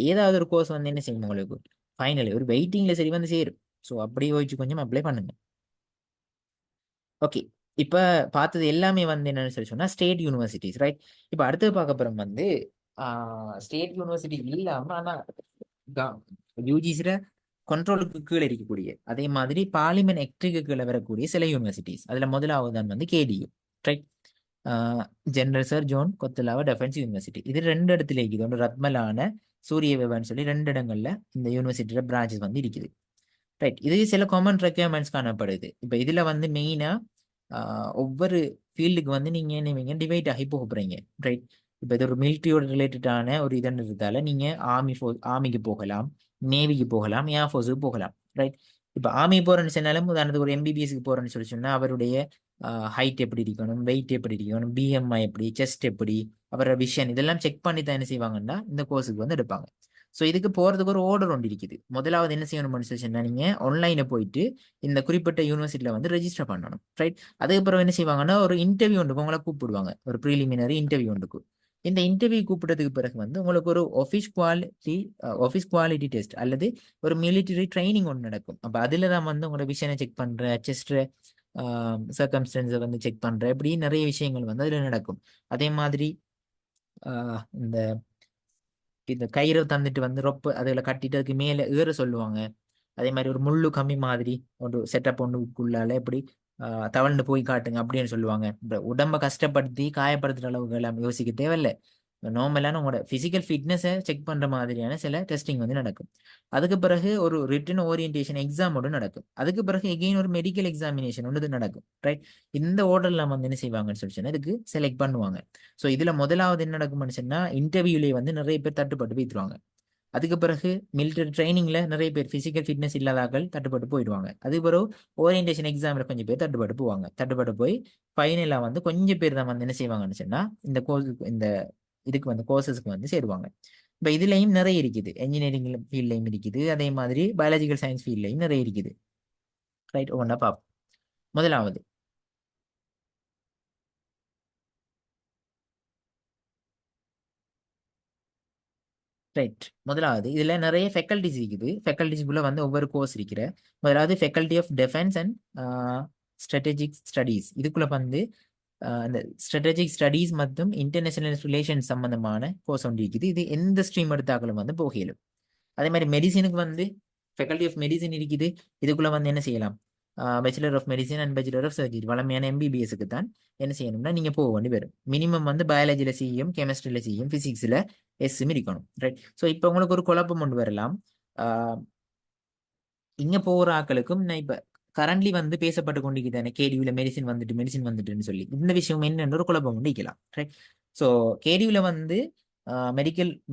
ஏதாவது ஒரு கோர்ஸ் வந்து என்ன செய்யும் உங்களுக்கு ஃபைனலி ஒரு வெயிட்டிங்ல சரி வந்து சேரும். ஸோ அப்படி யோசிச்சு கொஞ்சம் அப்ளை பண்ணுங்க. ஓகே, இப்போ பார்த்தது எல்லாமே வந்து என்னன்னு சொல்லி சொன்னா ஸ்டேட் யூனிவர்சிட்டிஸ், ரைட்? இப்போ அடுத்தது பார்க்க போறோம் வந்து ஸ்டேட் யூனிவர்சிட்டி இல்லாம ஆனா யூஜிசில கண்ட்ரோலுக்கு கீழே இருக்கக்கூடிய அதே மாதிரி பார்லிமெண்ட் ஆக்டுக்கு கீழே வரக்கூடிய சில யூனிவர்சிட்டிஸ். அதுல முதலாவது தான் வந்து KDU, right? General Sir John Kotelawala defence university. இது ரெண்டு இடத்துல இருக்குது, ஒன்று ரத்மலான சூரிய விவன்னு சொல்லி ரெண்டு இடங்கள்ல இந்த யூனிவர்சிட்டியோட பிரான்ச்சஸ் வந்து இருக்குது, ரைட்? இது சில காமன் ரெக்யர்மெண்ட்ஸ் காணப்படுது. இப்போ இதுல வந்து மெயினா ஒவ்வொரு ஃபீல்டுக்கு வந்து நீங்க என்ன டிவைட் ஆகி போக போறீங்க, ரைட்? இப்போ இது ஒரு மிலிட்ரியோட ரிலேட்டடான ஒரு இதுன்றதால நீங்க ஆர்மிக்கு போகலாம், நேவிக்கு போகலாம், ஏர்ஃபோர்ஸுக்கு போகலாம், ரைட்? இப்போ ஆர்மி போறேன்னு சொன்னாலும் உதாரணத்துக்கு ஒரு எம்பிபிஎஸ்க்கு போறேன்னு சொல்லி சொன்னா அவருடைய ஹைட் எப்படி இருக்கணும், வெயிட் எப்படி இருக்கணும், பிஎம்ஐ எப்படி, செஸ்ட் எப்படி, அவரோட விஷன் இதெல்லாம் செக் பண்ணி தான் என்ன செய்வாங்கன்னா இந்த கோர்ஸுக்கு வந்து எடுப்பாங்க. ஸோ இதுக்கு போறதுக்கு ஒரு ஆர்டர் ஒன்று இருக்குது. முதலாவது என்ன செய்யணும்னு சொல்லி சொன்னா நீங்க ஆன்லைன்ல போயிட்டு இந்த குறிப்பிட்ட யூனிவர்சிட்டியில வந்து ரெஜிஸ்டர் பண்ணணும், ரைட்? அதுக்கப்புறம் என்ன செய்வாங்கன்னா ஒரு இன்டர்வியூ ஒன்றுக்கு உங்களை கூப்பிடுவாங்க, ஒரு ப்ரீலிமினரி இன்டர்வியூ ஒன்றுக்கு. இந்த இன்டர்வியூ கூப்பிட்டதுக்கு பிறகு வந்து உங்களுக்கு ஒரு ஆஃபீஸ் குவாலிட்டி டெஸ்ட் அல்லது ஒரு மிலிட்டரி ட்ரைனிங் ஒன்று நடக்கும். அப்போ அதில் தான் வந்து உங்களோட விஷனை செக் பண்ற, செஸ்ட் சர்க்கம்ஸ்டன்ஸை வந்து செக் பண்ற, இப்படி நிறைய விஷயங்கள் வந்து அதில் நடக்கும். அதே மாதிரி இந்த இந்த கயிறை தந்துட்டு வந்து ரொப்ப அதில் கட்டிட்டு அதுக்கு மேலே ஏற சொல்லுவாங்க. அதே மாதிரி ஒரு முள்ளு கம்மி மாதிரி ஒரு செட்டப் ஒன்றுக்குள்ளால எப்படி தவழ்ந்து போய் காட்டுங்க அப்படின்னு சொல்லுவாங்க. இந்த உடம்ப கஷ்டப்படுத்தி காயப்படுத்துற அளவுக்கு எல்லாம் யோசிக்க தேவையில்லை. நார்மலான உங்களோட பிசிக்கல் ஃபிட்னஸை செக் பண்ற மாதிரியான சில டெஸ்டிங் வந்து நடக்கும். அதுக்கு பிறகு ஒரு ரிட்டன் ஓரியன்டேஷன் எக்ஸாம் ஒன்று நடக்கும். அதுக்கு பிறகு எகெயின் ஒரு மெடிக்கல் எக்ஸாமினேஷன் ஒன்று நடக்கும், ரைட்? இந்த ஆர்டர்ல வந்து என்ன செய்வாங்கன்னு சொல்லி சொன்னா இதுக்கு செலக்ட் பண்ணுவாங்க. ஸோ இதுல முதலாவது என்ன நடக்கும்னு சொன்னா இன்டர்வியூலேயே வந்து நிறைய பேர் தட்டுப்பட்டு போயிடுவாங்க. அதுக்கு பிறகு மிலிட்டரி ட்ரைனிங்ல நிறைய பேர் பிசிக்கல் ஃபிட்னஸ் இல்லாதாக்கள் தட்டுப்பட்டு போயிடுவாங்க. அது பிறகு ஓரியன்டேஷன் எக்ஸாம்ல கொஞ்சம் பேர் தட்டுப்பட்டு போவாங்க. தட்டுப்பட்டு போய் ஃபைனலா வந்து கொஞ்சம் பேர் தான் வந்து என்ன செய்வாங்கன்னு சொன்னா இந்த கோர்ஸுக்கு இந்த இதுக்கு வந்து கோர்சஸ்க்கு வந்து சேருவாங்க. இப்போ இதுலயும் நிறைய இருக்குது, என்ஜினியரிங் ஃபீல்ட்லையும் இருக்குது, அதே மாதிரி பயாலஜிக்கல் சயின்ஸ் ஃபீல்ட்லையும் நிறைய இருக்குது, ரைட்? ஒவ்வொன்றா பார்ப்போம். முதலாவது ரைட். முதலாவது இதுல நிறைய ஃபேக்கல்டிஸ் இருக்குது. ஃபேக்கல்டிஸ்குள்ள வந்து ஒவ்வொரு கோர்ஸ் இருக்கிற. முதலாவது faculty of defence and strategic studies. இதுக்குள்ள வந்து அந்த ஸ்ட்ராட்டஜிக் ஸ்டடீஸ் மற்றும் இன்டர்நேஷனல் ரிலேஷன்ஸ் சம்பந்தமான கோர்ஸ் ஒன்று இருக்குது. இது எந்த ஸ்ட்ரீம் எடுத்தாக்களும் வந்து போகலும். அதே மாதிரி மெடிசினுக்கு வந்து ஃபேக்கல்டி ஆஃப் மெடிசின் இருக்குது. இதுக்குள்ள வந்து என்ன செய்யலாம்? Bachelor of medicine and bachelor of surgery. வளமையான எம்பிபிஎஸ்க்கு தான் என்ன செய்யணும்னா நீங்க போக வேண்டி வரும். மினிமம் வந்து பயாலஜில செய்யும், கெமிஸ்ட்ரியில செய்யும், பிசிக்ஸ்ல எஸ்ஸும் இருக்கணும். ரைட். ஸோ இப்போ உங்களுக்கு ஒரு குழப்பம் கொண்டு வரலாம். ஆஹ் இங்க போற ஆக்களுக்கும் நான் இப்ப கரண்ட்லி வந்து பேசப்பட்டு கொண்டிருக்கிறேன் கேடியூல மெடிசின் வந்துட்டுன்னு சொல்லி இந்த விஷயம் என்னென்னு ஒரு குழப்பம் கொண்டிருக்கலாம். ரைட். ஸோ கேடியூல வந்து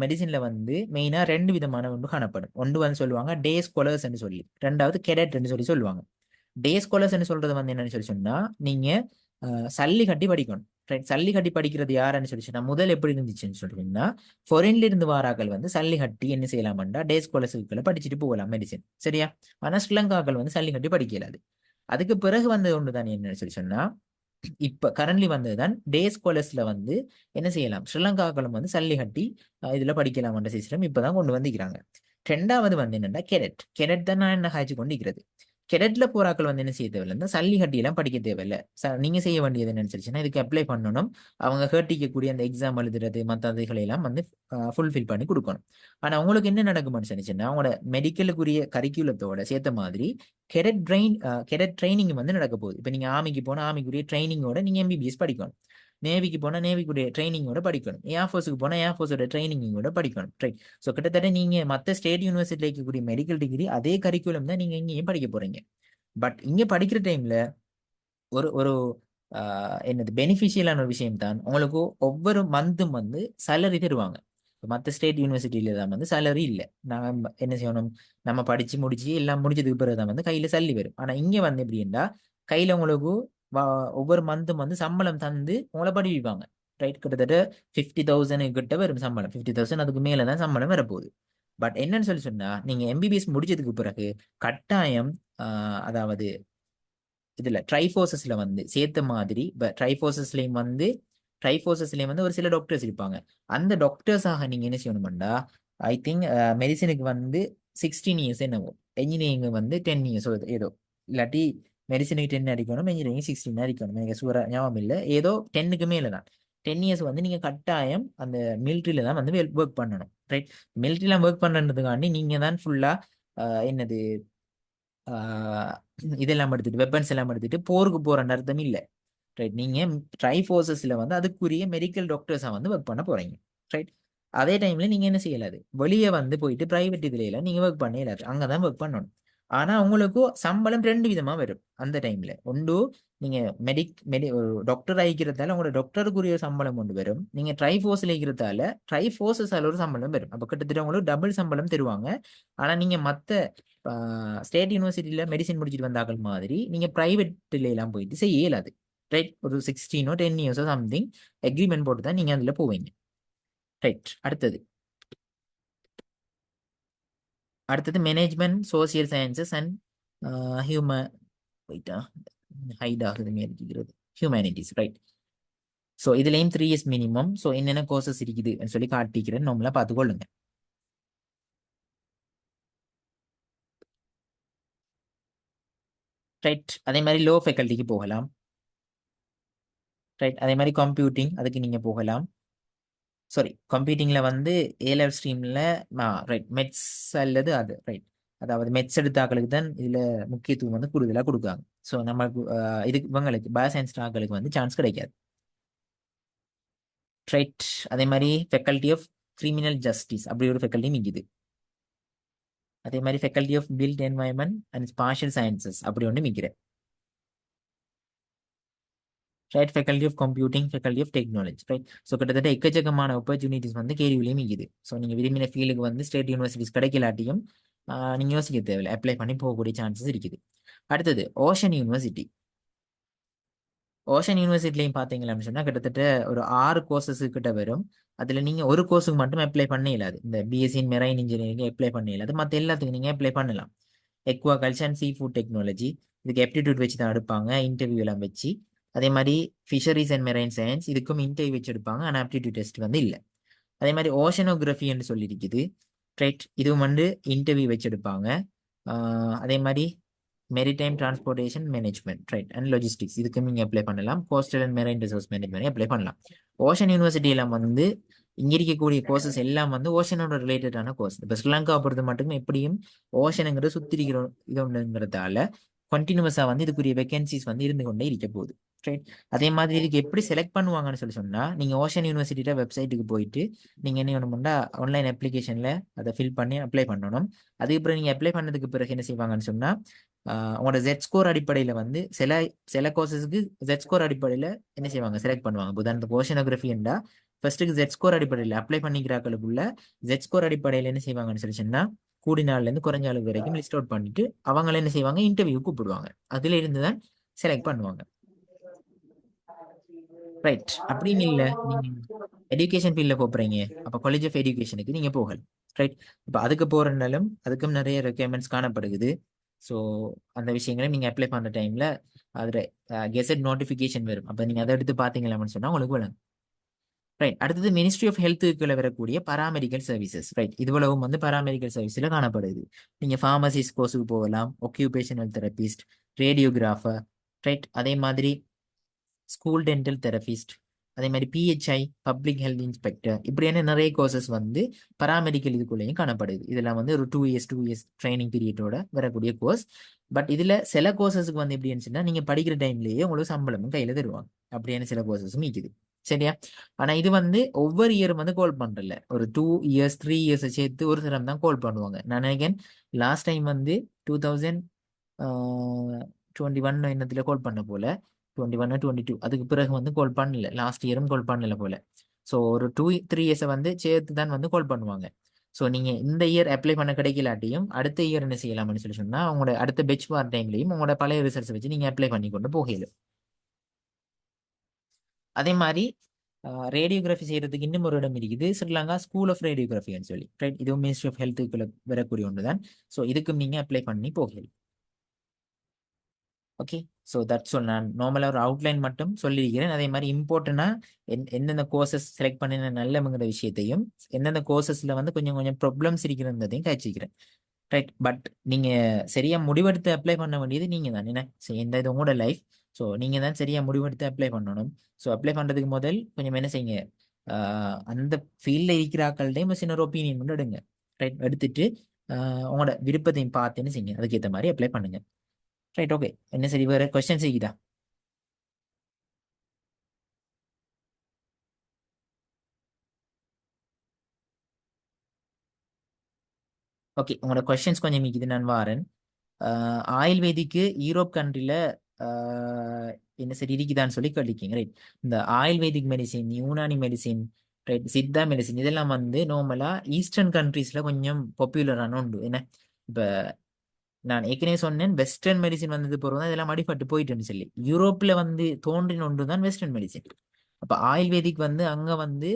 மெடிசின்ல வந்து மெயினா 2 விதமான ஒன்று காணப்படும். ஒன்று வந்து சொல்லுவாங்க டே ஸ்காலர்ஸ் சொல்லி, ரெண்டாவது கெடட் சொல்லி சொல்லுவாங்க. டே ஸ்காலர்ஸ் சொல்றது வந்து என்னன்னு சொல்லி சொன்னா நீங்க சல்லி கட்டி படிக்கணும். ரைட். சல்லி கட்டி படிக்கிறது யாருன்னு சொல்லி சொன்னா முதல் எப்படி இருந்துச்சுன்னு சொல்றீங்கன்னா ஃபாரின்ல இருந்து வாராக்கள் வந்து சல்லி கட்டி என்ன செய்யலாம்டா டே ஸ்காலர்ஸுக்குள்ள படிச்சுட்டு போகலாம் மெடிசின். சரியா? ஆனா ஸ்ரீலங்காக்கள் வந்து சல்லி கட்டி படிக்கலாது. அதுக்கு பிறகு வந்து ஒன்றுதான் என்னன்னு சொல்லி சொன்னா இப்ப கரண்ட்லி வந்ததுதான் டே ஸ்காலர்ஸ்ல வந்து என்ன செய்யலாம் ஸ்ரீலங்காக்களும் வந்து சல்லி கட்டி இதுல படிக்கலாம்ன்ற சிஸ்டம் இப்பதான் கொண்டு வந்துக்கிறாங்க. ரெண்டாவது வந்து என்னன்னா கெடட் தான் நான் என்ன காய்ச்சி கொண்டிருக்கிறது. கெடட்ல போராக்கள் வந்து என்ன செய்ய தேவையில்லை, சல்லி கட்டியெல்லாம் படிக்க தேவையில்லை. நீங்க செய்ய வேண்டியது என்னன்னு சொல்லிச்சுன்னா இதுக்கு அப்ளை பண்ணணும். அவங்க கேட்டிக்கக்கூடிய அந்த எக்ஸாம் எழுதுறது மற்ற அதுகளை எல்லாம் வந்து ஃபுல்ஃபில் பண்ணி கொடுக்கணும். ஆனா உங்களுக்கு என்ன நடக்கும்னு சொன்னிச்சுன்னா அவங்களோட மெடிக்கலுக்குரிய கரிக்குலத்தோட சேர்த்த மாதிரி கெடட் ட்ரைனிங் வந்து நடக்க போகுது. இப்போ நீங்க ஆர்மிக்கு போனா ஆர்மிக்குரிய ட்ரைனிங்கோட நீங்க எம்பிபிஎஸ் படிக்கணும். நேவிக்கு போனா நேவிக்குரிய ட்ரைனிங்கோட படிக்கணும். ஏர்ஃபோர்ஸுக்கு போனா ஏர்ஃபோர்ஸோட ட்ரைனிங்கோட படிக்கணும். ரைட். ஸோ கிட்டத்தட்ட நீங்க மற்ற ஸ்டேட் யூனிவர்சிட்டியில் இருக்கக்கூடிய மெடிக்கல் டிகிரி அதே கரிக்குலம் தான் நீங்க இங்கேயும் படிக்க போறீங்க. பட் இங்க படிக்கிற டைம்ல ஒரு ஒரு என்னது பெனிஃபிஷியலான ஒரு விஷயம் தான் உங்களுக்கு ஒவ்வொரு மந்த்தும் வந்து சேலரி தருவாங்க. மற்ற ஸ்டேட் யூனிவர்சிட்டியில தான் வந்து சேலரி இல்லை. நாங்கள் என்ன செய்யணும், நம்ம படிச்சு முடிச்சு எல்லாம் முடிச்சதுக்கு பிறகு தான் வந்து கையில சல்லி வரும். ஆனா இங்க வந்து எப்படின்னா கையில உங்களுக்கு ஒவ்வொரு மந்த்தும் வந்து சம்பளம் தந்து உங்களை படிப்பாங்க. ரைட். கிட்டத்தட்ட 50,000 கிட்ட வரும் சம்பளம். 50,000 அதுக்கு மேலதான் சம்பளம் வரப்போகுது. பட் என்னன்னு சொல்லி சொன்னா நீங்க எம்பிபிஎஸ் முடிச்சதுக்கு பிறகு கட்டாயம் அதாவது இதுல ட்ரைஃபோர்சஸ்ல வந்து சேர்த்த மாதிரி ட்ரைஃபோர்சஸ்லயும் வந்து ஒரு சில டாக்டர்ஸ் இருப்பாங்க. அந்த டாக்டர்ஸாக நீங்க என்ன செய்யணும்டா ஐ திங்க் மெடிசினுக்கு வந்து 16 இயர்ஸ் என்னவோ, என்ஜினியரிங் வந்து 10 இயர்ஸ் ஏதோ, இல்லாட்டி மெடிசினுக்கு 10 அடிக்கணும், என்ஜினியரிங் 16 அடிக்கணும். எனக்கு சூற ஞாபகம் இல்லை. ஏதோ 10க்கு மேல தான். 10 இயர்ஸ் வந்து நீங்க கட்டாயம் அந்த மிலிட்ரியில தான் வந்து ஒர்க் பண்ணணும். ரைட். மிலிட்ரியில ஒர்க் பண்ணுறதுக்காண்டி நீங்க தான் ஃபுல்லா என்னது இதெல்லாம் எடுத்துட்டு வெப்பன்ஸ் எல்லாம் எடுத்துட்டு போருக்கு போறன்னு அர்த்தம் இல்லை. ரைட். நீங்க ட்ரை ஃபோர்ஸஸ்ல வந்து அதுக்குரிய மெடிக்கல் டாக்டர்ஸா வந்து ஒர்க் பண்ண போறீங்க. ரைட். அதே டைம்ல நீங்க என்ன செய்யலாது, வெளியே வந்து போயிட்டு பிரைவேட் இதுல எல்லாம் நீங்க ஒர்க் பண்ண இயலாது. அங்கதான் ஒர்க் பண்ணணும். ஆனா உங்களுக்கு சம்பளம் 2 விதமா வரும் அந்த டைம்ல. ஒன்று நீங்க டாக்டர் ஆகிக்கிறதால உங்களோட டாக்டருக்குரிய சம்பளம் கொண்டு வரும். நீங்க ட்ரை ஃபோர்ஸ்ல இருக்கிறதால ட்ரை ஃபோர்ஸஸால ஒரு சம்பளம் வரும். அப்ப கிட்டத்தட்ட உங்களுக்கு டபுள் சம்பளம் தருவாங்க. ஆனா நீங்க மத்த ஸ்டேட் யூனிவர்சிட்டியில மெடிசின் முடிச்சுட்டு வந்தாக்கள் மாதிரி நீங்க பிரைவேட்ல எல்லாம் போயிட்டு செய்ய இயலாது. ரைட். ஒரு 16 10 இயர்ஸோ சம்திங் அக்ரிமெண்ட் போட்டு தான் நீங்க அதுல போவீங்க. ரைட். அடுத்தது management social sciences and human ஹைட் ஆகுது இருக்கிறது ஹியூமனிட்டிஸ். ரைட். ஸோ இதுலயும் 3 இயர்ஸ் மினிமம். ஸோ என்னென்ன கோர்சஸ் இருக்குதுன்னு சொல்லி காட்டிக்கிறேன், நம்மளா பார்த்துக்கொள்ளுங்க. ரைட். அதே மாதிரி லோ ஃபேக்கல்ட்டிக்கு போகலாம். ரைட். அதே மாதிரி கம்ப்யூட்டிங் அதுக்கு நீங்க போகலாம். சாரி, கம்ப்யூட்டிங்ல வந்து ஏலெவல் ஸ்ட்ரீம்ல ரைட் மெட்ஸ் அல்லது அது ரைட். அதாவது மெட்ஸ் எடுத்தாக்களுக்கு தான் இதுல முக்கியத்துவம் வந்து கூடுதலாக கொடுக்காங்க. ஸோ நம்மளுக்கு இதுக்கு இவங்களுக்கு பயோசயின்ஸ் ஆக்களுக்கு வந்து சான்ஸ் கிடைக்காது. ரைட். அதே மாதிரி ஃபேக்கல்டி ஆஃப் கிரிமினல் ஜஸ்டிஸ் அப்படி ஒரு ஃபேக்கல்ட்டியும் இருக்குது. அதே மாதிரி faculty of built environment and spatial sciences அப்படி ஒன்று மிக்கிறேன். Right. Faculty of computing, faculty of technology. Right. So கிட்டத்தட்ட எக்கச்சக்கமான ஆப்பர்ச்சுனிட்டிஸ் வந்து கேள்வியிலையும் இருக்குது. ஸோ நீங்கள் விரும்பின ஃபீல்டுக்கு வந்து ஸ்டேட் யூனிவர்சிட்டிஸ் கிடைக்கலாட்டியும் நீங்கள் யோசிக்க தேவையில்லை, அப்ளை பண்ணி போகக்கூடிய சான்சஸ் இருக்குது. அடுத்தது ஓஷன் யூனிவர்சிட்டி. ஓஷன் யூனிவர்சிட்டிலையும் பார்த்தீங்கன்னு சொன்னால் கிட்டத்தட்ட ஒரு 6 கோர்சஸ் கிட்ட வரும். அதில் நீங்கள் ஒரு கோர்ஸுக்கு மட்டும் அப்ளை பண்ண இயலாது. இந்த BSc in marine engineering apply பண்ண இயலாது. மற்ற எல்லாத்துக்கும் நீங்கள் அப்ளை பண்ணலாம். Aquaculture and seafood technology இதுக்கு எப்டிடியூட் வச்சு தான் எடுப்பாங்க, இன்டர்வியூ எல்லாம் வச்சு. அதே மாதிரி ஃபிஷரிஸ் அண்ட் மெரைன் சயின்ஸ் இதுக்கும் இன்டர்வியூ வச்சு எடுப்பாங்க, ஆனால் ஆப்டிடியூட் டெஸ்ட் வந்து இல்லை. அதே மாதிரி ஓஷனோகிராஃபின்னு சொல்லி இருக்குது. ரைட், இதுவும் வந்து இன்டர்வியூ வச்செடுப்பாங்க. அதே மாதிரி maritime transportation management, right, and logistics, இதுக்கு நீங்கள் அப்ளை பண்ணலாம். Coastal and marine resource management apply பண்ணலாம். ஓஷன் யூனிவர்சிட்டியில் வந்து இங்கே இருக்கக்கூடிய கோர்சஸ் எல்லாம் வந்து ஓஷனோட ரிலேட்டடான கோர்ஸ். இப்போ ஸ்ரீலங்கா பொறுத்த மட்டும் எப்படியும் ஓஷனுங்கிறது சுற்றி இருக்கிற இது ஒன்றுங்கிறதால கண்டினியூஸாக வந்து இதுக்குரிய வேகன்சிஸ் வந்து இருந்து கொண்டே இருக்க போகுது. ரைட், அதே மாதிரி இதுக்கு எப்படி செலக்ட் பண்ணுவாங்கன்னு சொல்லி சொன்னால், நீங்கள் ஓஷன் யூனிவர்சிட்டியோட வெப்சைட்டுக்கு போயிட்டு நீங்கள் என்ன பண்ணணும்னா ஆன்லைன் அப்ளிகேஷனில் அதை ஃபில் பண்ணி அப்ளை பண்ணணும். அதுக்கப்புறம் நீங்கள் அப்ளை பண்ணதுக்கு பிறகு என்ன செய்வாங்கன்னு சொன்னால், உங்களோட ஜெட் ஸ்கோர் அடிப்படையில் வந்து சில சில கோர்சஸ்க்கு ஜெட் ஸ்கோர் அடிப்படையில் என்ன செய்வாங்க, செலக்ட் பண்ணுவாங்க. உதாரணத்துக்கு ஓஷனோகிராஃபி என்றா ஃபர்ஸ்ட்டுக்கு ஜெட் ஸ்கோர் அடிப்படையில் அப்ளை பண்ணிக்கிறாக்களுக்குள்ள ஜெட் ஸ்கோர் அடிப்படையில் என்ன செய்வாங்கன்னு சொல்லி சொன்னா, கூடி நாள்லேருந்து குறைஞ்ச அளவு வரைக்கும் லிஸ்ட் அவுட் பண்ணிட்டு அவங்கள என்ன செய்வாங்க, இன்டர்வியூ கூப்பிடுவாங்க. அதுல இருந்து தான் செலக்ட் பண்ணுவாங்க. ரைட், அப்படின்னு இல்லை நீங்க எஜுகேஷன் ஃபீல்டில் போகிறீங்க, அப்போ காலேஜ் ஆஃப் எஜுகேஷனுக்கு நீங்கள் போகலாம். ரைட், இப்போ அதுக்கு போகிறனாலும் அதுக்கும் நிறைய ரெக்யர்மெண்ட்ஸ் காணப்படுகிறது. ஸோ அந்த விஷயங்களையும் நீங்கள் அப்ளை பண்ணுற டைமில் அதில் கெசட் நோட்டிஃபிகேஷன் வரும். அப்போ நீங்கள் அதை எடுத்து பார்த்தீங்களான்னு சொன்னால் உங்களுக்கு விளங்கும். ரைட், அடுத்தது மினிஸ்ட்ரி ஆஃப் ஹெல்த்துக்குள்ள வரக்கூடிய பராமெடிக்கல் சர்வீசஸ். ரைட், இதுவளவும் வந்து பராமெடிக்கல் சர்வீஸில் காணப்படுது. நீங்கள் ஃபார்மசிஸ்ட் கோர்ஸுக்கு போகலாம், ஒக்யூபேஷனல் தெரபிஸ்ட், ரேடியோகிராஃபர், ரைட், அதே மாதிரி ஸ்கூல் டென்டல் தெரபிஸ்ட், அதே மாதிரி பிஹெச்ஐ, பப்ளிக் ஹெல்த் இன்ஸ்பெக்டர், இப்படியான நிறைய கோர்சஸ் வந்து பராமெடிக்கல் இதுக்குள்ளேயும் காணப்படுது. இதெல்லாம் வந்து ஒரு 2 இயர்ஸ் ட்ரைனிங் பீரியடோட வரக்கூடிய கோர்ஸ். பட் இதில் சில கோர்சஸுக்கு வந்து எப்படி இருந்துச்சுன்னா, நீங்கள் படிக்கிற டைம்லேயே உங்களுக்கு சம்பளமும் கையில் தருவாங்க. அப்படியான சில கோர்சஸும் இருக்குது. சரியா? ஆனா இது வந்து ஒவ்வொரு இயரும் வந்து கால் பண்றல, ஒரு 2 இயர்ஸ் 3 இயர்ஸ் சேர்த்து ஒரு தரம் தான் கால் பண்ணுவாங்க. நான் நினைக்கிறேன் லாஸ்ட் டைம் வந்து 2021 என்னத்துல கால் பண்ண போல, 21 22 அதுக்கு பிறகு வந்து கால் பண்ணல, லாஸ்ட் இயரும் கால் பண்ணல போல. ஸோ ஒரு 2 3 இயர்ஸை வந்து சேர்த்து தான் வந்து கால் பண்ணுவாங்க. ஸோ நீங்க இந்த இயர் அப்ளை பண்ண கிடைக்கலாட்டியும் அடுத்த இயர் என்ன செய்யலாம்னு சொல்லி சொன்னா, உங்களோட அடுத்த பெட்ச் வார் டைம்லையும் உங்களோட பழைய ரிசல்ட்ஸ் வச்சு நீங்க அப்ளை பண்ணி கொண்டு போகலாம். அதே மாதிரி ரேடியோகிராஃபி செய்யறதுக்கு இன்னும் ஒரு இடம் இருக்குது, ஸ்ரீலங்கா ஸ்கூல் ஆஃப் ரேடியோகிராஃபின்னு சொல்லி. ரைட், இதுவும் மினிஸ்ட்ரி ஆஃப் ஹெல்த்துக்குள்ள வரக்கூடிய ஒன்று தான். ஸோ இதுக்கும் நீங்க அப்ளை பண்ணி போகலாம். ஓகே, ஸோ தட்ஸ் சொல். நான் நார்மலாக ஒரு அவுட்லைன் மட்டும் சொல்லியிருக்கிறேன். அதே மாதிரி இம்பார்ட்டண்டாக எந்தெந்த கோர்சஸ் செலக்ட் பண்ணின நல்லவங்கிற விஷயத்தையும், எந்தெந்த கோர்சஸில் வந்து கொஞ்சம் கொஞ்சம் ப்ராப்ளம்ஸ் இருக்கிறதையும் காய்ச்சிக்கிறேன். ரைட், பட் நீங்கள் சரியாக முடிவெடுத்து அப்ளை பண்ண வேண்டியது நீங்கள் தான். என்ன இந்த இது உங்களோட லைஃப். ஸோ நீங்கள் தான் சரியாக முடிவெடுத்து அப்ளை பண்ணணும். ஸோ அப்ளை பண்ணுறதுக்கு முதல் கொஞ்சம் என்ன செய்யுங்க, அந்த ஃபீல்டில் இருக்கிற ஆக்கள்கிட்டையும் சின்ன ஒரு ஒப்பீனியன் மட்டும் எடுங்க. ரைட், எடுத்துட்டு உங்களோட விருப்பத்தையும் பார்த்துன்னு செய்யுங்க. அதுக்கேற்ற மாதிரி அப்ளை பண்ணுங்க. Right, okay. என்ன சரி, வேறு கொஸ்டின்ஸ் இருக்குதா? ஓகே, உங்களோட கொஸ்டின்ஸ் கொஞ்சம் இருக்குது, நான் வாரேன். ஆயுர்வேதிக்கு யூரோப் கண்ட்ரியில் என்ன சரி இருக்குதான்னு சொல்லி கேட்டிருக்கீங்க. ரைட், இந்த ayurvedic medicine, Unani medicine, right, Siddha medicine, இதெல்லாம் வந்து நார்மலாக ஈஸ்டர்ன் கண்ட்ரீஸில் கொஞ்சம் பாப்புலரான உண்டு. என்ன இப்போ நான் ஏற்கனவே சொன்னேன், வெஸ்டர்ன் மெடிசின் வந்தது போகிறதா இதெல்லாம் அடிபட்டு போயிட்டுன்னு சொல்லி. யூரோப்பில் வந்து தோன்றின ஒன்று தான் வெஸ்டர்ன் மெடிசின். அப்போ ஆயுர்வேதிக் வந்து அங்கே வந்து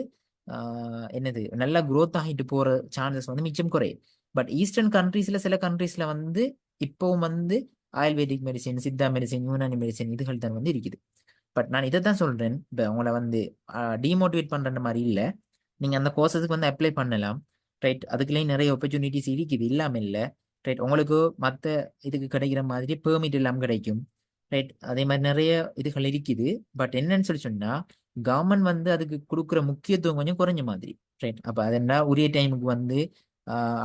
என்னது நல்லா க்ரோத் ஆகிட்டு போகிற சான்சஸ் வந்து மிச்சம் குறையும். பட் ஈஸ்டர்ன் கண்ட்ரீஸில் சில கண்ட்ரீஸில் வந்து இப்போவும் வந்து ayurvedic medicine, Siddha medicine, Unani medicine இதுகள் தான் வந்து இருக்குது. பட் நான் இதை தான் சொல்கிறேன், இப்போ உங்களை வந்து டிமோட்டிவேட் பண்ணுற மாதிரி இல்லை. நீங்கள் அந்த கோர்சஸுக்கு வந்து அப்ளை பண்ணலாம். ரைட், அதுக்குள்ளேயும் நிறைய ஆப்பர்ச்சுனிட்டிஸ் இருக்குது, இல்லாமல் இல்லை. ரைட், உங்களுக்கு மற்ற இதுக்கு கிடைக்கிற மாதிரி பெர்மிட் எல்லாம் கிடைக்கும். ரைட், அதே மாதிரி நிறைய இதுகள் இருக்குது. பட் என்னன்னு சொல்லி சொன்னால், கவர்மெண்ட் வந்து அதுக்கு கொடுக்குற முக்கியத்துவம் கொஞ்சம் குறைஞ்ச மாதிரி. ரைட், அப்போ அது என்ன உரிய டைமுக்கு வந்து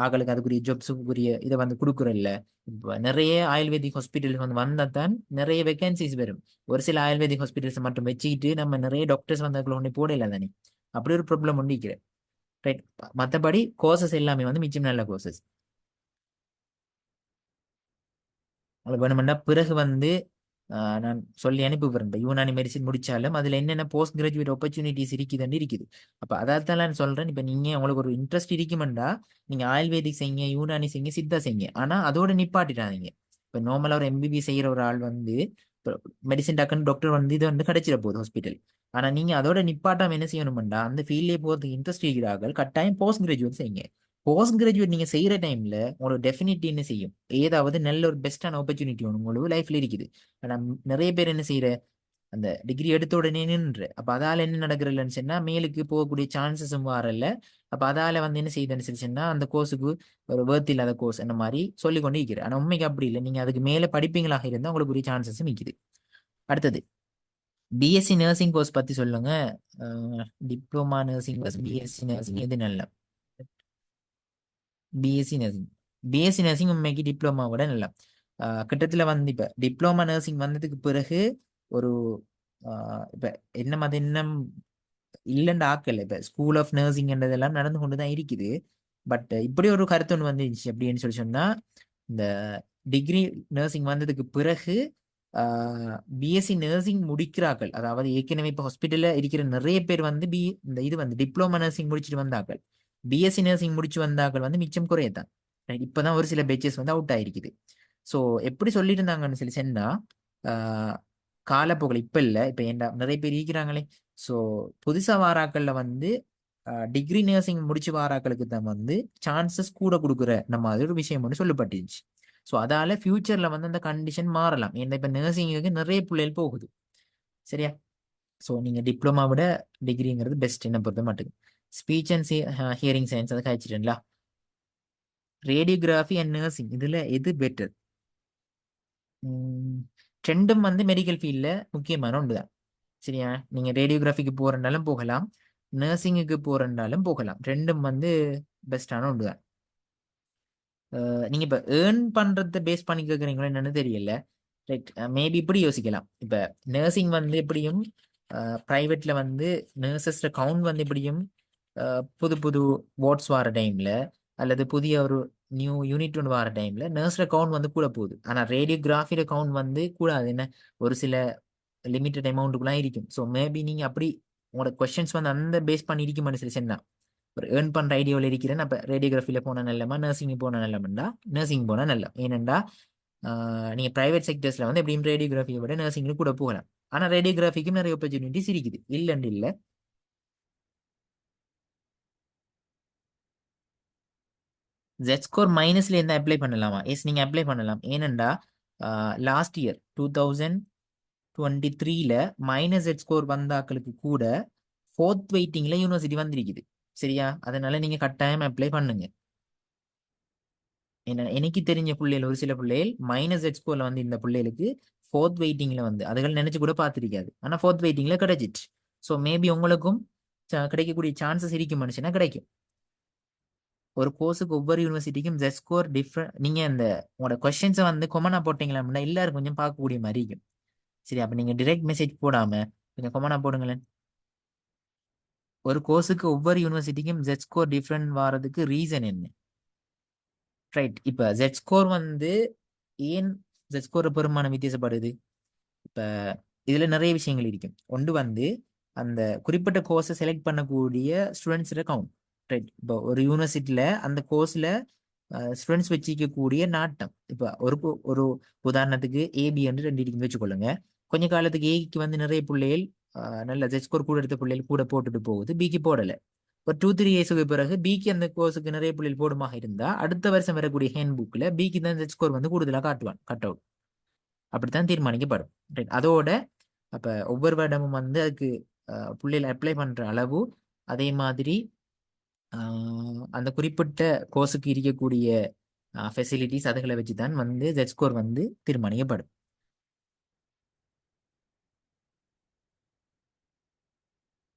ஆகளுக்கு அதுக்குரிய ஜாப்ஸுக்குரிய இதை வந்து கொடுக்குறல்ல. இப்போ நிறைய ஆயுர்வேதிக் ஹாஸ்பிட்டல்ஸ் வந்து வந்தால் தான் நிறைய வேகன்சிஸ் வரும். ஒரு சில ஆயுர்வேதிக் ஹாஸ்பிட்டல்ஸ் மட்டும் வச்சுக்கிட்டு நம்ம நிறைய டாக்டர்ஸ் வந்து அதுக்குள்ள ஒன்று போடல தானே. அப்படி ஒரு ப்ராப்ளம் ஒன்றிக்கிறேன். ரைட், மற்றபடி கோர்சஸ் எல்லாமே வந்து மிச்சம் நல்ல கோர்சஸ். உங்களுக்கு வேணுமெண்டா பிறகு வந்து நான் சொல்லி அனுப்பி விடுறேன். இப்போ யூனானி மெடிசின் முடிச்சாலும் அதில் என்னென்ன போஸ்ட் கிராஜுவேட் ஆப்பர்ச்சுனிட்டிஸ் இருக்குதுன்னு இருக்குது. அப்போ அதான் நான் சொல்கிறேன், இப்போ நீங்கள் உங்களுக்கு ஒரு இன்ட்ரெஸ்ட் இருக்குமெண்டா நீங்கள் ஆயுர்வேதிக் செய்யுங்க, யூனானி செய்யுங்க, சித்தா செய்யுங்க. ஆனால் அதோட நிப்பாட்டிட்டாதீங்க. இப்போ நார்மலாக ஒரு எம்பிபி செய்கிற ஒரு ஆள் வந்து மெடிசின் டாக்டர் டாக்டர் வந்து இது வந்து கிடைச்சிட போகுது ஹாஸ்பிட்டல். ஆனால் நீங்கள் அதோட நிப்பாட்டாமல் என்ன செய்யணுமெண்டா, அந்த ஃபீல்ட்லேயே போகிறதுக்கு இன்ட்ரெஸ்ட் இருக்கிறார்கள் கட்டாயம் போஸ்ட் கிராஜுவேட் செய்யுங்க. போஸ்ட் கிராஜுவேட் நீங்க செய்யற டைம்ல உங்களோட டெஃபினிட்டி என்ன செய்யும், ஏதாவது நல்ல ஒரு பெஸ்டான ஆப்பர்ச்சுனிட்டி ஒன்று உங்களுக்கு லைஃப்ல இருக்குது. ஆனா நிறைய பேர் என்ன செய்யற, அந்த டிகிரி எடுத்த உடனே நின்று அப்ப அதால என்ன நடக்கிறதுன்னு சொன்னா மேலுக்கு போகக்கூடிய சான்சஸும் வரல. அப்ப அதால வந்து என்ன செய்யுதுன்னு சொல்லிச்சுன்னா அந்த கோர்ஸுக்கு ஒரு வேர்த் இல்லாத கோர்ஸ் அந்த மாதிரி சொல்லி கொண்டு இருக்கிறேன். ஆனா உண்மைக்கு அப்படி இல்லை. நீங்க அதுக்கு மேல படிப்பீங்களாக இருந்தா உங்களுக்கு ஒரு சான்சஸ் நிக்குது. அடுத்தது பிஎஸ்சி நர்சிங் கோர்ஸ் பத்தி சொல்லுங்க. Diploma nursing course BSc nursing எது நல்ல? BSc nursing. பிஎஸ்சி நர்சிங் உண்மைக்கு டிப்ளமாவோட நல்லா கிட்டத்தில் வந்து இப்போ டிப்ளமா நர்சிங் வந்ததுக்கு பிறகு ஒரு இப்போ என்ன அது இன்னும் இல்லைன்னு ஆக்கல. இப்போ ஸ்கூல் ஆஃப் நர்சிங்ன்றதெல்லாம் நடந்து கொண்டு தான் இருக்குது. பட் இப்படி ஒரு கருத்து ஒன்று வந்துச்சு அப்படின்னு சொல்லி சொன்னா இந்த டிகிரி நர்சிங் வந்ததுக்கு பிறகு பிஎஸ்சி நர்சிங் முடிக்கிறார்கள். அதாவது ஏற்கனவே இப்போ ஹாஸ்பிட்டலில் இருக்கிற நிறைய பேர் வந்து இந்த இது வந்து டிப்ளமா நர்சிங் முடிச்சுட்டு வந்தார்கள். பிஎஸ்சி நர்சிங் முடிச்சு வந்தார்கள் வந்து மிச்சம் குறையத்தான். இப்போதான் ஒரு சில பேச்சஸ் வந்து அவுட் ஆயிருக்குது. ஸோ எப்படி சொல்லியிருந்தாங்கன்னு சொல்லி சொன்னா காலப்போக்கில் இப்போ இல்லை, இப்போ ஏன்டா நிறைய பேர் இருக்கிறாங்களே. ஸோ புதுசா வாராக்கள்ல வந்து டிகிரி நர்சிங் முடிச்சு வாராக்களுக்கு தான் வந்து சான்சஸ் கூட கொடுக்குற நம்ம அது ஒரு விஷயம் ஒன்று சொல்லப்பட்டுச்சு. ஸோ அதால ஃபியூச்சர்ல வந்து அந்த கண்டிஷன் மாறலாம். ஏன்னா இப்போ நர்சிங்குக்கு நிறைய பிள்ளைகள் போகுது. சரியா? ஸோ நீங்க டிப்ளமா விட டிகிரிங்கிறது பெஸ்ட் என்ன பொறுத்த மட்டும். ஸ்பீச் அண்ட் ஹியரிங் சயின்ஸ் அதை காய்ச்சிட்டேன்ல. ரேடியோகிராஃபி அண்ட் நர்சிங் இதுல எது பெட்டர்? ரெண்டும் வந்து மெடிக்கல் ஃபீல்டில் முக்கியமான ஒன்று தான். சரியா? நீங்க ரேடியோகிராஃபிக்கு போறனாலும் போகலாம், நர்சிங்குக்கு போறனாலும் போகலாம். ரெண்டும் வந்து பெஸ்டான ஒன்று தான். நீங்க இப்ப ஏர்ன் பண்றத பேஸ் பண்ணி கேட்குறீங்களோ என்னன்னு தெரியல. ரைட், மேபி இப்படி யோசிக்கலாம். இப்ப நர்சிங் வந்து எப்படியும் பிரைவேட்ல வந்து நர்சஸ் கவுண்ட் வந்து எப்படியும் புது புது வார்ட்ஸ் வர டைம்ல அல்லது புதிய ஒரு நியூ யூனிட் ஒன்று வர டைம்ல நர்ஸ்ல கவுண்ட் வந்து கூட போகுது. ஆனா ரேடியோகிராஃபியோட கவுண்ட் வந்து கூடாது. என்ன ஒரு சில லிமிட்டட் அமௌண்ட்டுக்குலாம் இருக்கும். ஸோ மேபி நீங்க அப்படி உங்களோட கொஸ்டின்ஸ் வந்து அந்த பேஸ் பண்ணி இருக்குமான்னு சொல்லி சொன்னா ஒரு ஏர்ன் பண்ற ஐடியாவில் இருக்கிறேன். அப்ப ரேடியோகிராஃபில போன நல்லமா நர்சிங் போன நல்லமெண்டா நர்சிங் போனா நல்ல. ஏனெண்டா நீங்க பிரைவேட் செக்டர்ஸ்ல வந்து எப்படியும் ரேடியோகிராஃபியை விட நர்சிங்ல கூட போகலாம். ஆனா ரேடியோகிராஃபிக்கும் நிறைய ஆப்பர்ச்சுனிட்டிஸ் இருக்குது, இல்லைன்னு இல்லை. ஜெட் ஸ்கோர் மைனஸ்ல இருந்தா அப்ளை பண்ணலாமா? எஸ், நீங்க அப்ளை பண்ணலாம். ஏனெண்டா லாஸ்ட் இயர் 2023ல மைனஸ் ஜெட் ஸ்கோர் வந்தாக்களுக்கு கூட ஃபோர்த் வெயிட்டிங்ல யூனிவர்சிட்டி வந்திருக்குது. சரியா? அதனால நீங்க கட்டாயம் அப்ளை பண்ணுங்க. என்ன எனக்கு தெரிஞ்ச பிள்ளைகள் ஒரு சில பிள்ளைகள் மைனஸ் ஜெட் ஸ்கோர்ல வந்து இந்த பிள்ளைகளுக்கு ஃபோர்த் வெயிட்டிங்ல வந்து அதுகள் நினைச்சு கூட பார்த்துருக்காது. ஆனா ஃபோர்த் வெயிட்டிங்ல கிடைச்சிச்சு. ஸோ மேபி உங்களுக்கும் கிடைக்கக்கூடிய சான்சஸ் இருக்கு மனுஷனா கிடைக்கும். ஒரு கோர்ஸுக்கு ஒவ்வொரு யூனிவர்சிட்டிக்கும் ஜெட் ஸ்கோர் டிஃப்ரெண்ட். நீங்க இந்த உங்களோட கொஸ்டின்ஸை வந்து கொமனா போட்டீங்களா அப்படின்னா எல்லாரும் கொஞ்சம் பார்க்கக்கூடிய மாதிரி இருக்கும். சரி, அப்ப நீங்க டிரெக்ட் மெசேஜ் போடாம கொஞ்சம் கொமனா போடுங்களேன். ஒரு கோர்ஸுக்கு ஒவ்வொரு யூனிவர்சிட்டிக்கும் ஜெட் ஸ்கோர் டிஃப்ரெண்ட் வாரதுக்கு ரீசன் என்ன? ரைட், இப்ப ஜெட் ஸ்கோர் வந்து ஏன் ஜெட் ஸ்கோர் பெரும்பாலும் வித்தியாசப்படுது? இப்ப இதுல நிறைய விஷயங்கள் இருக்கும். ஒன்று வந்து அந்த குறிப்பிட்ட கோர்ஸை செலக்ட் பண்ணக்கூடிய ஸ்டூடெண்ட்ஸோட கவுண்ட். ரைட், இப்போ ஒரு யூனிவர்சிட்டியில அந்த கோர்ஸ்ல ஸ்டூடெண்ட்ஸ் வச்சிக்கக்கூடிய நாட்டம். இப்போ ஒரு உதாரணத்துக்கு ஏபி என்று ரெண்டு இருக்குன்னு வச்சுக்கொள்ளுங்க. கொஞ்ச காலத்துக்கு ஏக்கு வந்து நிறைய பிள்ளைகள் நல்ல ஜெட் ஸ்கோர் கூட எடுத்த பிள்ளைகள் கூட போட்டுட்டு போகுது, பிக்கு போடலை. ஒரு 2-3 இயர்ஸுக்கு பிறகு பிக்கு அந்த கோர்ஸுக்கு நிறைய பிள்ளைகள் போடுமாக இருந்தா அடுத்த வருஷம் வரக்கூடிய ஹேண்ட் புக்ல பிக்கு தான் ஜெட் ஸ்கோர் வந்து கூடுதலாக காட்டுவான், கட் அவுட். அப்படித்தான் தீர்மானிக்கப்படும். ரைட், அதோட அப்ப ஒவ்வொரு வருடமும் வந்து அதுக்கு பிள்ளைகள் அப்ளை பண்ற அளவு, அதே மாதிரி அந்த குறிப்பிட்ட கோர்ஸுக்கு இருக்கக்கூடிய ஃபெசிலிட்டிஸ் அதுகளை வச்சு தான் வந்து ஜெட் ஸ்கோர் வந்து தீர்மானிக்கப்படும்.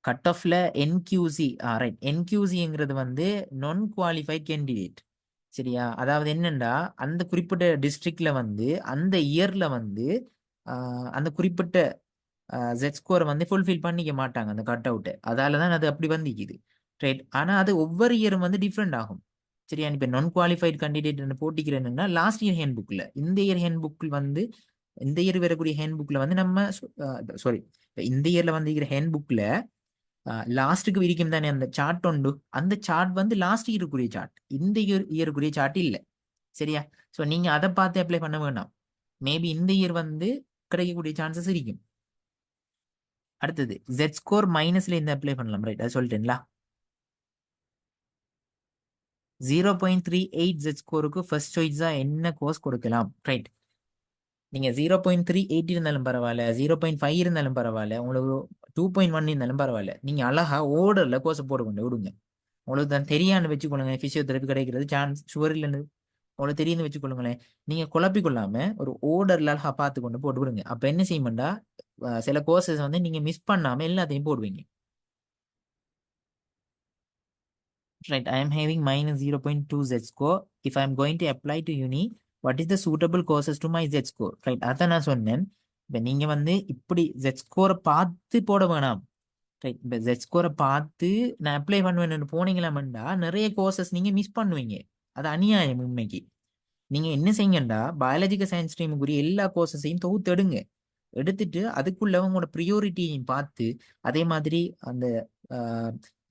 கட் ஆஃப்ல என்கியூசி. ரைட், என்கியூசிங்கிறது வந்து நான் குவாலிஃபைட் கேண்டிடேட். சரியா? அதாவது என்னண்டா அந்த குறிப்பிட்ட டிஸ்ட்ரிக்ட்ல வந்து அந்த இயர்ல வந்து அந்த குறிப்பிட்ட ஜெட் ஸ்கோரை வந்து ஃபுல்ஃபில் பண்ணிக்க மாட்டாங்க அந்த கட் அவுட்டை. அதால தான் அது அப்படி வந்துக்குது. ரைட், ஆனா அது ஒவ்வொரு இயரும் வந்து டிஃப்ரெண்ட் ஆகும். சரியா? இப்போ நான் குவாலிஃபைட் கேண்டிடேட் போட்டிக்கிறேன்னா லாஸ்ட் இயர் ஹேண்ட் புக்ல இந்த இயர் ஹேண்ட் புக்கில் வந்து இந்த இயர் வரக்கூடிய ஹேண்ட் புக்ல வந்து நம்ம சாரி இந்த இயர்ல வந்து ஹேண்ட் புக்ல லாஸ்ட்டுக்கு விரிக்கும் தானே அந்த சார்ட் உண்டு. அந்த சார்ட் வந்து லாஸ்ட் இயருக்குரிய சார்ட், இந்த இயருக்குரிய சார்ட் இல்லை. சரியா? ஸோ நீங்க அதை பார்த்து அப்ளை பண்ண வேண்டாம். மேபி இந்த இயர் வந்து கிடைக்கக்கூடிய சான்சஸ் இருக்கும். அடுத்தது ஜெட் ஸ்கோர் மைனஸ்ல இருந்து அப்ளை பண்ணலாம். ரைட், அது சொல்லிட்டேங்களா? 0.38 ஜெட் ஸ்கோருக்கு ஃபர்ஸ்ட் சாய்ஸா என்ன கோர்ஸ் கொடுக்கலாம்? ரைட், நீங்க 0.38 இருந்தாலும் பரவாயில்ல, 0.5 இருந்தாலும் பரவாயில்ல, உங்களுக்கு 2.1 இருந்தாலும் பரவாயில்ல. நீங்க அழகா ஓர்டர்ல கோர்ஸ் போட்டு கொண்டு விடுங்க. உங்களுக்கு தான் தெரியான்னு வச்சுக்கொள்ளுங்க. பிசியோதெரபி கிடைக்கிறது சான்ஸ் ஷுவர் இல்லைன்னு உங்களுக்கு தெரியும்னு வச்சுக்கொள்ளுங்களேன். நீங்க குழப்பிக் கொள்ளாம ஒரு ஓர்டர்ல அழகா பார்த்து கொண்டு போட்டு விடுங்க. அப்ப என்ன செய்யும்டா, சில கோர்சஸ் வந்து நீங்க மிஸ் பண்ணாம எல்லாத்தையும் போடுவீங்க. Right, I am having minus 0.2 Z-score. If I am going to apply to uni, what is the suitable courses to my Z-score? Right, அதான் நான் சொன்னேன். இப்ப நீங்க வந்து இப்படி Z-score பார்த்து போட வேணாம். ரைட், இப்ப Z-score பார்த்து நான் அப்ளை பண்ணுவேன்னு போனீங்களாமண்டா நிறைய கோர்சஸ் நீங்க மிஸ் பண்ணுவீங்க. அது அநியாயம் உண்மைக்கு. நீங்க என்ன செய்யுங்கண்டா, பயாலஜிக்கல் சயின்ஸ் ஸ்ட்ரீமுக்குரிய எல்லா கோர்சஸையும் தொகுத்து எடுங்க. எடுத்துட்டு அதுக்குள்ள உங்களோட ப்ரியோரிட்டியையும் பார்த்து அதே மாதிரி அந்த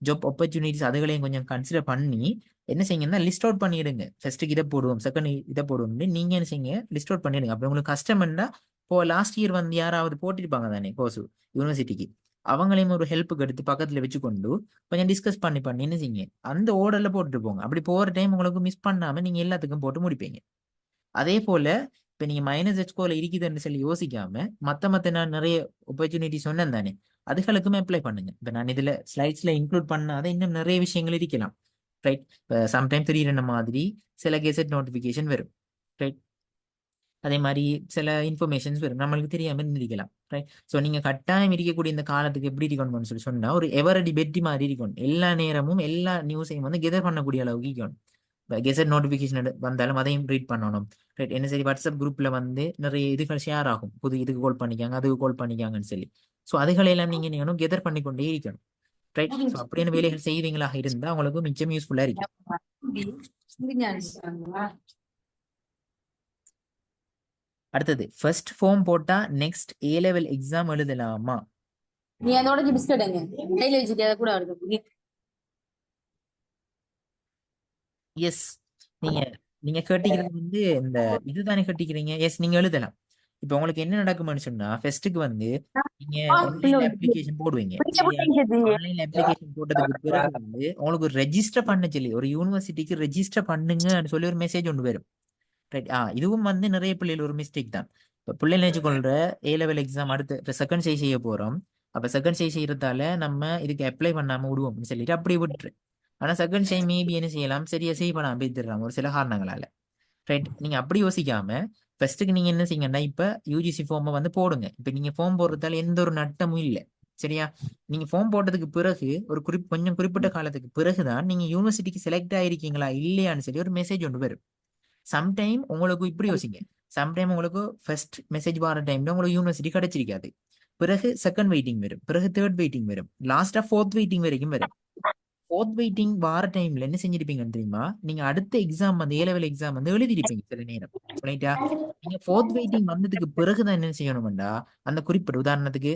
ஜாப் ஆப்பர்ச்சுனிட்டிஸ் அதுகளையும் கொஞ்சம் கன்சிடர் பண்ணி என்ன செய்யுங்கன்னா லிஸ்ட் அவுட் பண்ணிடுங்க. ஃபர்ஸ்ட்டுக்கு இதை போடுவோம், செகண்ட் இதை போடுவோம்னு நீங்க என்ன செய்யுங்க லிஸ்ட் அவுட் பண்ணிடுங்க. அப்படி உங்களுக்கு கஷ்டம்னா இப்போ லாஸ்ட் இயர் வந்து யாராவது போட்டிருப்பாங்க தானே கோர்ஸ் யூனிவர்சிட்டிக்கு, அவங்களையும் ஒரு ஹெல்ப்புக்கு எடுத்து பக்கத்துல வச்சுக்கொண்டு கொஞ்சம் டிஸ்கஸ் பண்ணி என்ன செய்யுங்க அந்த ஓர்டர்ல போட்டுட்டு போங்க. அப்படி போற டைம் உங்களுக்கு மிஸ் பண்ணாம நீங்க எல்லாத்துக்கும் போட்டு முடிப்பீங்க. அதே போல இப்ப நீங்க மைனஸ் எச்கோல இருக்குதுன்னு சொல்லி யோசிக்காம மத்த நான் நிறைய ஆப்பர்ச்சுனிட்டி சொன்னேன் தானே, அதுகளுக்குமே அப்ளை பண்ணுங்க. இப்ப நான் இதுல ஸ்லைட்ஸ்ல இன்க்ளூட் பண்ணாத இன்னும் நிறைய விஷயங்கள் இருக்கலாம். ரைட், இப்போ சம்டைம் திடீரென மாதிரி சில கெசட் நோட்டிபிகேஷன் வரும். ரைட், அதே மாதிரி சில இன்ஃபர்மேஷன்ஸ் வரும், நம்மளுக்கு தெரியாம இருந்திருக்கலாம். ரைட், ஸோ நீங்க கட்டாயம் இருக்கக்கூடிய இந்த காலத்துக்கு எப்படி இருக்கணும்னு சொல்லி சொன்னா ஒரு எவரடி பெட்டி மாதிரி இருக்கணும். எல்லா நேரமும் எல்லா நியூஸையும் வந்து கெதர் பண்ணக்கூடிய அளவுக்கு இருக்கணும். கெசட் நோட்டிபிகேஷன் வந்தாலும் அதையும் ரீட் பண்ணணும். ரைட், என்ன சரி வாட்ஸ்அப் குரூப்ல வந்து நிறைய இதுகள் ஷேர் ஆகும், புது இதுக்கு கால் பண்ணிக்காங்க அதுக்கு கால் பண்ணிக்காங்கன்னு சொல்லி. ஸோ அதுகளெல்லாம் நீங்க நீங்களும் கெதர் பண்ணி கொண்டே இருக்கணும். ரைட், ஸோ அப்படியான வேலைகள் செய்வீங்களா இருந்தா உங்களுக்கு மிச்சம் யூஸ்ஃபுல்லா இருக்கும். அடுத்தது ஃபர்ஸ்ட் ஃபார்ம் போட்டா நெக்ஸ்ட் ஏ லெவல் எக்ஸாம் எழுதலாமா? நீ அதோட பிஸ்கட் எங்க கையில வச்சுட்டு அதை கூட வருது. எஸ், நீங்க நீங்க கேட்டிக்கிறது வந்து இந்த இதுதானே கேட்டிக்கிறீங்க. எஸ், நீங்க எழுதலாம். இப்போ உங்களுக்கு என்ன நடக்கும்னு சொன்னா ஃபர்ஸ்ட்டுக்கு வந்து நீங்க ஆன்லைன்ல அப்ளிகேஷன் போடுவீங்க. சரியா, ஆன்லைன்ல அப்ளிகேஷன் போட்டதுக்கு பிறகு வந்து உங்களுக்கு ரெஜிஸ்டர் பண்ண சொல்லி ஒரு யூனிவர்சிட்டிக்கு ரெஜிஸ்டர் பண்ணுங்கன்னு சொல்லி ஒரு மெசேஜ் ஒன்று வரும். ரைட், இதுவும் வந்து நிறைய பிள்ளைகள் ஒரு மிஸ்டேக் தான். இப்போ பிள்ளைகள் வச்சுக்கொள்ற ஏ லெவல் எக்ஸாம் அடுத்து இப்போ செகண்ட் ஸ்டேஜ் செய்ய போறோம். அப்போ செகண்ட் ஸ்டேஜ் செய்யறதால நம்ம இதுக்கு அப்ளை பண்ணாம விடுவோம்னு சொல்லிட்டு அப்படி விட்டுரு. ஆனா செகண்ட் ஸ்டேஜ் மேபி என்ன செய்யலாம், சரியா செய்யப்படாம போயிடுறாங்க ஒரு சில காரணங்களால. ரைட், நீங்க அப்படி யோசிக்காம ஃபர்ஸ்ட்டுக்கு நீங்க என்ன செய்யுங்கன்னா இப்ப யூஜிசி ஃபார்மை வந்து போடுங்க. இப்ப நீங்க ஃபார்ம் போடுறதால எந்த ஒரு நட்டமும் இல்லை. சரியா, நீங்க ஃபார்ம் போட்டதுக்கு பிறகு ஒரு கொஞ்சம் குறிப்பிட்ட காலத்துக்கு பிறகுதான் நீங்க யூனிவர்சிட்டிக்கு செலக்ட் ஆயிருக்கீங்களா இல்லையான்னு சொல்லி ஒரு மெசேஜ் ஒன்று வரும். சம்டைம் உங்களுக்கு இப்படி யோசிங்க, சம்டைம் உங்களுக்கு ஃபர்ஸ்ட் மெசேஜ் வர டைம்ல உங்களுக்கு யூனிவர்சிட்டி கிடைச்சிருக்காது. பிறகு செகண்ட் வெயிட்டிங் வரும், பிறகு தேர்ட் வெயிட்டிங் வரும், லாஸ்டா ஃபோர்த் வெயிட்டிங் வரைக்கும் வரும். ஃபோர்த் வெயிட்டிங் வார டைம்ல என்ன செஞ்சிருப்பீங்கன்னு தெரியுமா, நீங்க அடுத்த எக்ஸாம் வந்து ஏ லெவல் எக்ஸாம் வந்து எழுதிருப்பீங்க சில நேரம். ரைட்டா, நீங்க ஃபோர்த் வெயிட்டிங் வந்ததுக்கு பிறகுதான் என்ன செய்யணும்டா, அந்த குறிப்பிட்ட உதாரணத்துக்கு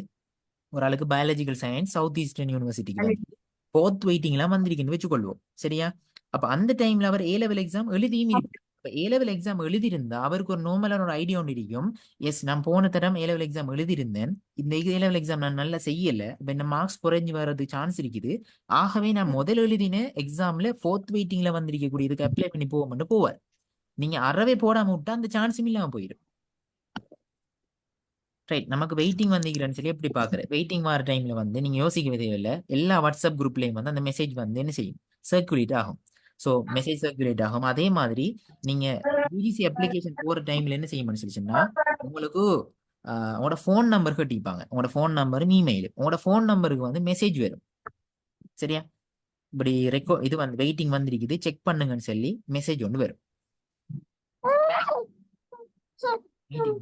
ஒரு ஆளுக்கு பயாலஜிக்கல் சயின்ஸ் சவுத் ஈஸ்டர்ன் யூனிவர்சிட்டிக்கு வந்து ஃபோர்த் வெயிட்டிங்லாம் வந்திருக்குன்னு வச்சுக்கொள்வோம். சரியா, அப்ப அந்த டைம்ல அவர் ஏ லெவல் எக்ஸாம் எழுதியும் இருக்கு. இப்ப ஏ லெவல் எக்ஸாம் எழுதியிருந்தா அவருக்கு ஒரு நார்மலான ஒரு ஐடியா ஒன்று இருக்கும். எஸ், நான் போன தரம் ஏ லெவல் எக்ஸாம் எழுதியிருந்தேன், இந்த ஏ லெவல் எக்ஸாம் நான் நல்லா செய்யல, இப்ப இந்த மார்க்ஸ் குறைஞ்சு வர்றது சான்ஸ் இருக்குது, ஆகவே நான் முதல் எழுதின எக்ஸாம்ல ஃபோர்த் வெயிட்டிங்ல வந்திருக்கக்கூடிய இதுக்கு அப்ளை பண்ணி போவோம்னு போவார். நீங்க அறவே போடாம விட்டா அந்த சான்ஸும் இல்லாம போயிடும். ரைட், நமக்கு வெயிட்டிங் வந்தீங்கன்னு சொல்லி எப்படி பாக்குறேன், வெயிட்டிங் வர டைம்ல வந்து நீங்க யோசிக்க தேவையில்லை, எல்லா வாட்ஸ்அப் குரூப்லயும் வந்து அந்த மெசேஜ் வந்து என்ன செய்யும், சர்க்குலேட் ஆகும். ஸோ மெசேஜ் சர்க்குலேட் ஆகும். அதே மாதிரி நீங்க யூஜிசி அப்ளிகேஷன் போற டைம்ல என்ன செய்யணும்னு சொல்லிச்சுன்னா உங்களுக்கு உங்களோட ஃபோன் நம்பர் கட்டிப்பாங்க, உங்களோட ஃபோன் நம்பரும் இமெயில், உங்களோட ஃபோன் நம்பருக்கு வந்து மெசேஜ் வரும். சரியா, இப்படி இது வந்து வெயிட்டிங் வந்திருக்குது செக் பண்ணுங்கன்னு சொல்லி மெசேஜ் ஒன்று வரும். மீட்டிங்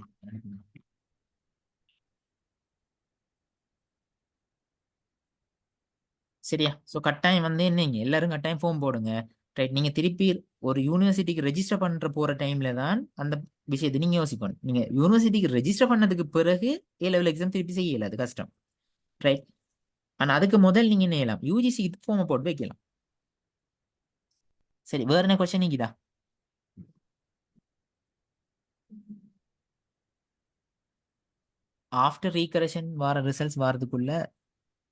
சரியா, ஸோ கட்டாயம் வந்து என்னங்க எல்லாரும் கட்டாயம் ஃபார்ம் போடுங்க. ரைட், நீங்க திருப்பி ஒரு யூனிவர்சிட்டிக்கு ரெஜிஸ்டர் பண்ற போற டைம்ல தான் அந்த விஷயத்தை நீங்க யோசிக்கணும். நீங்க யூனிவர்சிட்டிக்கு ரெஜிஸ்டர் பண்ணதுக்கு பிறகு ஏ லெவல் எக்ஸாம் திருப்பி செய்யல, அது கஷ்டம். ரைட், ஆனா அதுக்கு முதல் நீங்க என்ன செய்யலாம், யூஜிசி ஃபார்ம் போட்டு வைக்கலாம். சரி, வேற என்ன கொஸ்டின் நீக்குதா? ஆஃப்டர் ரீகரெக்ஷன் வர ரிசல்ட்ஸ் வரதுக்குள்ள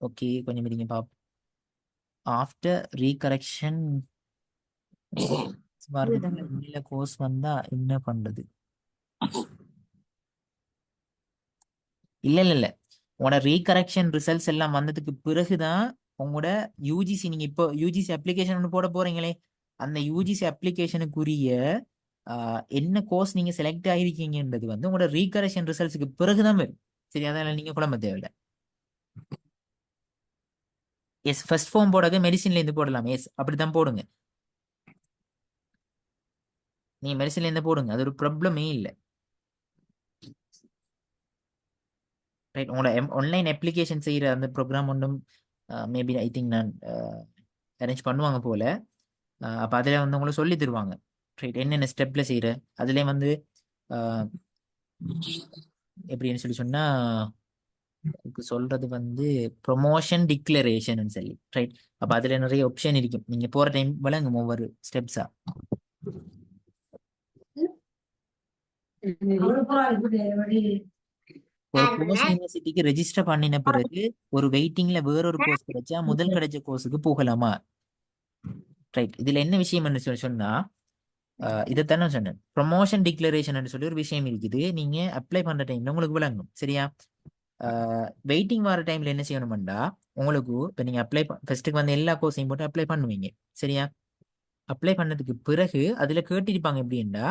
ஓகே கொஞ்சம் இருங்க பாப்போம். ஆஃப்டர் ரீகரெக்ஷன் வரதுக்குள்ள கோர்ஸ் வந்தா என்ன பண்றது? இல்ல இல்ல இல்ல, உங்களோட ரீகரெக்ஷன் ரிசல்ட்ஸ் எல்லாம் வந்ததுக்கு பிறகுதான் உங்களோட யூஜிசி, நீங்க இப்போ யூஜிசி அப்ளிகேஷன் ஒன்று போட போறீங்களே, அந்த யூஜிசி அப்ளிகேஷனுக்குரிய என்ன கோர்ஸ் நீங்க செலக்ட் ஆகிருக்கீங்கன்றது வந்து உங்களோட ரீகரெக்ஷன் ரிசல்ட்ஸ்க்கு பிறகுதான் வரும். சரி, அதனால நீங்க குழம்ப தேவையில்லை. எஸ், ஃபர்ஸ்ட் ஃபார்ம் போடாத மெடிசின்ல இருந்து போடலாம். எஸ், அப்படித்தான் போடுங்க. நீங்க மெடிசின்ல இருந்து போடுங்க, அது ஒரு ப்ராப்ளமே இல்லை. ரைட், உங்களோட ஆன்லைன் அப்ளிகேஷன் செய்யற அந்த ப்ரோக்ராம் ஒன்றும் மேபி ஐ திங்க் நான் அரேஞ்ச் பண்ணுவாங்க போல. அப்போ அதில் வந்து உங்களுக்கு சொல்லி தருவாங்க. ரைட், என்னென்ன ஸ்டெப்ல செய்யற அதுலேயே வந்து அஹ், எப்படின்னு சொல்லி சொன்னா, இதுக்கு சொல்றது வந்து ப்ரொமோஷன் டிக்ளரேஷன் சொல்லி. ரைட், அப்போ அதில் நிறைய ஆப்ஷன் இருக்கும். நீங்க போற டைம் விளங்கும் ஒவ்வொரு ஸ்டெப்ஸா. ஒரு கோர்ஸ் யூனிவர்சிட்டிக்கு ரெஜிஸ்டர் பண்ணின பிறகு ஒரு வெயிட்டிங்ல வேறொரு கோர்ஸ் கிடைச்சா முதல் கிடைச்ச கோர்ஸுக்கு போகலாமா? ரைட், இதுல என்ன விஷயம் சொல்லி சொன்னா, இதைத்தான் நான் சொன்னேன். ப்ரொமோஷன் டிக்ளரேஷன் சொல்லி ஒரு விஷயம் இருக்குது. நீங்க அப்ளை பண்ற டைம்ல உங்களுக்கு விளங்கும். சரியா? வெயிட்டிங் வர டைம்ல என்ன செய்யணும்டா, உங்களுக்கு இப்போ நீங்க அப்ளை ஃபர்ஸ்ட்டுக்கு வந்து எல்லா கோர்ஸையும் போட்டு அப்ளை பண்ணுவீங்க. சரியா? அப்ளை பண்ணதுக்கு பிறகு அதுல கேட்டிருப்பாங்க எப்படின்னா,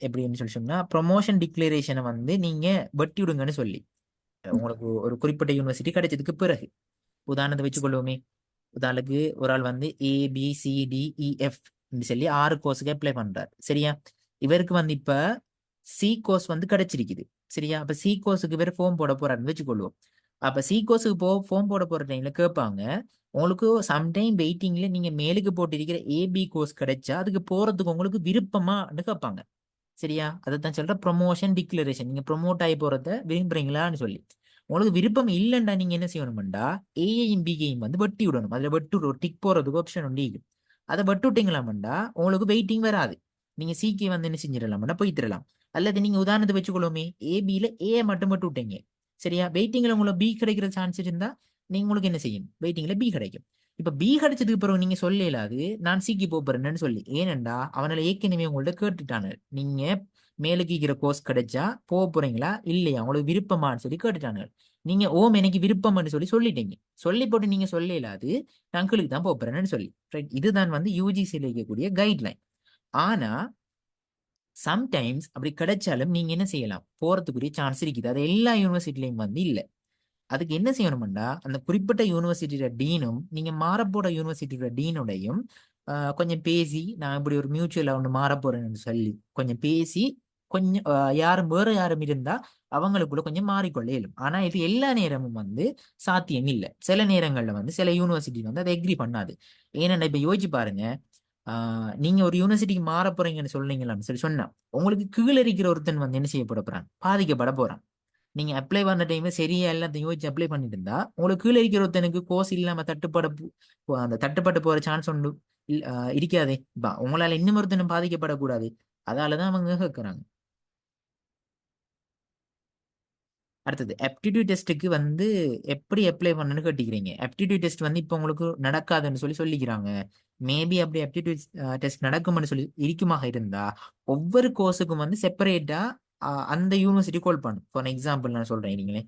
எப்படின்னு சொல்லி சொன்னா, ப்ரொமோஷன் டிக்ளரேஷனை வந்து நீங்க வெட்டி விடுங்கன்னு சொல்லி, உங்களுக்கு ஒரு குறிப்பிட்ட யூனிவர்சிட்டி கிடைச்சதுக்கு பிறகு. உதாரணத்தை வச்சுக்கொள்வோமே, உதாரணத்துக்கு ஒரு ஆள் வந்து ABCDEF சொல்லி 6 கோர்ஸுக்கு அப்ளை பண்றாரு. சரியா? இவருக்கு வந்து இப்ப சி கோர்ஸ் வந்து கிடைச்சிருக்குது. சரியா? அப்ப சி கோர்ஸுக்கு இவர் ஃபார்ம் போட போறாருன்னு வச்சுக்கொள்வோம். அப்ப சி கோர்ஸுக்கு ஃபார்ம் போட போற டைம்ல கேட்பாங்க, உங்களுக்கு சம்டைம் வெயிட்டிங்ல நீங்க மேலுக்கு போட்டிருக்கிற AB கோர்ஸ் கிடைச்சா அதுக்கு போறதுக்கு உங்களுக்கு விருப்பமான்னு கேட்பாங்க. சரியா? அதைத்தான் சொல்ற ப்ரொமோஷன் டிக்ளரேஷன். நீங்க ப்ரொமோட் ஆகி போறத விரும்புறீங்களான்னு சொல்லி. உங்களுக்கு விருப்பம் இல்லைண்டா நீங்க என்ன செய்யணும்டா, ஏஐயும் பிகையும் வந்து வெட்டி விடணும். அதுல வெட்டு ஒரு டிக் போறதுக்கு ஆப்ஷன் உண்டு. அதை வெட்டு விட்டீங்களாமண்டா உங்களுக்கு வெயிட்டிங் வராது. நீங்க சிகே வந்து என்ன செஞ்சிடலாம்டா போய்த்திரலாம். அல்லது நீங்க உதாரணத்தை வச்சுக்கொள்ளுமே, ஏபியில ஏ மட்டும் வெட்டு விட்டீங்க. சரியா? வெயிட்டிங்ல உங்களுக்கு பி கிடைக்கிற சான்ஸ் இருந்தா நீங்க உங்களுக்கு என்ன செய்யும், வெயிட்டிங்ல பி கிடைக்கும். இப்ப பி கிடைச்சதுக்கு பிறகு நீங்க சொல்லலாது நான் சிக்கு போறேன்னு சொல்லி. ஏனண்டா அவனால ஏற்கனவே உங்கள்ட்ட கேட்டுட்டானு, நீங்க மேலுக்கு கோர்ஸ் கிடைச்சா போக போறீங்களா இல்லையா, உங்களுக்கு விருப்பமான்னு சொல்லி கேட்டுட்டானு. நீங்க ஓம் எனக்கு விருப்பம்னு சொல்லி சொல்லிட்டீங்க. சொல்லி போட்டு நீங்க சொல்லலாது நான் அங்கிளுக்கு தான் போறேன்னு சொல்லி. ரைட், இதுதான் வந்து யூஜிசியில் இருக்கக்கூடிய கைட்லைன். ஆனா சம்டைம்ஸ் அப்படி கிடைச்சாலும் நீங்க என்ன செய்யலாம், போறதுக்குரிய சான்ஸ் இருக்குது. அது எல்லா யூனிவர்சிட்டிலையும் வந்து இல்ல. அதுக்கு என்ன செய்யணும்னா, அந்த குறிப்பிட்ட யூனிவர்சிட்டியோட டீனும் நீங்க மாறப்போற யூனிவர்சிட்டியோட டீனோடையும் கொஞ்சம் பேசி, நான் இப்படி ஒரு மியூச்சுவல் ஒன்று மாற போறேன்னு சொல்லி கொஞ்சம் பேசி, கொஞ்சம் யாரும் வேற யாரும் இருந்தா அவங்களுக்குள்ள கொஞ்சம் மாறிக்கொள்ள இயலும். ஆனா இது எல்லா நேரமும் வந்து சாத்தியம் இல்லை. சில நேரங்கள்ல வந்து சில யூனிவர்சிட்டி வந்து அதை எக்ரி பண்ணாது. ஏன்னா இப்ப யோசிச்சு பாருங்க, நீங்க ஒரு யூனிவர்சிட்டிக்கு மாற போறீங்கன்னு சொல்றீங்களான்னு சொல்லி சொன்னா உங்களுக்கு கீழே இருக்கிற ஒருத்தன் வந்து என்ன செய்யப்பட போறான், பாதிக்கப்பட போறான். நீங்க அப்ளை பண்ண டைம்ல சரியா எல்லாத்தையும் யோசிச்சு அப்ளை பண்ணிட்டு இருந்தா உங்களுக்கு கீழே இருக்கிற ஒருத்தனுக்கு கோர்ஸ் இல்லாம அந்த தட்டுப்பட்டு போற சான்ஸ் ஒன்று இருக்காதே. உங்களால இன்னும் ஒருத்தனும் பாதிக்கப்படக்கூடாது. அதாலதான் அவங்க கேட்கறாங்க. அடுத்தது ஆப்டிடியூட் டெஸ்ட்டுக்கு வந்து எப்படி அப்ளை பண்ணணும்னு கேட்டிக்கிறீங்க. ஆப்டிடியூட் டெஸ்ட் வந்து இப்போ உங்களுக்கு நடக்காதுன்னு சொல்லி சொல்லிக்கிறாங்க. மேபி அப்படி ஆப்டிடியூட் டெஸ்ட் நடக்கும்னு சொல்லி இருக்குமாக இருந்தா ஒவ்வொரு கோர்ஸுக்கும் வந்து செப்பரேட்டா அந்த யூனிவர்சிட்டி கால் பண்ணும். ஃபார் எக்ஸாம்பிள் நான் சொல்றேன் நீங்களே.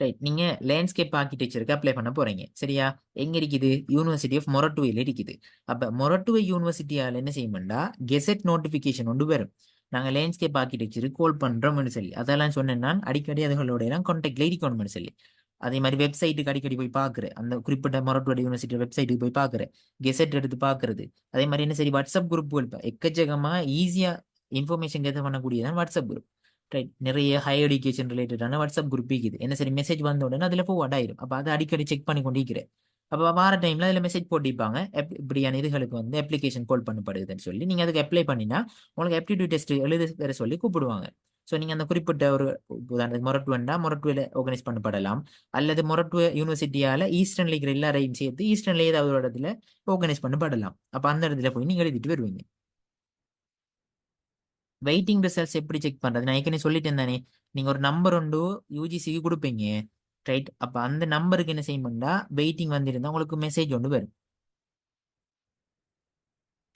ரைட், நீங்க லேண்ட்ஸ்கேப் ஆர்கிடெக்சருக்கு அப்ளை பண்ண போறீங்க. சரியா? எங்க இருக்குது, யூனிவர்சிட்டி ஆஃப் மொரட்டுவையில் இருக்குது. அப்ப மொரட்டுவை யூனிவர்சிட்டியால என்ன செய்யும்டா, கெசட் நோட்டிபிகேஷன் ஒன்று வரும், நாங்க லேண்ட்ஸ்கேப் ஆர்கிடெக்சருக்கு கால் பண்றோம்னு சொல்லி. அதெல்லாம் சொன்னேன் நான், அடிக்கடி அதுகளோட எல்லாம் கான்டாக்ட்ல இருக்கணும்னு சொல்லி. அதே மாதிரி வெப்சைட்டுக்கு அடிக்கடி போய் பாக்குறேன், அந்த குறிப்பிட்ட மொரட்டுவட யூனிவர்சிட்டி வெப்சைட்டுக்கு போய் பாக்குறேன், கெசட் எடுத்து பாக்குறது. அதே மாதிரி என்ன சரி, வாட்ஸ்அப் குரூப்புகள் எக்கச்சக்கமா ஈஸியா இன்ஃபர்மேஷன் கேதர் பண்ணக்கூடியதான் வாட்ஸ்அப் குரூப். ரைட், நிறைய ஹையர் எஜுகேஷன் ரிலேட்டடான வாட்ஸ்அப் குரூப் இருக்குது. என்ன சரி, மெசேஜ் வந்த உடனே அதுல ஃபார்வர்ட் ஆயிரும். அப்ப அதை அடிக்கடி செக் பண்ணி கொண்டிருக்கிறேன். அப்ப வார டைம்ல அதுல மெசேஜ் போட்டிருப்பாங்க, இப்படியான இதுகளுக்கு வந்து அப்ளிகேஷன் கால் பண்ணப்படுதுன்னு சொல்லி. நீங்க அதுக்கு அப்ளை பண்ணினா உங்களுக்கு ஆப்டிடியூட் டெஸ்ட் எழுத வேற சொல்லி கூப்பிடுவாங்க. ஸோ நீங்க அந்த குறிப்பிட்ட ஒரு உதாரணத்துக்கு மொரட்டுவண்டா மொரட்டுவில ஆர்கனைஸ் பண்ணப்படலாம். அல்லது மொரட்டுவ யூனிவர்சிட்டியால ஈஸ்டர்ன்ல இருக்கிற எல்லாரையும் சேர்த்து ஈஸ்டர்ன்ல ஏதாவது ஒரு இடத்துல ஆர்கனைஸ் பண்ணப்படலாம். அப்ப அந்த இடத்துல போய் நீங்க எழுதிட்டு வருவீங்க. வெயிட்டிங் ரிசல்ட்ஸ் எப்படி செக் பண்றது, நான் ஏற்கனவே சொல்லிட்டேன் தானே. நீங்க ஒரு நம்பர் உண்டு யூஜிசிக்கு கொடுப்பீங்க. ரைட். அப்ப அந்த நம்பருக்கு என்ன செய்யணும்னா வெயிட்டிங் வந்திருந்தா உங்களுக்கு மெசேஜ் ஒன்று வரும்.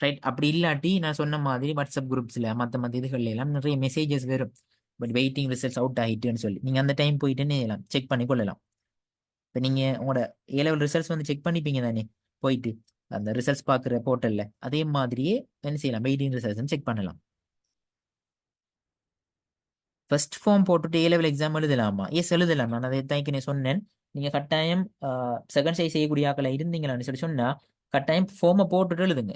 ரைட். அப்படி இல்லாட்டி நான் சொன்ன மாதிரி வாட்ஸ்அப் குரூப்ஸ்ல மற்ற இதுகள்ல எல்லாம் நிறைய மெசேஜஸ் வரும். பட் வெயிட்டிங் ரிசல்ட்ஸ் அவுட் ஆகிட்டுன்னு சொல்லி நீங்க அந்த டைம் போயிட்டு என்ன செய்யலாம், செக் பண்ணி கொள்ளலாம். இப்போ நீங்க உங்களோட ஏ லெவல் ரிசல்ட்ஸ் வந்து செக் பண்ணிப்பீங்க தானே போயிட்டு அந்த ரிசல்ட்ஸ் பார்க்குற போர்ட்டல்ல, அதே மாதிரியே என்ன செய்யலாம், வெயிட்டிங் ரிசல்ட்ஸ் செக் பண்ணலாம். ஃபர்ஸ்ட் ஃபார்ம் போட்டுட்டு ஏ லெவல் எக்ஸாம் எழுதலாமா? எஸ் எழுதலாம். நான் அதை தான் சொன்னேன். நீங்க கட்டாயம் செகண்ட் சைஸ் செய்யக்கூடிய ஆக்களை இருந்தீங்களான்னு சொல்லி சொன்னா கட்டாயம் ஃபார்மை போட்டுட்டு எழுதுங்க.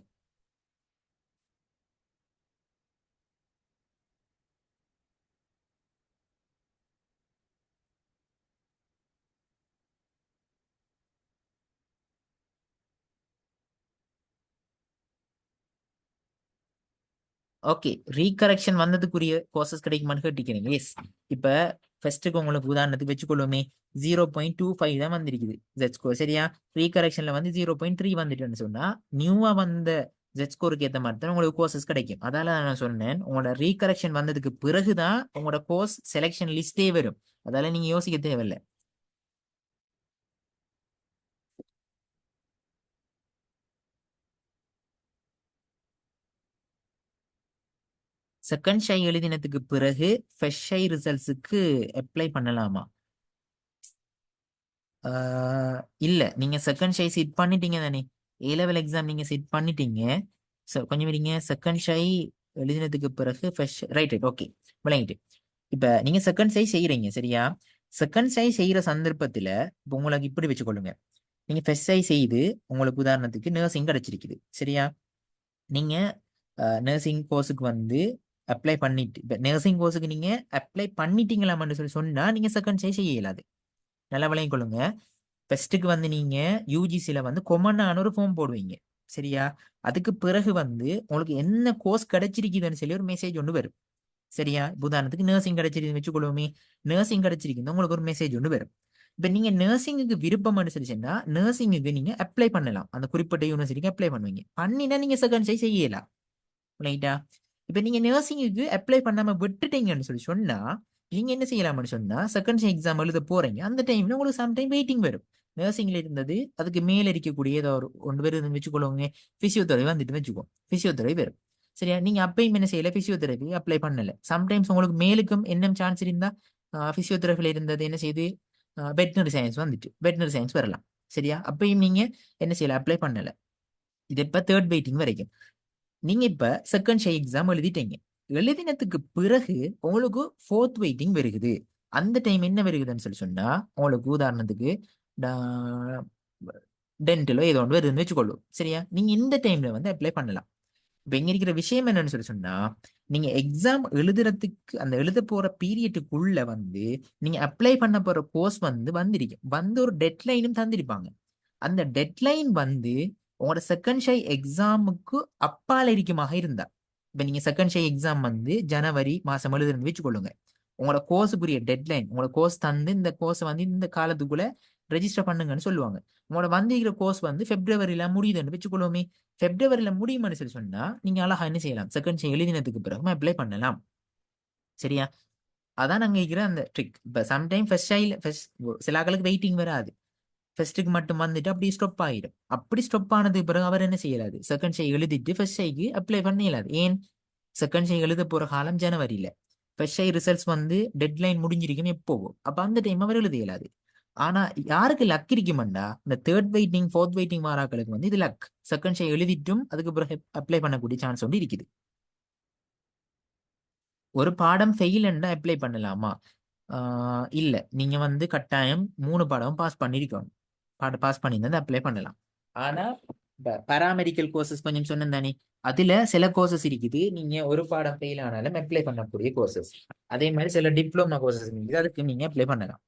ஓகே, ரீகரெக்ஷன் வந்ததுக்குரிய கோர்சஸ் கிடைக்குமான்னு கேட்டிக்கிறீங்க. எஸ். இப்போ ஃபர்ஸ்ட்டுக்கு உங்களுக்கு உதாரணத்துக்கு வச்சுக்கொள்ளுமே 0.25 தான் வந்திருக்குது ஜெட் ஸ்கோர், சரியா? ரீகரெக்ஷன்ல வந்து 0.3 வந்துட்டுன்னு சொன்னா நியூவா வந்த ஜெட் ஸ்கோருக்கு ஏற்ற மாதிரி தான் உங்களுக்கு கோர்சஸ் கிடைக்கும். அதால நான் சொன்னேன் உங்களோட ரீகரெக்ஷன் வந்ததுக்கு பிறகுதான் உங்களோட கோர்ஸ் செலெக்ஷன் லிஸ்டே வரும். அதால நீங்க யோசிக்க தேவையில்லை. செகண்ட் ஷை எழுதினதுக்கு பிறகு ஃபர்ஸ்ட் ஷை ரிசல்ட்ஸுக்கு அப்ளை பண்ணலாமா? இல்ல, நீங்க செகண்ட் ஷை சிட் பண்ணிட்டீங்க தானே. ஏ லெவல் எக்ஸாம் நீங்க சிட் பண்ணிட்டீங்க. கொஞ்சம் வரீங்க செகண்ட் ஷை எழுதினதுக்கு பிறகு ஃபர்ஸ்ட் ரைட் ரைட் ஓகே விளங்கிட்டு. இப்ப நீங்க செகண்ட் சை செய்யறீங்க, சரியா? செகண்ட் சை செய்யற சந்தர்ப்பத்துல இப்ப உங்களுக்கு இப்படி வச்சுக்கொள்ளுங்க. நீங்க ஃபர்ஸ்ட் சை செய்து உங்களுக்கு உதாரணத்துக்கு நர்சிங் கிடைச்சிருக்குது, சரியா? நீங்க நர்சிங் கோர்ஸுக்கு வந்து அப்ளை பண்ணிட்டு இப்ப நர்சிங் கோர்ஸுக்கு நீங்க அப்ளை பண்ணிட்டீங்களாமான்னு சொல்லி சொன்னா நீங்க செகண்ட் சை செய்ய இயலாது. நல்லா விளங்கிக் கொள்ளுங்க. ஃபர்ஸ்ட்டுக்கு வந்து நீங்க யூஜிசில வந்து கொமனான ஒரு ஃபார்ம் போடுவீங்க, சரியா? அதுக்கு பிறகு வந்து உங்களுக்கு என்ன கோர்ஸ் கிடைச்சிருக்குதுன்னு சொல்லி ஒரு மெசேஜ் ஒன்று வரும், சரியா? உதாரணத்துக்கு நர்சிங் கிடைச்சிருக்கு வச்சுக்கொள்ளுமே. நர்சிங் கிடைச்சிருக்குன்னு உங்களுக்கு ஒரு மெசேஜ் ஒன்று வரும். இப்போ நீங்க நர்சிங்குக்கு விருப்பம்னு சொல்லிச்சுன்னா நர்சிங்குக்கு நீங்க அப்ளை பண்ணலாம். அந்த குறிப்பிட்ட யூனிவர்சிட்டிக்கு அப்ளை பண்ணுவீங்க. பண்ணினா நீங்க செகண்ட் சை செய்யலாம், ரைட்டா? இப்போ நீங்க நர்சிங்குக்கு அப்ளை பண்ணாம விட்டுட்டீங்கன்னு சொல்லி சொன்னா நீங்க என்ன செய்யலாம்னு சொன்னா செகண்ட் எக்ஸாம் எழுத போறீங்க. அந்த டைம்ல உங்களுக்கு சம்டைம் வெயிட்டிங் வரும். நர்சிங்ல இருந்தது அதுக்கு மேல இருக்கக்கூடிய ஏதோ ஒரு ஒன்று வருதுன்னு வச்சுக்கொள்ளுங்க. பிசியோதெரபி வந்துட்டு வச்சுக்கோ, பிசியோதெரபி வரும், சரியா? நீங்க அப்பயும் என்ன செய்யல, பிசியோதெரபி அப்ளை பண்ணல. சம்டைம்ஸ் உங்களுக்கு மேலுக்கும் என்ன சான்ஸ் இருந்தா பிசியோதெரபில இருந்தது என்ன செய்யுது, வெட்டினரி சயின்ஸ் வந்துட்டு வெட்டினரி சயின்ஸ் வரலாம், சரியா? அப்பயும் நீங்க என்ன செய்யல, அப்ளை பண்ணல. இது இப்ப தேர்ட் வெயிட்டிங் வரைக்கும். நீங்க இப்ப செகண்ட் ஷை எக்ஸாம் எழுதிட்டீங்க. எழுதினதுக்கு பிறகு உங்களுக்கு ஃபோர்த் வெயிட்டிங் வருகுது. அந்த டைம் என்ன வருகுதுன்னு சொல்லி சொன்னா உங்களுக்கு உதாரணத்துக்கு டென்டலோ ஏதோ ஒன்று வருதுன்னு வச்சுக்கொள்ளும், சரியா? நீங்க இந்த டைம்ல வந்து அப்ளை பண்ணலாம். இப்ப இங்க இருக்கிற விஷயம் என்னன்னு சொல்லி சொன்னா நீங்க எக்ஸாம் எழுதுறதுக்கு அந்த எழுத போற பீரியட்டுக்குள்ள வந்து நீங்க அப்ளை பண்ண போற கோர்ஸ் வந்து வந்திருக்கு, வந்து ஒரு டெட்லைனும் தந்திருப்பாங்க. அந்த டெட்லைன் வந்து உங்களோட செகண்ட் ஷை எக்ஸாமுக்கு அப்பால இருக்குமாக இருந்தா, இப்ப நீங்க செகண்ட் ஷை எக்ஸாம் வந்து ஜனவரி மாசம் எழுதுன்னு வச்சுக்கொள்ளுங்க. உங்களோட கோர்ஸுக்குரிய டெட்லைன் உங்களோட கோர்ஸ் தந்து இந்த கோர்ஸை வந்து இந்த காலத்துக்குள்ள ரெஜிஸ்டர் பண்ணுங்கன்னு சொல்லுவாங்க. உங்களோட வந்திருக்கிற கோர்ஸ் வந்து பிப்ரவரியில முடியுதுன்னு வச்சுக்கொள்ளுமே. பிப்ரவரியில முடியும்னு சொல்லி சொன்னா நீங்க அழகா என்ன செய்யலாம், செகண்ட் ஷை எழுதினதுக்கு பிறகு அப்ளை பண்ணலாம், சரியா? அதான் நாங்க இருக்கிற அந்த ட்ரிக். இப்ப சம்டைம் ஃபர்ஸ்ட் ஷைல சில ஆட்களுக்கு வெயிட்டிங் வராது, ஃபர்ஸ்ட்டுக்கு மட்டும் வந்துட்டு அப்படி ஸ்டாப் ஆயிடும். அப்படி ஸ்டாப் ஆனதுக்கு பிறகு அவர் என்ன செய்யலாது, செகண்ட் ஷை எழுதிட்டு ஃபர்ஸ்ட் ஷைக்கு அப்ளை பண்ண இயலாது. ஏன், செகண்ட் ஷை எழுத போற காலம் ஜனவரியில, ஃபர்ஸ்ட் ஷை ரிசல்ட்ஸ் வந்து டெட்லைன் முடிஞ்சிருக்கும் எப்போவோ, அப்ப அந்த டைம் அவர் எழுத இயலாது. ஆனா யாருக்கு லக் இருக்குமெண்டா இந்த தேர்ட் வெயிட்டிங் ஃபோர்த் வெயிட்டிங் வாராக்களுக்கு வந்து இது லக். செகண்ட் ஷை எழுதிட்டும் அதுக்கு பிறகு அப்ளை பண்ணக்கூடிய சான்ஸ் வந்து இருக்குது. ஒரு பாடம் ஃபெயில்ண்டா அப்ளை பண்ணலாமா? இல்ல, நீங்க வந்து கட்டாயம் 3 பாடம் பாஸ் பண்ணிருக்கணும். பாஸ் பண்ணியிருந்தா அப்ளை பண்ணலாம். ஆனா பராமெடிக்கல் கோர்சஸ் கொஞ்சம் சொன்னேன் தானே, அதுல சில கோர்சஸ் இருக்குது நீங்க ஒரு பாடம் ஃபெயில் ஆனாலும் அப்ளை பண்ணக்கூடிய கோர்சஸ். அதே மாதிரி சில டிப்ளமா கோர்சஸ் இருக்குது, அதுக்கு நீங்க அப்ளை பண்ணலாம்.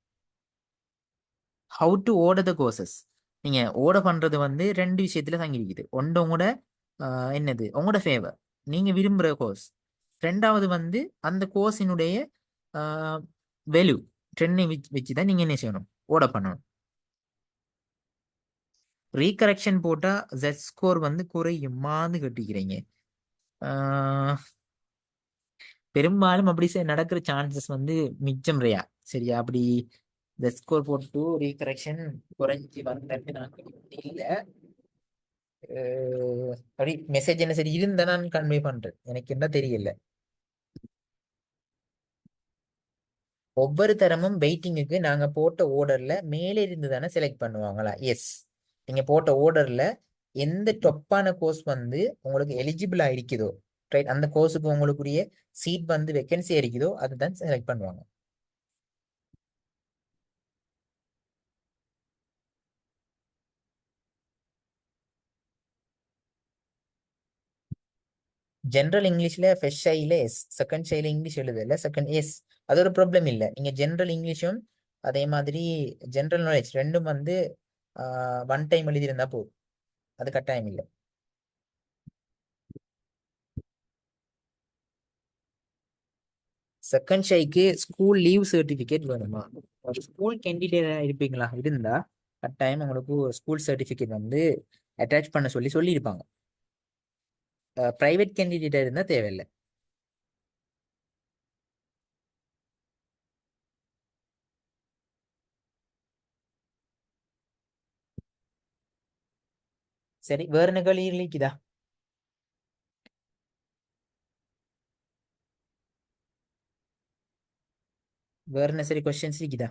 ஹவு டு ஓட த கோர்சஸ், நீங்க ஓட பண்றது வந்து ரெண்டு விஷயத்துல தங்கியிருக்குது. ஒன்று உங்களோட என்னது உங்களோட ஃபேவர், நீங்க விரும்புற கோர்ஸ். ரெண்டாவது வந்து அந்த கோர்ஸினுடைய வேல்யூ, ட்ரெண்டை வச்சு தான் நீங்க என்ன செய்யணும், ஓட பண்ணணும். ரீகரெக்ஷன் போட்டா ஜெட் ஸ்கோர் வந்து குறையுமான்னு கேட்டிக்கிறீங்க. ஆஹ் பெரும்பாலும் அப்படி நடக்கிற சான்சஸ் வந்து மிச்சம் ரேயா, சரியா? அப்படி இந்த ஸ்கோர் போட்டு ரீகரெக்ஷன் குறைஞ்சி வந்தேன்னு நான் இல்ல அப்படி மெசேஜ் என்ன சரி இருந்தா நான் கன்வே பண்றேன், எனக்கு என்ன தெரியல. ஒவ்வொரு தரமும் வெயிட்டிங்குக்கு நாங்க போட்ட ஓர்டர்ல மேலே இருந்து தானே செலக்ட் பண்ணுவாங்களா? எஸ். நீங்க போட்ட ஓர்டர்ல எந்த டொப்பான கோர்ஸ் வந்து உங்களுக்கு எலிஜிபிளா இருக்குதோ, ரைட், அந்த கோர்ஸுக்கு உங்களுக்குரிய சீட் வந்து வேகன்சி இருக்குதோ அதுதான் செலக்ட் பண்ணுவாங்க. ஜென்ரல் இங்கிலீஷ்ல ஃபர்ஸ்ட் ஷைல எஸ், செகண்ட் ஷைல இங்கிலீஷ் எழுதல செகண்ட் எஸ், அது ஒரு ப்ராப்ளம் இல்லை. நீங்க ஜென்ரல் இங்கிலீஷும் அதே மாதிரி ஜென்ரல் நாலேஜ் ரெண்டும் வந்து ஒன் டைம் எழுதியிருந்தா போதும், அது கட்டாயம் இல்லை. செகண்ட் ஷைக்கு ஸ்கூல் லீவ் சர்டிஃபிகேட் வேணுமா? ஒரு ஸ்கூல் கேண்டிடேட் இருப்பீங்களா? இருந்தா கட்டாயம் உங்களுக்கு ஸ்கூல் சர்டிஃபிகேட் வந்து அட்டாச் பண்ண சொல்லி சொல்லியிருப்பாங்க. பிரைவேட் கேண்டிடேட்டா இருந்தா தேவையில்லை. சரி, வேற என்ன கேள்வி இருக்குதா? வேற என்ன சரி கொஸ்டின்ஸ் இருக்குதா?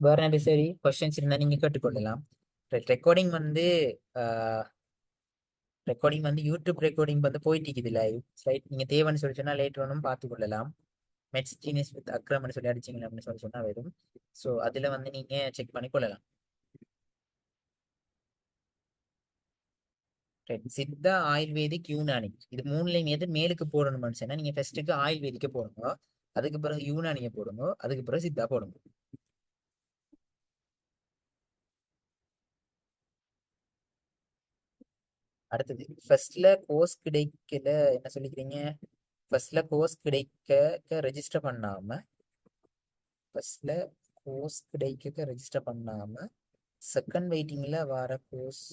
வேற என்ன சரி கொஸ்டின்ஸ் இருந்தா நீங்க கேட்டுக்கொள்ளலாம். ரெக்கார்டிங் வந்து யூடியூப் ரெக்கார்டிங் வந்து போயிட்டு இருக்குது லைவ். ரைட், நீங்க தேவைன்னு சொல்லி சொன்னா லேட் வேணும் பார்த்து கொள்ளலாம். மெட்ஸ் ஜீனியஸ் வித் அக்ரம்னு சொல்லி அடிச்சிங்க அப்படின்னு சொல்லி சொன்னா வரும். ஸோ அதுல வந்து நீங்க செக் பண்ணி கொள்ளலாம். ரைட், சித்தா, ஆயுர்வேதிக், யூனானி, இது மூணுலையும் எது மேலுக்கு போடணும்னு சொன்னா நீங்க ஃபர்ஸ்ட்டுக்கு ஆயுர்வேதிக்க போடுங்க, அதுக்கு பிறகு யூனானிய போடுங்க, அதுக்கு பிறகு சித்தா போடுங்க. அடுத்தது ஃபர்ஸ்ட்ல கோர்ஸ் கிடைக்கல என்ன சொல்லிக்கிறீங்க? ஃபர்ஸ்ட்ல கோர்ஸ் கிடைக்க ரெஜிஸ்டர் பண்ணாம ஃபர்ஸ்ட்ல கோர்ஸ் கிடைக்க ரெஜிஸ்டர் பண்ணாம செகண்ட் வெயிட்டிங்ல வர கோர்ஸ்.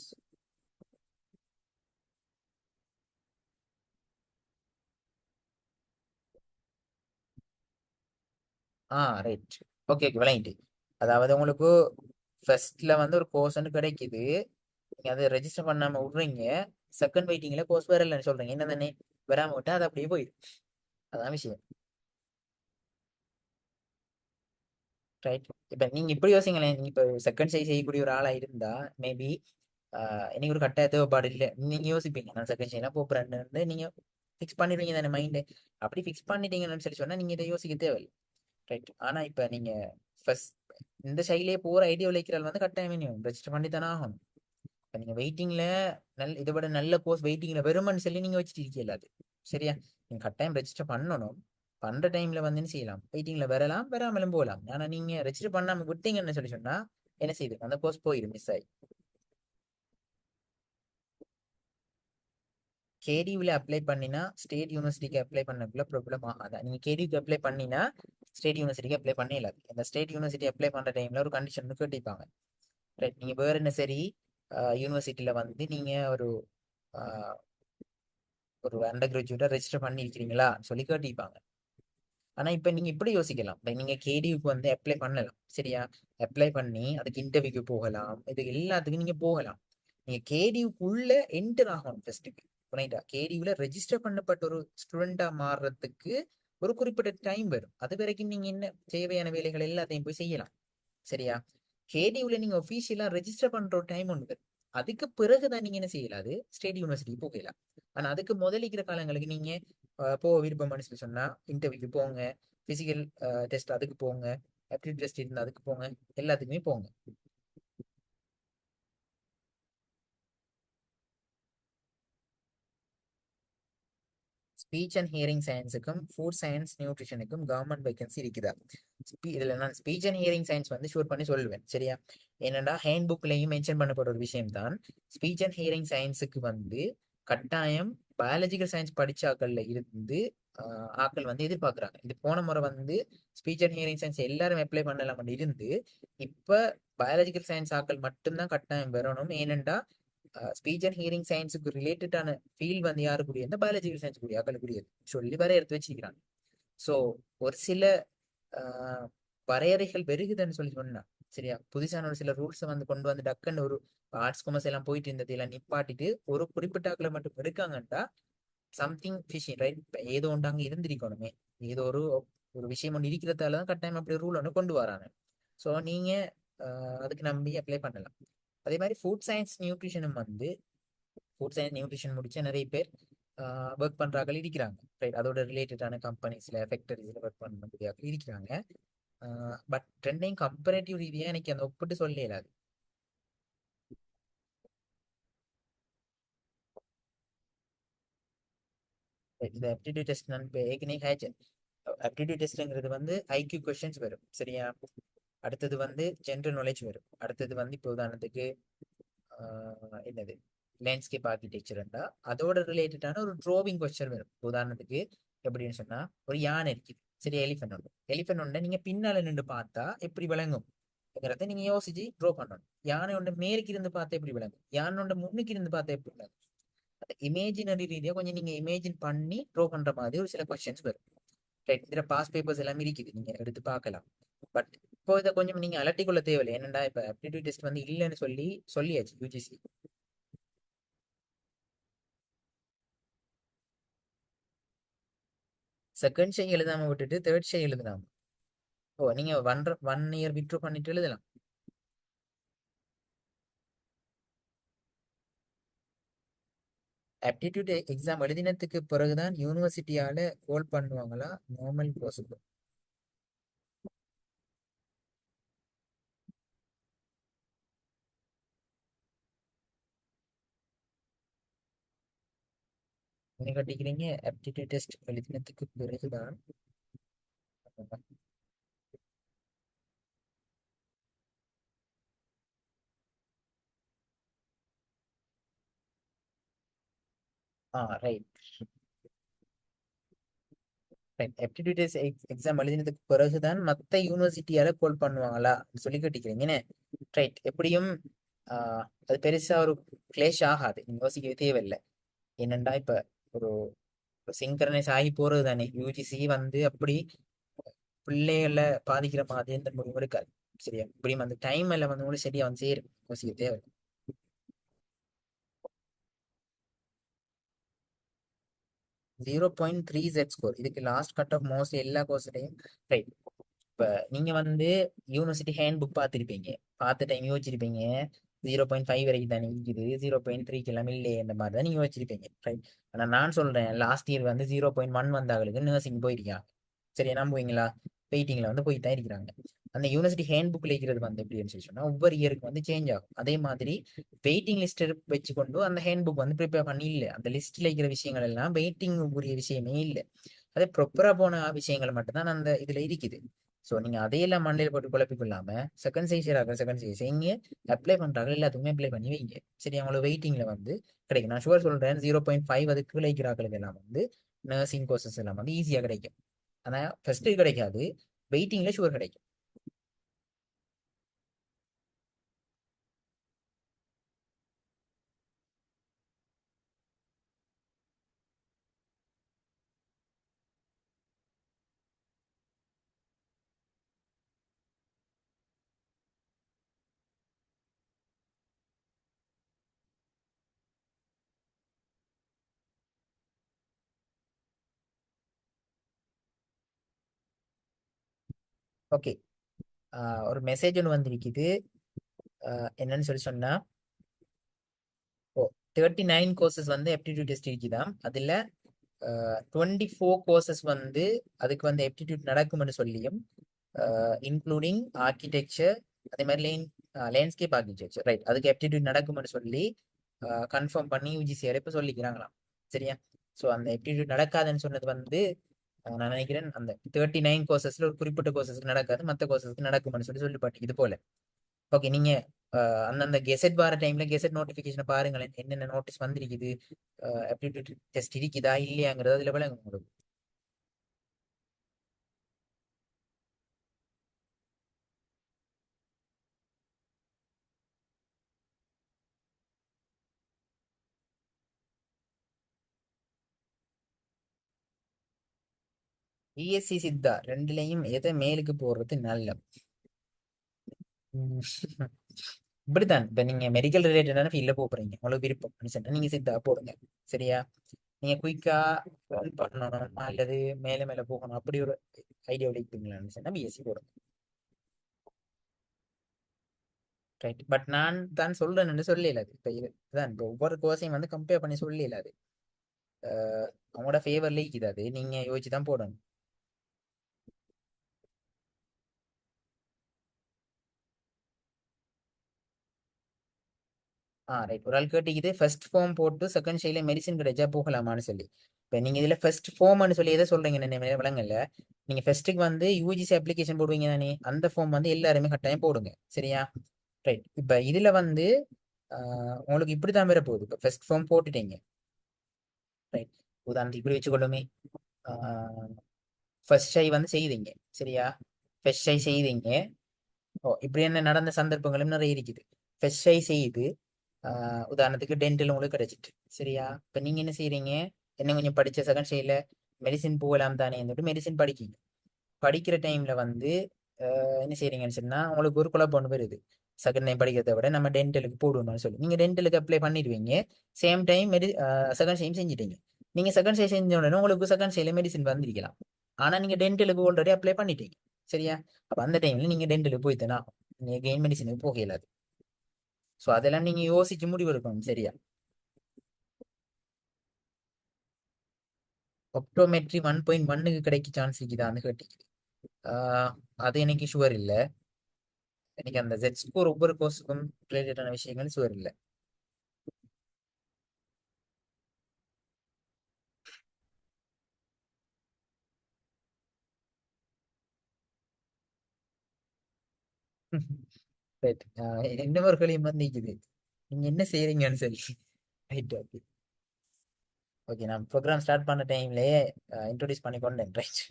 ரைட், ஓகே ஓகே விளங்கிட்டு. அதாவது உங்களுக்கு ஃபர்ஸ்ட்ல வந்து ஒரு கோர்ஸ் வந்து கிடைக்குது, நீங்க அதை ரெஜிஸ்டர் பண்ணாம விடுறீங்க, செகண்ட் வெயிட்டிங்ல கோர்ஸ் வேற இல்லைன்னு சொல்றீங்க, என்ன தானே? வராம விட்டா அது அப்படியே போயிடும், அதான் விஷயம். ரைட், இப்ப நீங்க இப்படி யோசிங்களேன், நீங்க இப்ப செகண்ட் சைஸ் செய்யக்கூடிய ஒரு ஆளா இருந்தா மேபி இன்னைக்கு ஒரு கட்டாய தேவைப்பாடு இல்லை, நீங்க யோசிப்பீங்க நான் செகண்ட் சைனா போறேன்னு நீங்க ஃபிக்ஸ் பண்ணிடுவீங்க தானே மைண்ட். அப்படி ஃபிக்ஸ் பண்ணிட்டீங்கன்னு சொல்லி சொன்னா நீங்க இதை யோசிக்க தேவையில்லை. ரைட், ஆனா இப்ப நீங்க ஃபர்ஸ்ட் இந்த சைட்லயே போற ஐடியா விளைக்கிறாள் வந்து கட்டாயம் வேணும், ரெஜிஸ்டர் பண்ணி தானே ஆகணும். இப்ப நீங்க வெயிட்டிங்ல இதை விட நல்ல கோர்ஸ் வெயிட்டிங்ல வருமானு சொல்லி நீங்க வச்சுட்டு இருக்கீங்க அது சரியா? நீங்க கட்டாயம் ரெஜிஸ்டர் பண்ணணும். பண்ற டைம்ல வந்து என்ன செய்யலாம், வெயிட்டிங்ல வரலாம், வராமலும் போகலாம். ஆனா நீங்க ரெஜிஸ்டர் பண்ணாம விட்டீங்கன்னு சொல்லி சொன்னா என்ன செய்யுது, அந்த கோர்ஸ் போயிடும், மிஸ் ஆகி. கேடியூல அப்ளை பண்ணினா ஸ்டேட் யூனிவர்சிட்டிக்கு அப்ளை பண்ணக்குள்ள ப்ராப்ளம் ஆகாதா? நீங்க கேடியூக்கு அப்ளை பண்ணினா ஸ்டேட் யூனிவர்சிட்டிக்கு அப்ளை பண்ணல, இந்த ஸ்டேட் யூனிவர்சிட்டி அப்ளை பண்ற டைம்ல ஒரு கண்டிஷன் கேட்டிருப்பாங்க. ரைட், நீங்க வேற என்ன சரி யூனிவர்சிட்டியில வந்து நீங்க ஒரு ஆஹ், ஒரு அண்டர் கிராஜுவேட்டா ரெஜிஸ்டர் பண்ணி இருக்கிறீங்களா சொல்லி கேட்டிருப்பாங்க. ஆனா இப்ப நீங்க இப்படி யோசிக்கலாம், இப்ப நீங்க கேடியூக்கு வந்து அப்ளை பண்ணலாம் சரியா? அப்ளை பண்ணி அதுக்கு இன்டர்வியூக்கு போகலாம், இது எல்லாத்துக்கும் நீங்க போகலாம். நீங்க கேடியூக்குள்ள என்டர் ஆகணும் ஃபர்ஸ்ட்டுக்கு. ரைட்டா, கேடியூல ரெஜிஸ்டர் பண்ணப்பட்ட ஒரு ஸ்டூடெண்டா மாறுறதுக்கு ஒரு குறிப்பிட்ட டைம் வரும், அது வரைக்கும் நீங்க என்ன தேவையான வேலைகள் எல்லாத்தையும் போய் செய்யலாம் சரியா? கேடியூல நீங்க ஒஃபிஷியலா ரெஜிஸ்டர் பண்ற ஒரு டைம் ஒன்று வரும், அதுக்கு பிறகுதான் நீங்க என்ன செய்யலாது, ஸ்டேட் யூனிவர்சிட்டி போகலாம். ஆனா அதுக்கு முதலிக்கிற காலங்களுக்கு நீங்க போக விருப்பம்னு சொல்லி சொன்னா இன்டர்வியூக்கு போங்க, பிசிக்கல் டெஸ்ட் அதுக்கு போங்க, ஆப்டிடியூட் டெஸ்ட் இருந்தா அதுக்கு போங்க, எல்லாத்துக்குமே போங்க. ஸ்பீச் அண்ட் ஹியரிங் சயின்ஸுக்கும் ஃபுட் சயின்ஸ் நியூட்ரிஷனுக்கும் கவர்மெண்ட் வேகன்சி இருக்குதா? இதுல நான் ஸ்பீச் அண்ட் ஹியரிங் சயின்ஸ் வந்து ஷூட் பண்ணி சொல்லுவேன் சரியா? என்னடா ஹேண்ட் புக்லயும் மென்ஷன் பண்ணப்பட்ட ஒரு விஷயம் தான், ஸ்பீச் அண்ட் ஹியரிங் சயின்ஸுக்கு வந்து கட்டாயம் பயாலஜிக்கல் சயின்ஸ் படிச்சாக்கள்ல இருந்து ஆக்கள் வந்து எதிர்பார்க்குறாங்க. இது போன முறை வந்து ஸ்பீச் அண்ட் ஹியரிங் சயின்ஸ் எல்லாரும் அப்ளை பண்ணலாம் இருந்து இப்ப பயாலஜிக்கல் சயின்ஸ் ஆக்கள் மட்டும்தான் கட்டாயம் வரணும். ஏனென்றா ஸ்பீச் அண்ட் ஹியரிங் சயின்ஸுக்கு ரிலேட்டடான ஃபீல்ட் வந்து யாருக்குரிய இந்த பயாலஜிக்கல் சயின்ஸ் கூடிய ஆக்களுக்குரியது சொல்லி வரையறுத்து வச்சிருக்கிறாங்க. ஸோ ஒரு சில வரையறைகள் பெருகுதுன்னு சொல்லி சொன்னா சரியா, புதுசான ஒரு சில ரூல்ஸை வந்து கொண்டு வந்து டக்குன்னு ஒரு ஆர்ட்ஸ் காமர்ஸ் எல்லாம் போயிட்டு இருந்தது எல்லாம் நிப்பாட்டிட்டு ஒரு குறிப்பிட்ட ஆக்களை மட்டும் எடுக்காங்கன்றா சம்திங் ஃபிஷிங் ரைட். ஏதோ ஒன்று அங்கே இருந்திருக்கணுமே, ஏதோ ஒரு விஷயம் ஒன்று இருக்கிறதால தான் கட்டாயம் அப்படி ரூல் ஒன்று கொண்டு வராங்க. ஸோ நீங்க அதுக்கு நம்பி அப்ளை பண்ணலாம். அதே மாதிரி ஃபுட் சயின்ஸ் நியூட்ரிஷனும் வந்து ஃபுட் சயின்ஸ் நியூட்ரிஷன் முடிச்ச நிறைய பேர் ஒர்க் பண்றாங்க இருக்கிறாங்க ரைட். அதோட ரிலேட்டடான கம்பெனிஸ்ல ஃபேக்டரிஸ்ல ஒர்க் பண்ணக்கூடிய இருக்கிறாங்க. பட் ரெண்டையும் கம்பேரேட்டிவ் ரீதியா எனக்கு அந்த ஒப்பிட்டு சொல்ல இயலாது. இந்த ஆப்டிடியூட் டெஸ்ட் நான் இப்போ ஏற்கனவே ஹேச்சேன். ஆப்டிடியூட் டெஸ்ட்ங்கிறது வந்து ஐக்யூ கொஸ்டின்ஸ் வரும் சரியா. அடுத்தது வந்து ஜென்ரல் நாலேஜ் வரும். அடுத்தது வந்து இப்போ உதாரணத்துக்கு என்னது லேண்ட்ஸ்கேப் ஆர்கிடெக்சர்ண்டா அதோட ரிலேட்டடான ஒரு ட்ரோவிங் கொஸ்டின் வரும். உதாரணத்துக்கு எப்படின்னு சொன்னா ஒரு யானை இருக்குது சரி, எலிஃபென்ட் ஒன்று நீங்க பின்னால நின்று பார்த்தா எப்படி விளங்கும் நீங்க யோசிச்சு ட்ரோ பண்ணணும். யானை ஒன்று மேலுக்கு இருந்து பார்த்தா எப்படி விளங்கும், யானை ஒன்று முன்னுக்கு இருந்து பார்த்தா எப்படி விளங்கும். இமேஜினரி ரீதியா கொஞ்சம் நீங்க இமேஜின் பண்ணி ட்ரோ பண்ற மாதிரி ஒரு சில கொஸ்டின்ஸ் வரும் ரைட். இதுல பாஸ் பேப்பர்ஸ் எல்லாம் இருக்குது, நீங்க எடுத்து பார்க்கலாம். பட் இப்போ இதை கொஞ்சம் நீங்க அலட்டிக்கொள்ள தேவையில்லை. என்னடா இப்ப ஆப்டிடியூட் டெஸ்ட் வந்து இல்லைன்னு சொல்லியாச்சு யூஜிசி. செகண்ட் ஷே எழுதாம விட்டுட்டு தேர்ட் ஷே எழுதலாம். ஓ நீங்க 1 இயர் வித்ட்ரா பண்ணிட்டு எழுதலாம். ஆப்டிடியூட் எக்ஸாம் எழுதினதுக்கு பிறகுதான் யூனிவர்சிட்டியால கோல் பண்ணுவாங்களா நார்மல் ப்ரோசஸ்? நீங்க கட்டிக்கிறீங்க ஆப்டிடியூட் டெஸ்ட் எழுதினதுக்கு பிறகுதான். Right right. Aptitude test exam எழுதினதுக்கு பிறகுதான் மத்த யூனிவர்சிட்டியால கோல் பண்ணுவாங்களா சொல்லி கட்டிக்கிறீங்கன்னு ரைட். எப்படியும் அது பெருசா ஒரு கிளேஷ் ஆகாது, நீங்க யோசிக்கவே தேவையில்லை. என்னண்டா இப்ப ஒரு சிங்கரனைஸ் ஆகி போறது தானே. யூஜிசி வந்து அப்படி பிள்ளைகளை பாதிக்கிற மாதிரி இந்த முடிவு இருக்காது சரியா. இப்படியும் அந்த டைம் எல்லாம் வந்து கூட சரியா வந்து சேரும், யோசிக்க தேவை. 0.3 ஸ்கோர் இதுக்கு லாஸ்ட் கட் ஆஃப் மோஸ்ட்லி எல்லா கோர்ஸ்லையும் ரைட். இப்ப நீங்க வந்து யூனிவர்சிட்டி ஹேண்ட் புக் பார்த்துருப்பீங்க, பார்த்த டைம் யோசிச்சிருப்பீங்க 0.5 வரைக்கும் தானே இருக்குது, 0.3 எல்லாம் இல்லையே இந்த மாதிரி தான் நீங்க யோசிச்சிருப்பீங்க ரைட். ஆனா நான் சொல்றேன் லாஸ்ட் இயர் வந்து 0.1 வந்தாங்களுக்கு நர்சிங் போயிருக்காங்க சரியா. நம்புவீங்களா? வெயிட்டிங்ல வந்து போய் தான் இருக்கிறாங்க. அந்த யூனிவர்சிட்டி ஹேண்ட் புக்ல இருக்கிறது வந்து எப்படின்னு சொல்லி சொன்னா ஒவ்வொரு இயருக்கு வந்து சேஞ்ச் ஆகும். அதே மாதிரி வெயிட்டிங் லிஸ்ட் வச்சு கொண்டு அந்த ஹேண்ட் புக் வந்து ப்ரிப்பேர் பண்ணி இல்லை. அந்த லிஸ்ட்ல இருக்கிற விஷயங்கள் எல்லாம் வெயிட்டிங் உரிய விஷயமே இல்லை. அதே ப்ரொப்பரா போன விஷயங்கள் மட்டும்தான் அந்த இதுல இருக்குது. ஸோ நீங்க அதையெல்லாம் மண்டையில போட்டு குழப்பிக்கொள்ளாம செகண்ட் சைஸ் இங்க அப்ளை பண்றாங்க எல்லாத்துக்குமே அப்ளை பண்ணி வைங்க சரி. அவங்களோட வெயிட்டிங்ல வந்து கிடைக்கும். நான் ஷுவர் சொல்றேன் 0.5 அதுக்கு கிடைக்கிறார்கள் எல்லாம் வந்து நர்சிங் கோர்சஸ் எல்லாம் வந்து ஈஸியா கிடைக்கும். ஆனா ஃபர்ஸ்ட் கிடைக்காது, வெயிட்டிங்ல ஷுவர் கிடைக்கும். ஓகே, ஒரு மெசேஜ் ஒன்று வந்திருக்குது. என்னன்னு சொல்லி சொன்னா ஓ 39 கோர்சஸ் வந்து எப்டிடியூட் டெஸ்ட் இருக்குதாம். அதுல 24 கோர்சஸ் வந்து அதுக்கு வந்து எப்டிடியூட் நடக்கும்னு சொல்லியும் இன்க்ளூடிங் ஆர்கிடெக்சர் அதே மாதிரி லேண்ட்ஸ்கேப் ஆர்கிடெக்சர் ரைட் அதுக்கு எப்டிடியூட் நடக்கும்னு சொல்லி கன்ஃபார்ம் பண்ணி யூஜிசிஆர் இப்போ சொல்லிக்கிறாங்களாம் சரியா. ஸோ அந்த எப்டிடியூட் நடக்காதுன்னு சொன்னது வந்து நான் நினைக்கிறேன் அந்த 39 கோர்சஸ்ல ஒரு குறிப்பிட்ட கோர்சஸ்க்கு நடக்காது, மற்ற கோர்சஸ்க்கு நடக்கும்னு சொல்லி பாட்டு இது போல. ஓகே, நீங்க அந்தந்த கெசட் வர டைம்ல கெசட் நோட்டிபிகேஷனை பாருங்களேன், என்னென்ன நோட்டீஸ் வந்திருக்குது, ஆப்டிடியூட் டெஸ்ட் இருக்குதா இல்லையாங்கிறது அதுல விளங்கும் உங்களுக்கு. பிஎஸ்சி சித்தா ரெண்டுலையும் எதை மேலுக்கு போடுறது நல்ல? உம் இப்படித்தான், இப்ப நீங்க மெடிக்கல் ரிலேட்டடான ஃபீல்ட்ல போறீங்க, உங்களுக்கு விருப்பம் சொன்னா நீங்க சித்தா போடுங்க. சரியா? நீங்க குயிக்கா பண்ணணும் அல்லது மேல மேல போகணும் அப்படி ஒரு ஐடியா இருப்பீங்களான்னு சொன்னா பிஎஸ்சி போடுங்க. ரைட், பட் நான் தான் சொல்றேன்னு சொல்லல. இப்ப இதுதான், இப்ப ஒவ்வொரு கோர்ஸையும் வந்து கம்பேர் பண்ணி சொல்லல. அது அவங்களோட ஃபேவர்ல இருக்குது, அது நீங்க யோசிச்சு தான் போடணும். ரைட், ஒரு ஆள் கேட்டிக்குது ஃபர்ஸ்ட் ஃபார்ம் போட்டு செகண்ட் ஷைல மெடிசின் கிடைச்சா போகலாமான்னு சொல்லி. இப்போ நீங்க இதுல ஃபர்ஸ்ட் ஃபார்ம்னு சொல்லி எதை சொல்றீங்க என்ன விளங்கல. நீங்க ஃபர்ஸ்ட்டுக்கு வந்து யூஜிசி அப்ளிகேஷன் போடுவீங்க தானே, அந்த ஃபார்ம் வந்து எல்லாருமே கட்டாயம் போடுங்க. சரியா? ரைட், இப்போ இதுல வந்து உங்களுக்கு இப்படி தான் வர போகுது. இப்போ ஃபர்ஸ்ட் ஃபார்ம் போட்டுட்டீங்க. ரைட், உதாரணத்துக்கு இப்படி வச்சுக்கொள்ளுமே. ஃபர்ஸ்ட் ஷை வந்து செய்தீங்க. சரியா? ஃபர்ஸ்ட் ஷை செய்தீங்க. இப்படி என்ன நடந்த சந்தர்ப்பங்களும் நிறைய இருக்குது. ஃபர்ஸ்ட் ஷை செய்து உதாரணத்துக்கு டென்டல் உங்களுக்கு கிடைச்சிட்டு. சரியா? இப்போ நீங்க என்ன செய்றீங்க, என்ன கொஞ்சம் படிச்ச செகண்ட் ஷைல மெடிசின் போகலாம் தானே சொல்லிட்டு மெடிசின் படிக்கீங்க. படிக்கிற டைம்ல வந்து என்ன செய்றீங்கன்னு சொன்னா உங்களுக்கு ஒரு குழப்பம் ஒன்று வருது. செகண்ட் டைம் படிக்கிறத விட நம்ம டென்டலுக்கு போடுவோம்னு சொல்லி நீங்க டென்டலுக்கு அப்ளை பண்ணிடுவீங்க. சேம் டைம் செகண்ட் ஷைம் செஞ்சிட்டீங்க. நீங்க செகண்ட் ஷை செஞ்ச உடனே உங்களுக்கு செகண்ட் ஷைல மெடிசின் வந்திருக்கலாம். ஆனா நீங்க டென்டலுக்கு ஆல்ரெடி அப்ளை பண்ணிட்டீங்க. சரியா? அப்ப அந்த டைம்ல நீங்க டென்டலுக்கு போய்த்தானா, நீங்க கெயின் மெடிசினுக்கு போக இயலாது. ஸோ அதெல்லாம் நீங்க யோசிச்சு முடிவு எடுக்கணும். சரியா? ஒப்டோமெட்ரி 1.1க்கு கிடைக்க சான்ஸ் இருக்குதான்னு கேட்டீங்க. அது எனக்கு ஷுவர் இல்லை. எனக்கு அந்த ஜெட் ஸ்கோர் ஒவ்வொரு கோர்ஸுக்கும் ரிலேட்டடான விஷயங்கள் ஷுவர் இல்லை. ரைட், இன்னொரு கேள்வியும் வந்து நிக்குது, நீங்க என்ன செய்றீங்கன்னு சொல்லி. Right, okay. ஓகே, நான் ப்ரோக்ராம் ஸ்டார்ட் பண்ண டைம்லயே இன்ட்ரோடியூஸ் பண்ணி கொண்டேன். Right.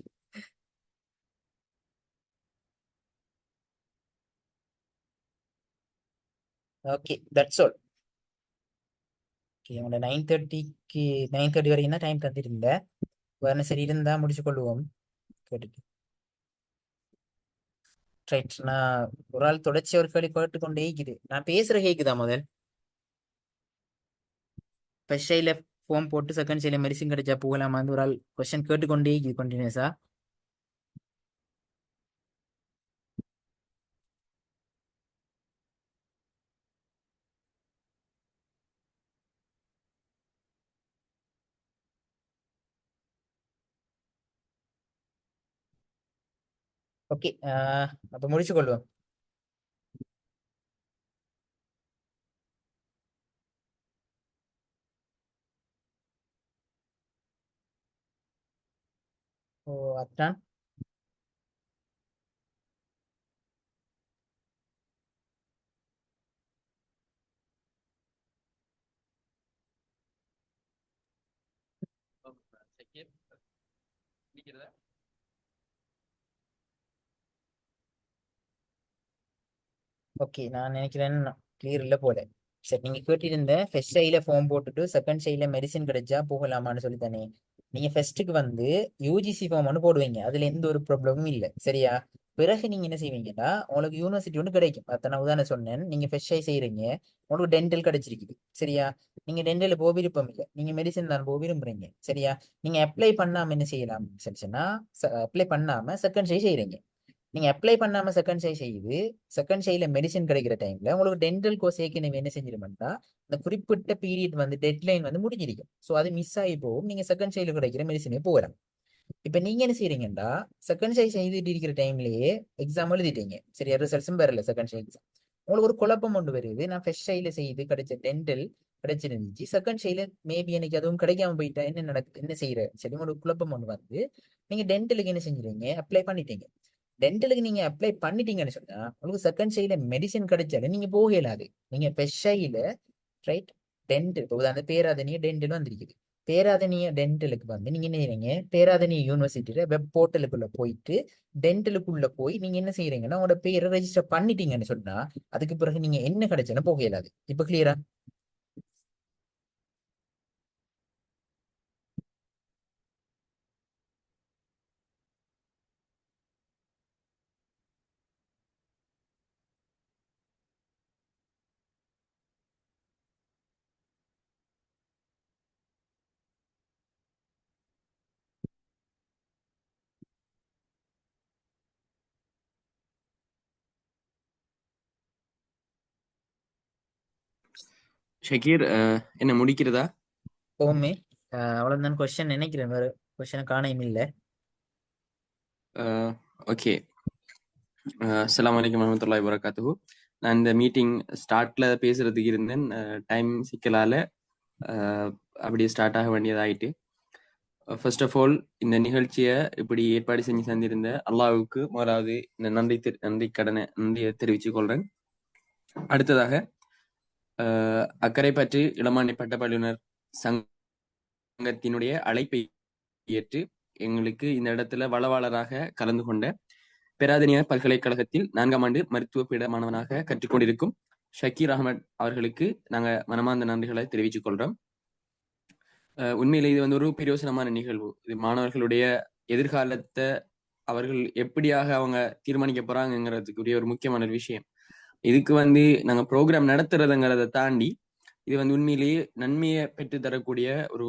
Okay, that's all. Okay, உங்களோட 9:30க்கு 9:30 வரைக்கும் தான் டைம் தந்துருந்தேன். வேறு சரி இருந்தா முடிச்சு கொள்ளுவோம் கேட்டுட்டு. ரைட், நான் ஒரு ஆள் தொடர்ச்சி ஒரு கேள்வி கேட்டுக்கொண்டே இருக்குது. நான் பேசுற கேக்குதா முதல்? ஃபர்ஸ்ட் ஷைல ஃபார்ம் போட்டு செகண்ட் ஷைல மெடிசின் கிடைச்சா போகலாமான்னு ஒரு ஆள் கொஸ்டின் கேட்டுக்கொண்டே இருக்குது கண்டினியூஸா. ஓகே, அப்ப முடிச்சு கொள்வோம். ஓ, அத்தான். ஓகே, நான் நினைக்கிறேன் கிளியர் இல்லை போல. சரி, நீங்க கேட்டிருந்த ஃபர்ஸ்ட் ஷைல ஃபார்ம் போட்டுட்டு செகண்ட் ஷைல மெடிசின் கிடைச்சா போகலாமான்னு சொல்லி தானே. நீங்க ஃபர்ஸ்ட்டுக்கு வந்து யூஜிசி ஃபார்ம் ஒன்று போடுவீங்க, அதுல எந்த ஒரு ப்ராப்ளமும் இல்லை. சரியா? பிறகு நீங்க என்ன செய்வீங்கன்னா உங்களுக்கு யூனிவர்சிட்டி ஒன்று கிடைக்கும். அதை நான் உதாரணம் சொன்னேன். நீங்க ஃபர்ஸ்ட் ஷை செய்றீங்க, உங்களுக்கு டென்டல் கிடைச்சிருக்குது. சரியா? நீங்க டென்டல் போக விருப்பம் இல்லை, நீங்க மெடிசன் தான் போக விரும்புறீங்க. சரியா? நீங்க அப்ளை பண்ணாம என்ன செய்யலாம் சரிச்சுன்னா, அப்ளை பண்ணாம செகண்ட் ஷை செய்றீங்க. நீங்க அப்ளை பண்ணாம செகண்ட் ஷை செய்து செகண்ட் ஷைல மெடிசின் கிடைக்கிற டைம்ல உங்களுக்கு டென்டல் கோர்ஸ் ஏற்கனவே என்ன செஞ்சிருமெண்டா இந்த குறிப்பிட்ட பீரியட் வந்து டெட்லைன் வந்து முடிஞ்சிருக்கும். ஸோ அது மிஸ் ஆகி போகும், நீங்க செகண்ட் ஷைல கிடைக்கிற மெடிசனே போகலாம். இப்ப நீங்க என்ன செய்றீங்கன்னா செகண்ட் ஷை செய்துட்டு இருக்கிற டைம்லயே எக்ஸாம் எழுதிட்டீங்க. சரியா? ரிசல்ட்ஸும் வரல செகண்ட் ஷை எக்ஸாம். உங்களுக்கு ஒரு குழப்பம் ஒன்று வருது, நான் ஃபர்ஸ்ட் ஷைல செய்து கிடைச்ச டென்டல் கிடைச்சிருந்துச்சு, செகண்ட் ஷைல மேபி எனக்கு அதுவும் கிடைக்காம போயிட்டா என்ன நடக்குது, என்ன செய்யற சரி உங்களுக்கு குழப்பம் ஒன்று வந்து நீங்க டென்டலுக்கு என்ன செஞ்சுறீங்க, அப்ளை பண்ணிட்டீங்க. டென்டலுக்கு நீங்க அப்ளை பண்ணிட்டீங்கன்னு சொன்னா உங்களுக்கு செகண்ட் ஷைல மெடிசன் கிடைச்சாலும் நீங்க போக இயலாது. நீங்க ஃபர்ஸ்ட் ஷைல ரைட் டென்டல் இப்போ அந்த பேராதனிய டென்டல் வந்திருக்குது. பேராதனிய டென்டலுக்கு வந்து நீங்க என்ன செய்றீங்க, பேராதனிய யூனிவர்சிட்டியில வெப் போர்ட்டலுக்குள்ள போயிட்டு டென்டலுக்குள்ள போய் நீங்க என்ன செய்றீங்கன்னா உங்களோட பேரை ரெஜிஸ்டர் பண்ணிட்டீங்கன்னு சொன்னா அதுக்கு பிறகு நீங்க என்ன கிடைச்சாலும் போக இயலாது. இப்ப கிளியரா? ஷக்கீர், என்ன முடிக்கிறதா? போமே அவ்வளவுதான் கொஸ்டின் நினைக்கிறேன். வேற கொஸ்டின் காணையும் இல்லை. ஓகே. அஸ்ஸலாமு அலைக்கும் வரஹ்மத்துல்லாஹி வபரகாத்துஹு. நான் இந்த மீட்டிங் ஸ்டார்ட்ல பேசுறதுக்கு இருந்தேன். டைம் சிக்கலால அப்படியே ஸ்டார்ட் ஆக வேண்டியதாயிட்டு. ஃபர்ஸ்ட் ஆஃப் ஆல் இந்த நிகழ்ச்சியை இப்படி ஏற்பாடு செஞ்சு தந்திருந்த அல்லாஹ்வுக்கு முதலாவது இந்த நன்றியை தெரிவித்துக் கொள்றேன். அடுத்ததாக அக்கறை பற்றி இளமானி பட்டப்பள்ளியினர் சங்கத்தினுடைய அழைப்பை ஏற்று எங்களுக்கு இந்த இடத்துல வளவாளராக கலந்து கொண்ட பேராதனிய பல்கலைக்கழகத்தில் 4ஆம் ஆண்டு மருத்துவ பீட மாணவனாக கற்றுக்கொண்டிருக்கும் ஷக்கீர் அகமது அவர்களுக்கு நாங்க மனமார்ந்த நன்றிகளை தெரிவித்துக் கொள்றோம். உண்மையிலே இது வந்து ஒரு பிரயோசனமான நிகழ்வு. இது மாணவர்களுடைய எதிர்காலத்தை அவர்கள் எப்படியாக அவங்க தீர்மானிக்க போறாங்கிறதுக்குரிய ஒரு முக்கியமான ஒரு விஷயம். இதுக்கு வந்து நாங்க ப்ரோக்ராம் நடத்துறதுங்கிறத தாண்டி இது வந்து உண்மையிலேயே நன்மையை பெற்று தரக்கூடிய ஒரு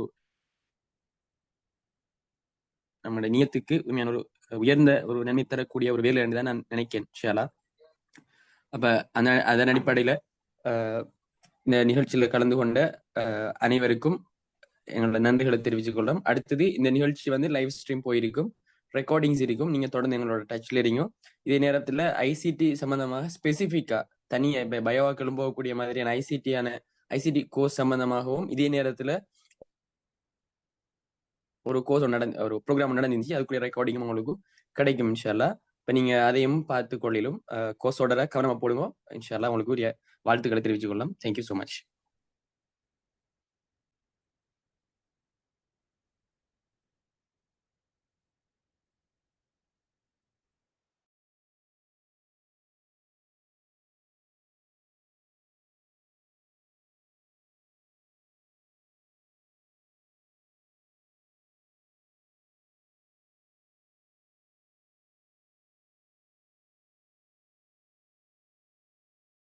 நம்மளோட நியத்துக்கு உண்மையான ஒரு உயர்ந்த ஒரு நன்மை தரக்கூடிய ஒரு வேலை என்று தான் நான் நினைக்கிறேன் ஷியாலா. அப்ப அதன் அடிப்படையில இந்த நிகழ்ச்சியில கலந்து கொண்ட அனைவருக்கும் எங்களோட நன்றிகளை தெரிவித்துக் கொள்றோம். அடுத்தது இந்த நிகழ்ச்சி வந்து லைவ் ஸ்ட்ரீம் போயிருக்கும், ரெக்கார்டிங்ஸ் இருக்கும். நீங்க தொடர்ந்து எங்களோட டச்ல இருங்க. இதே நேரத்துல ஐசிடி சம்பந்தமாக ஸ்பெசிபிக்கா தனியா பயோவாக்களும் போகக்கூடிய மாதிரியான ஐசிடி கோர்ஸ் சம்பந்தமாகவும் இதே நேரத்துல ஒரு ஒரு ப்ரோக்ராம் நடந்துச்சு. அதுக்குரிய ரெக்கார்டிங்கும் உங்களுக்கு கிடைக்கும் இன்ஷால்லா. இப்ப நீங்க அதையும் பார்த்து கொள்ளிலும் கோர்ஸோட கவனமா போடுங்க. இன்ஷால்லா உங்களுக்கு வாழ்த்துக்களை தெரிவித்துக் கொள்ளலாம். Thank you so much.